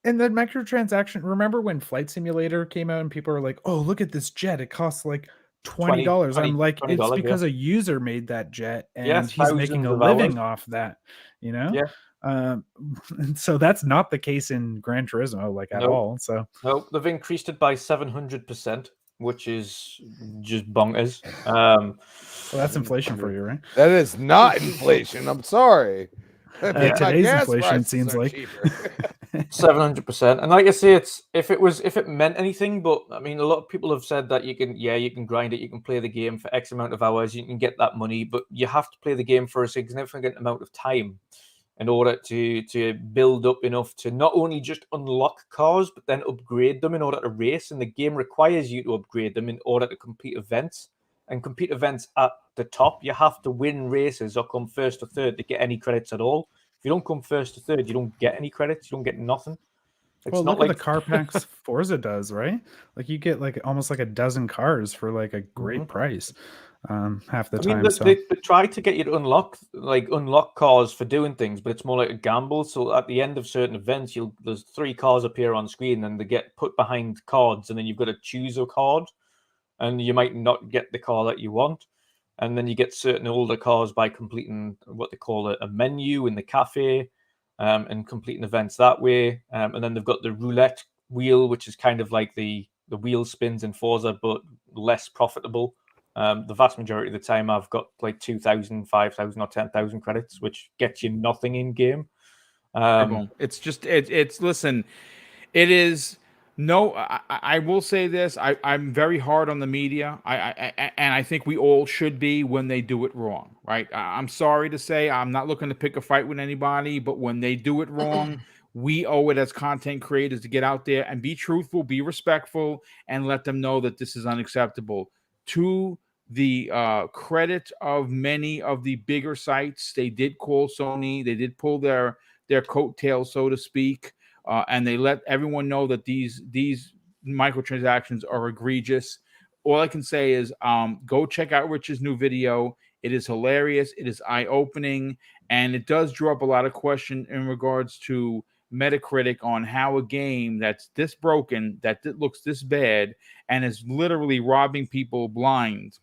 And the microtransaction, remember when Flight Simulator came out and people were like, oh, look at this jet. It costs like $20. I'm like, it's because a user made that jet and he's making a living off that, you know? Yeah. And so that's not the case in Gran Turismo, like at all. So no, they've increased it by 700%, which is just bonkers. Well, that's inflation for you, right? That is not inflation. I'm sorry. Today's inflation seems like 700%. And like I say, it's if it meant anything, but I mean, a lot of people have said that you can grind it, you can play the game for X amount of hours, you can get that money, but you have to play the game for a significant amount of time in order to build up enough to not only just unlock cars, but then upgrade them in order to race. And the game requires you to upgrade them in order to complete events. And compete events at the top, you have to win races or come first or third to get any credits at all. If you don't come first or third, you don't get any credits. You don't get nothing. It's well, not look like at the car packs Forza does, right? Like you get like almost like a dozen cars for like a great price. Half the time. They try to get you to unlock cars for doing things, but it's more like a gamble. So at the end of certain events, there's 3 cars appear on screen, and they get put behind cards, and then you've got to choose a card, and you might not get the car that you want. And then you get certain older cars by completing what they call a menu in the cafe, and completing events that way. And then they've got the roulette wheel, which is kind of like the wheel spins in Forza, but less profitable. The vast majority of the time, I've got like 2,000, 5,000, or 10,000 credits, which gets you nothing in game. It's just listen, it is. No, I will say this. I'm very hard on the media. And I think we all should be when they do it wrong, right? I'm sorry to say, I'm not looking to pick a fight with anybody, but when they do it wrong, we owe it as content creators to get out there and be truthful, be respectful, and let them know that this is unacceptable. To the credit of many of the bigger sites, they did call Sony. They did pull their coattails, so to speak. And they let everyone know that these microtransactions are egregious. All I can say is go check out Rich's new video. It is hilarious. It is eye-opening. And it does draw up a lot of question in regards to Metacritic on how a game that's this broken, that looks this bad, and is literally robbing people blind,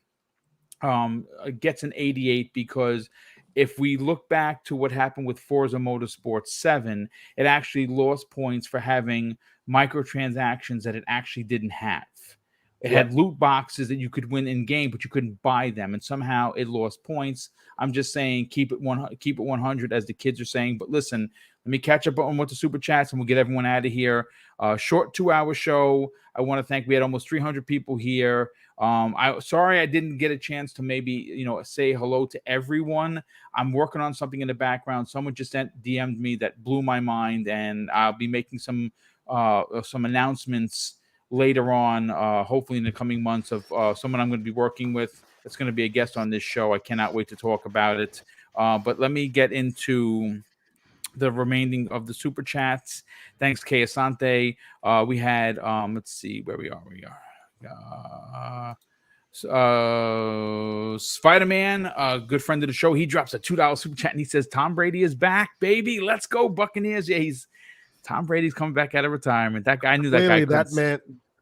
gets an 88, because if we look back to what happened with Forza Motorsport 7, it actually lost points for having microtransactions that it actually didn't have. It had loot boxes that you could win in game, but you couldn't buy them, and somehow it lost points. I'm just saying, keep it 100, as the kids are saying. But listen, let me catch up on what the super chats, and we'll get everyone out of here. Short 2-hour show. I want to thank. We had almost 300 people here. Sorry I didn't get a chance to maybe say hello to everyone. I'm working on something in the background. Someone just DM'd me that blew my mind, and I'll be making some announcements later on, hopefully in the coming months, of someone I'm going to be working with that's going to be a guest on this show. I cannot wait to talk about it. But let me get into the remaining of the super chats. Thanks, Kay Asante. We had let's see where we are. Spider-Man, a good friend of the show, he drops a $2 super chat and he says, Tom Brady is back, baby. Let's go, Buccaneers. Yeah, Tom Brady's coming back out of retirement. That guy knew that guy. That man,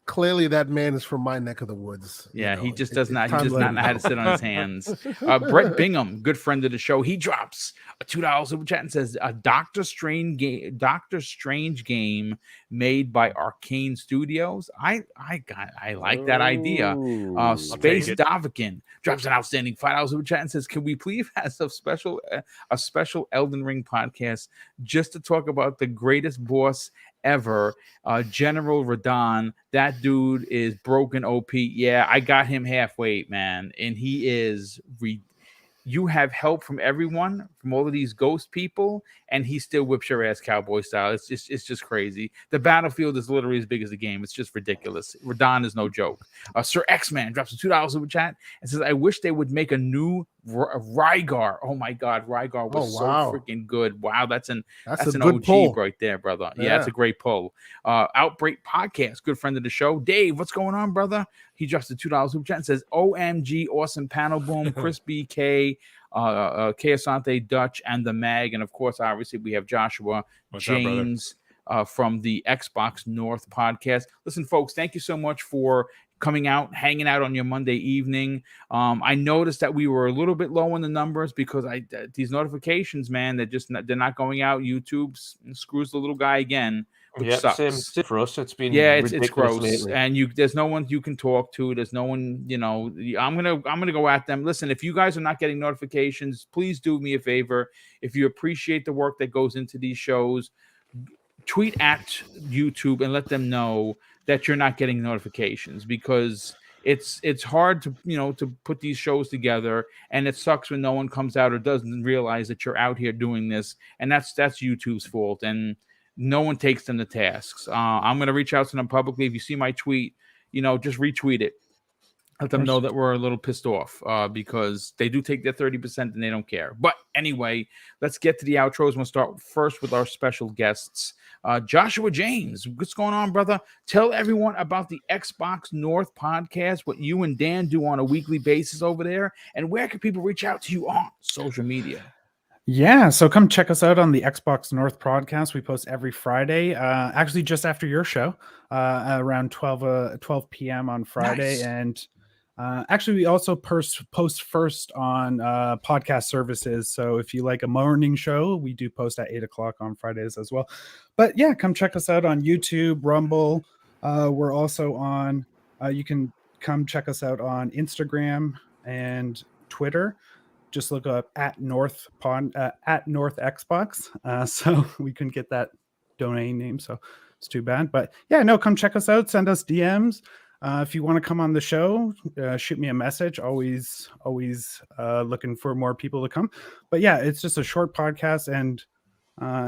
clearly that man is from my neck of the woods. Yeah, You he know, just it- does it's not. He time does to let not him know how to know. sit on his hands. Brett Bingham, good friend of the show, he drops a $2 super chat and says a Doctor Strange game made by Arcane Studios. I like that idea. Ooh. Space I'll take it. Davikin drops an outstanding $5 super chat and says, "Can we please have a special Elden Ring podcast just to talk about the greatest boss ever, General Radon? That dude is broken OP. Yeah, I got him halfway, man, and he is you have help from everyone, from all of these ghost people, and he still whips your ass cowboy style. It's just crazy. The battlefield is literally as big as the game. It's just ridiculous. Radon is no joke. Sir X-Man drops a $2 super chat and says, I wish they would make a new Rygar. Oh my God, Rygar was so freaking good. Wow, that's an good OG pull right there, brother. Yeah, that's a great pull. Outbreak Podcast, good friend of the show. Dave, what's going on, brother? He drops the $2 super chat and says, OMG, awesome panel boom, Chris BK, K Asante, Dutch, and the Mag. And of course, obviously, we have Joshua James from the Xbox North podcast. Listen, folks, thank you so much for coming out, hanging out on your Monday evening. I noticed that we were a little bit low in the numbers because these notifications, man, they're not going out. YouTube screws the little guy again, which sucks. Same for us. It's been it's gross, lately. and there's no one you can talk to. There's no one, I'm gonna go at them. Listen, if you guys are not getting notifications, please do me a favor. If you appreciate the work that goes into these shows, tweet at YouTube and let them know that you're not getting notifications, because it's hard to to put these shows together, and it sucks when no one comes out or doesn't realize that you're out here doing this, and that's YouTube's fault, and no one takes them to tasks. I'm going to reach out to them publicly. If you see my tweet, just retweet it. Let them know that we're a little pissed off because they do take their 30% and they don't care. But anyway, let's get to the outros. We'll start first with our special guests. Joshua James, what's going on, brother? Tell everyone about the Xbox North podcast, what you and Dan do on a weekly basis over there, and where can people reach out to you on social media? Yeah, so come check us out on the Xbox North podcast. We post every Friday, actually just after your show, around 12 p.m. on Friday. Nice. And actually, we also post first on podcast services. So if you like a morning show, we do post at 8 o'clock on Fridays as well. But yeah, come check us out on YouTube, Rumble. We're also on, you can come check us out on Instagram and Twitter. Just look up at North Xbox. So we couldn't get that domain name, so it's too bad. But yeah, no, come check us out. Send us DMs. If you want to come on the show, shoot me a message. Always looking for more people to come. But yeah, it's just a short podcast, and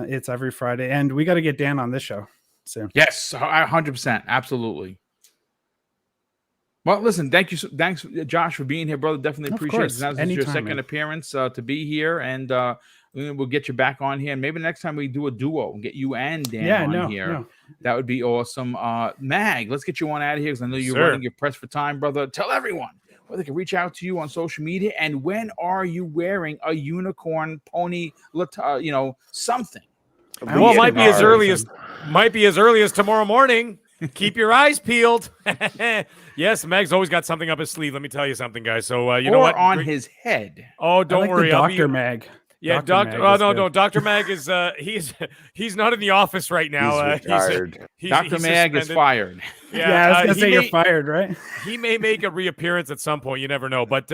it's every Friday. And we got to get Dan on this show soon. Yes, 100%, absolutely. Well, listen, thanks, Josh, for being here, brother. Definitely appreciate it. This is your second appearance to be here, and we'll get you back on here. And maybe next time we do a duo and get you and Dan on here. No. That would be awesome. Mag, let's get you on out of here because I know you're running your press for time, brother. Tell everyone where they can reach out to you on social media, and when are you wearing a unicorn pony, something? Well, it might be as early as tomorrow morning. Keep your eyes peeled. Yes, Meg's always got something up his sleeve. Let me tell you something, guys. So you know what? On his head. Oh, don't worry. Dr. Mag. Yeah, Doctor. Oh no, Dr. Mag is he's not in the office right now. He's retired. Dr. Mag is fired. Yeah, I was gonna say you're fired, right? He may make a reappearance at some point. You never know. But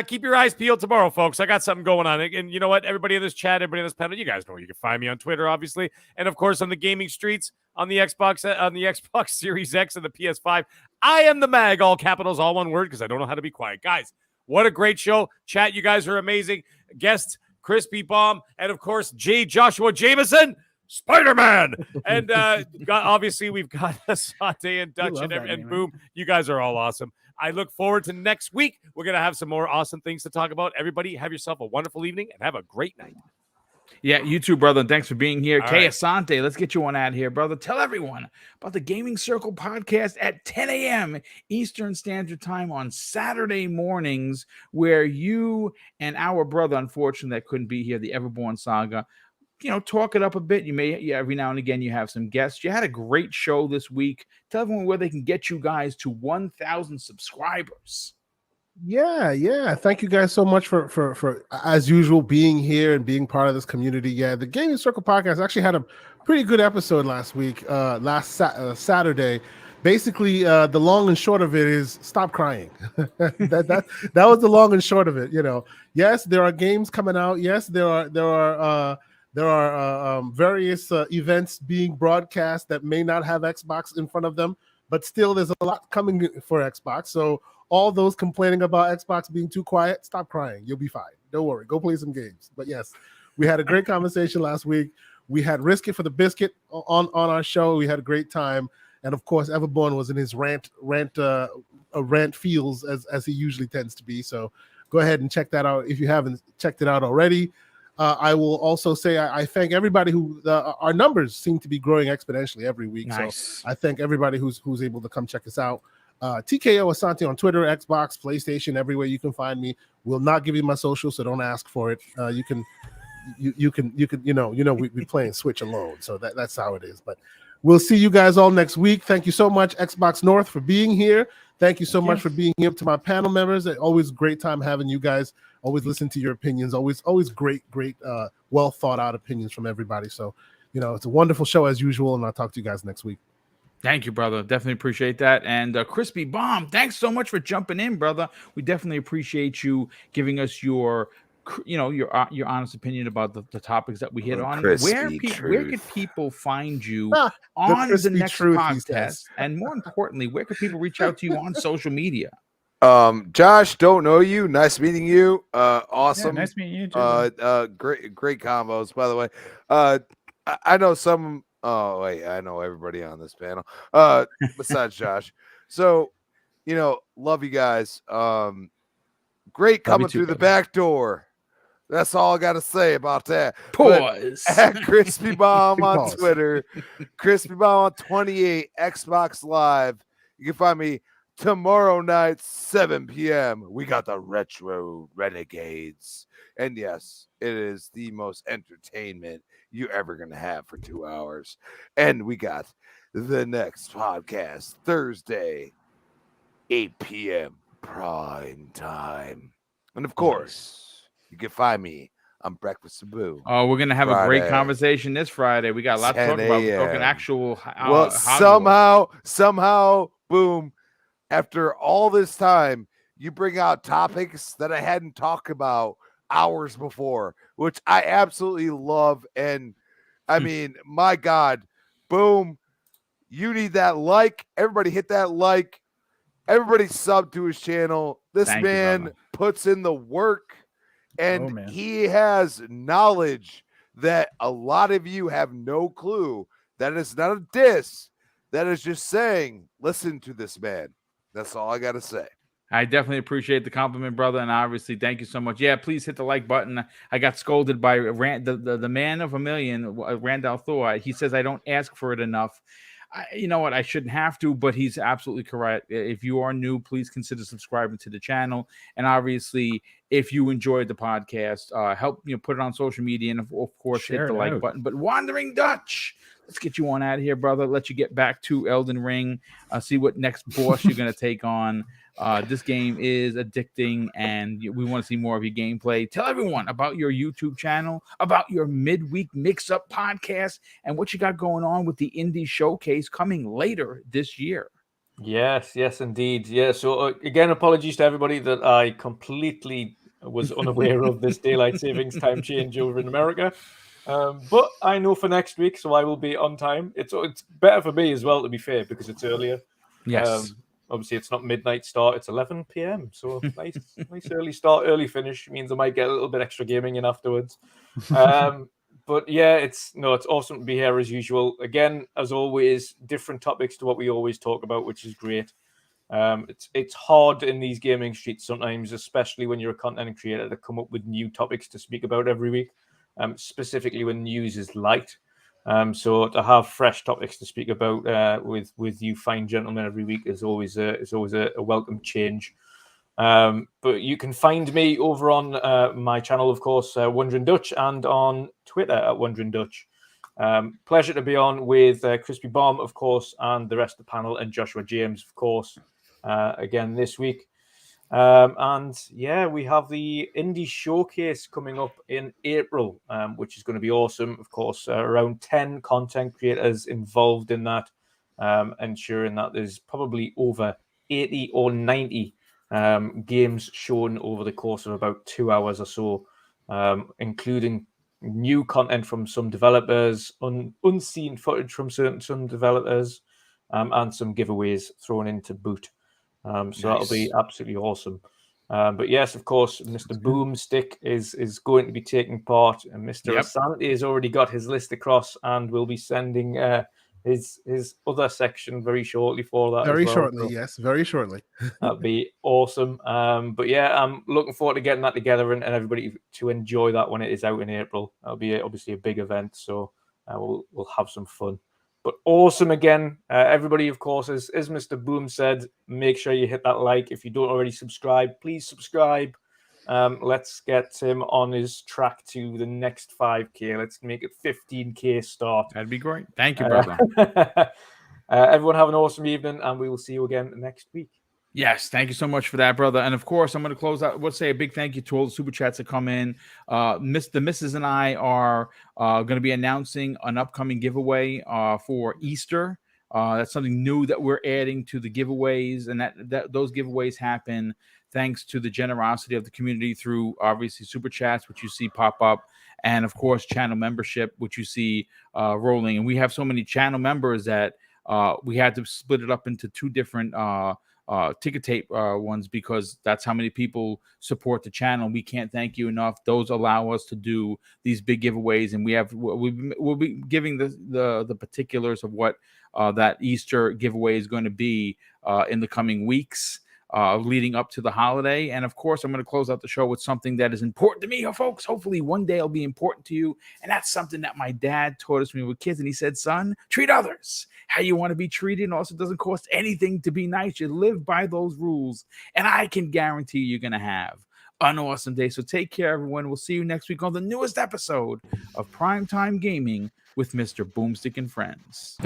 keep your eyes peeled tomorrow, folks. I got something going on. And you know what? Everybody in this chat, everybody in this panel, you guys know you can find me on Twitter, obviously, and of course on the gaming streets, on the Xbox Series X and the PS5. I am the Mag, all capitals, all one word, because I don't know how to be quiet, guys. What a great show, chat. You guys are amazing guests. Crispy Bomb, and of course, Joshua Jameson, Spider-Man. And obviously, we've got Asante and Dutch and Boom. You guys are all awesome. I look forward to next week. We're going to have some more awesome things to talk about. Everybody, have yourself a wonderful evening and have a great night. Yeah, you too, brother. Thanks for being here. Kay Asante, let's get you on out here, brother. Tell everyone about the Gaming Circle podcast at 10 a.m. Eastern Standard Time on Saturday mornings, where you and our brother, unfortunately, that couldn't be here, the Everborn Saga, talk it up a bit. You may, every now and again, you have some guests. You had a great show this week. Tell everyone where they can get you guys to 1,000 subscribers. Yeah. Thank you guys so much for as usual being here and being part of this community. Yeah, the Gaming Circle podcast actually had a pretty good episode last week, Saturday. Basically, the long and short of it is stop crying. that was the long and short of it. Yes, there are games coming out. Yes, there are various events being broadcast that may not have Xbox in front of them, but still there's a lot coming for Xbox. So all those complaining about Xbox being too quiet, stop crying. You'll be fine. Don't worry. Go play some games. But yes, we had a great conversation last week. We had Risk It for the Biscuit on our show. We had a great time. And of course, Everborn was in his rant feels as he usually tends to be. So go ahead and check that out if you haven't checked it out already. I will also say I thank everybody who our numbers seem to be growing exponentially every week. Nice. So I thank everybody who's able to come check us out. TKO Asante on Twitter, Xbox, PlayStation, everywhere you can find me. Will not give you my social, so don't ask for it. You can we playing Switch alone, so that's how it is. But we'll see you guys all next week. Thank you so much, Xbox North, for being here. Thank you so much for being here. To my panel members, always great time having you guys. Always listen to your opinions. Always great, well thought out opinions from everybody. So, it's a wonderful show as usual, and I'll talk to you guys next week. Thank you, brother. Definitely appreciate that. And Crispy Bomb, thanks so much for jumping in, brother. We definitely appreciate you giving us your honest opinion about the topics that we hit on. Where could people find you on the next podcast? And more importantly, where could people reach out to you on social media? Josh, don't know you. Nice meeting you. Awesome. Yeah, nice meeting you too. Great combos, by the way. I know some. Oh wait, I know everybody on this panel. Besides Josh. So, love you guys. Great coming through the back door. That's all I got to say about that. Pause. At Crispy Bomb on Twitter, Crispy Bomb on 28 Xbox Live. You can find me tomorrow night, 7 p.m. We got the Retro Renegades. And yes, it is the most entertainment you're ever going to have for 2 hours. And we got the next podcast, Thursday, 8 p.m. prime time. And of course, you can find me on Breakfast with Boo. Oh, we're going to have a great conversation this Friday. We got a lot to talk about. We're talking actual somehow, boom, after all this time, you bring out topics that I hadn't talked about hours before, which I absolutely love. And I mean, my God, boom, you need that like. Everybody hit that like. Everybody sub to his channel. This man puts in the work, and he has knowledge that a lot of you have no clue. That is not a diss. That is just saying, listen to this man. That's all I got to say. I definitely appreciate the compliment, brother, and obviously thank you so much. Yeah, please hit the like button. I got scolded by the man of a million, Randall Thor. He says I don't ask for it enough. You know what? I shouldn't have to, but he's absolutely correct. If you are new, please consider subscribing to the channel. And obviously, if you enjoyed the podcast, help put it on social media, and of course, hit the like button. But Wandering Dutch, let's get you on out of here, brother. Let you get back to Elden Ring. See what next boss you're going to take on. This game is addicting, and we want to see more of your gameplay. Tell everyone about your YouTube channel, about your midweek mix-up podcast, and what you got going on with the Indie Showcase coming later this year. Yes, indeed. Yeah, so again, apologies to everybody that I completely was unaware of this daylight savings time change over in America. But I know for next week, so I will be on time. It's better for me as well, to be fair, because it's earlier. Yes. Obviously, it's not midnight start; it's 11 p.m. So nice early start, early finish means I might get a little bit extra gaming in afterwards. But yeah, it's awesome to be here as usual. Again, as always, different topics to what we always talk about, which is great. It's hard in these gaming streets sometimes, especially when you're a content creator, to come up with new topics to speak about every week. Specifically when news is light. So to have fresh topics to speak about with you fine gentlemen every week is always a welcome change. But you can find me over on my channel, of course, Wondering Dutch, and on Twitter at Wondering Dutch. Pleasure to be on with Crispy Bomb, of course, and the rest of the panel, and Joshua James, of course, again this week. And yeah, we have the Indie Showcase coming up in April, which is going to be awesome. Of course, around 10 content creators involved in that, ensuring that there's probably over 80 or 90 games shown over the course of about 2 hours or so, including new content from some developers, unseen footage from some developers, and some giveaways thrown into boot. So that'll be absolutely awesome. But yes, of course, Mr. BoomStick is going to be taking part, and Mr. Asante has already got his list across, and will be sending his other section very shortly for that. Very as well. shortly, So yes, very shortly. that'd be awesome. But yeah, I'm looking forward to getting that together and everybody to enjoy that when it is out in April. That'll be obviously a big event, so we'll have some fun. But awesome again, everybody. Of course, as Mr. Boom said, make sure you hit that like. If you don't already subscribe, please subscribe. Let's get him on his track to the next 5K. Let's make it 15K start. That'd be great. Thank you, brother. Everyone have an awesome evening, and we will see you again next week. Yes, thank you so much for that, brother. And of course, I'm going to close out. We'll say a big thank you to all the super chats that come in. The missus and I are going to be announcing an upcoming giveaway for Easter. That's something new that we're adding to the giveaways, and that those giveaways happen thanks to the generosity of the community through obviously super chats, which you see pop up, and of course channel membership, which you see rolling. And we have so many channel members that we had to split it up into two different ticket tape ones, because that's how many people support the channel. We can't thank you enough. Those allow us to do these big giveaways, and we'll be giving the particulars of what that Easter giveaway is going to be in the coming weeks leading up to the holiday. And of course, I'm going to close out the show with something that is important to me, folks. Hopefully one day it'll be important to you. And that's something that my dad taught us when we were kids. And he said, son, treat others how you want to be treated. And also, it doesn't cost anything to be nice. You live by those rules. And I can guarantee you're going to have an awesome day. So take care, everyone. We'll see you next week on the newest episode of Primetime Gaming with Mr. Boomstick and Friends.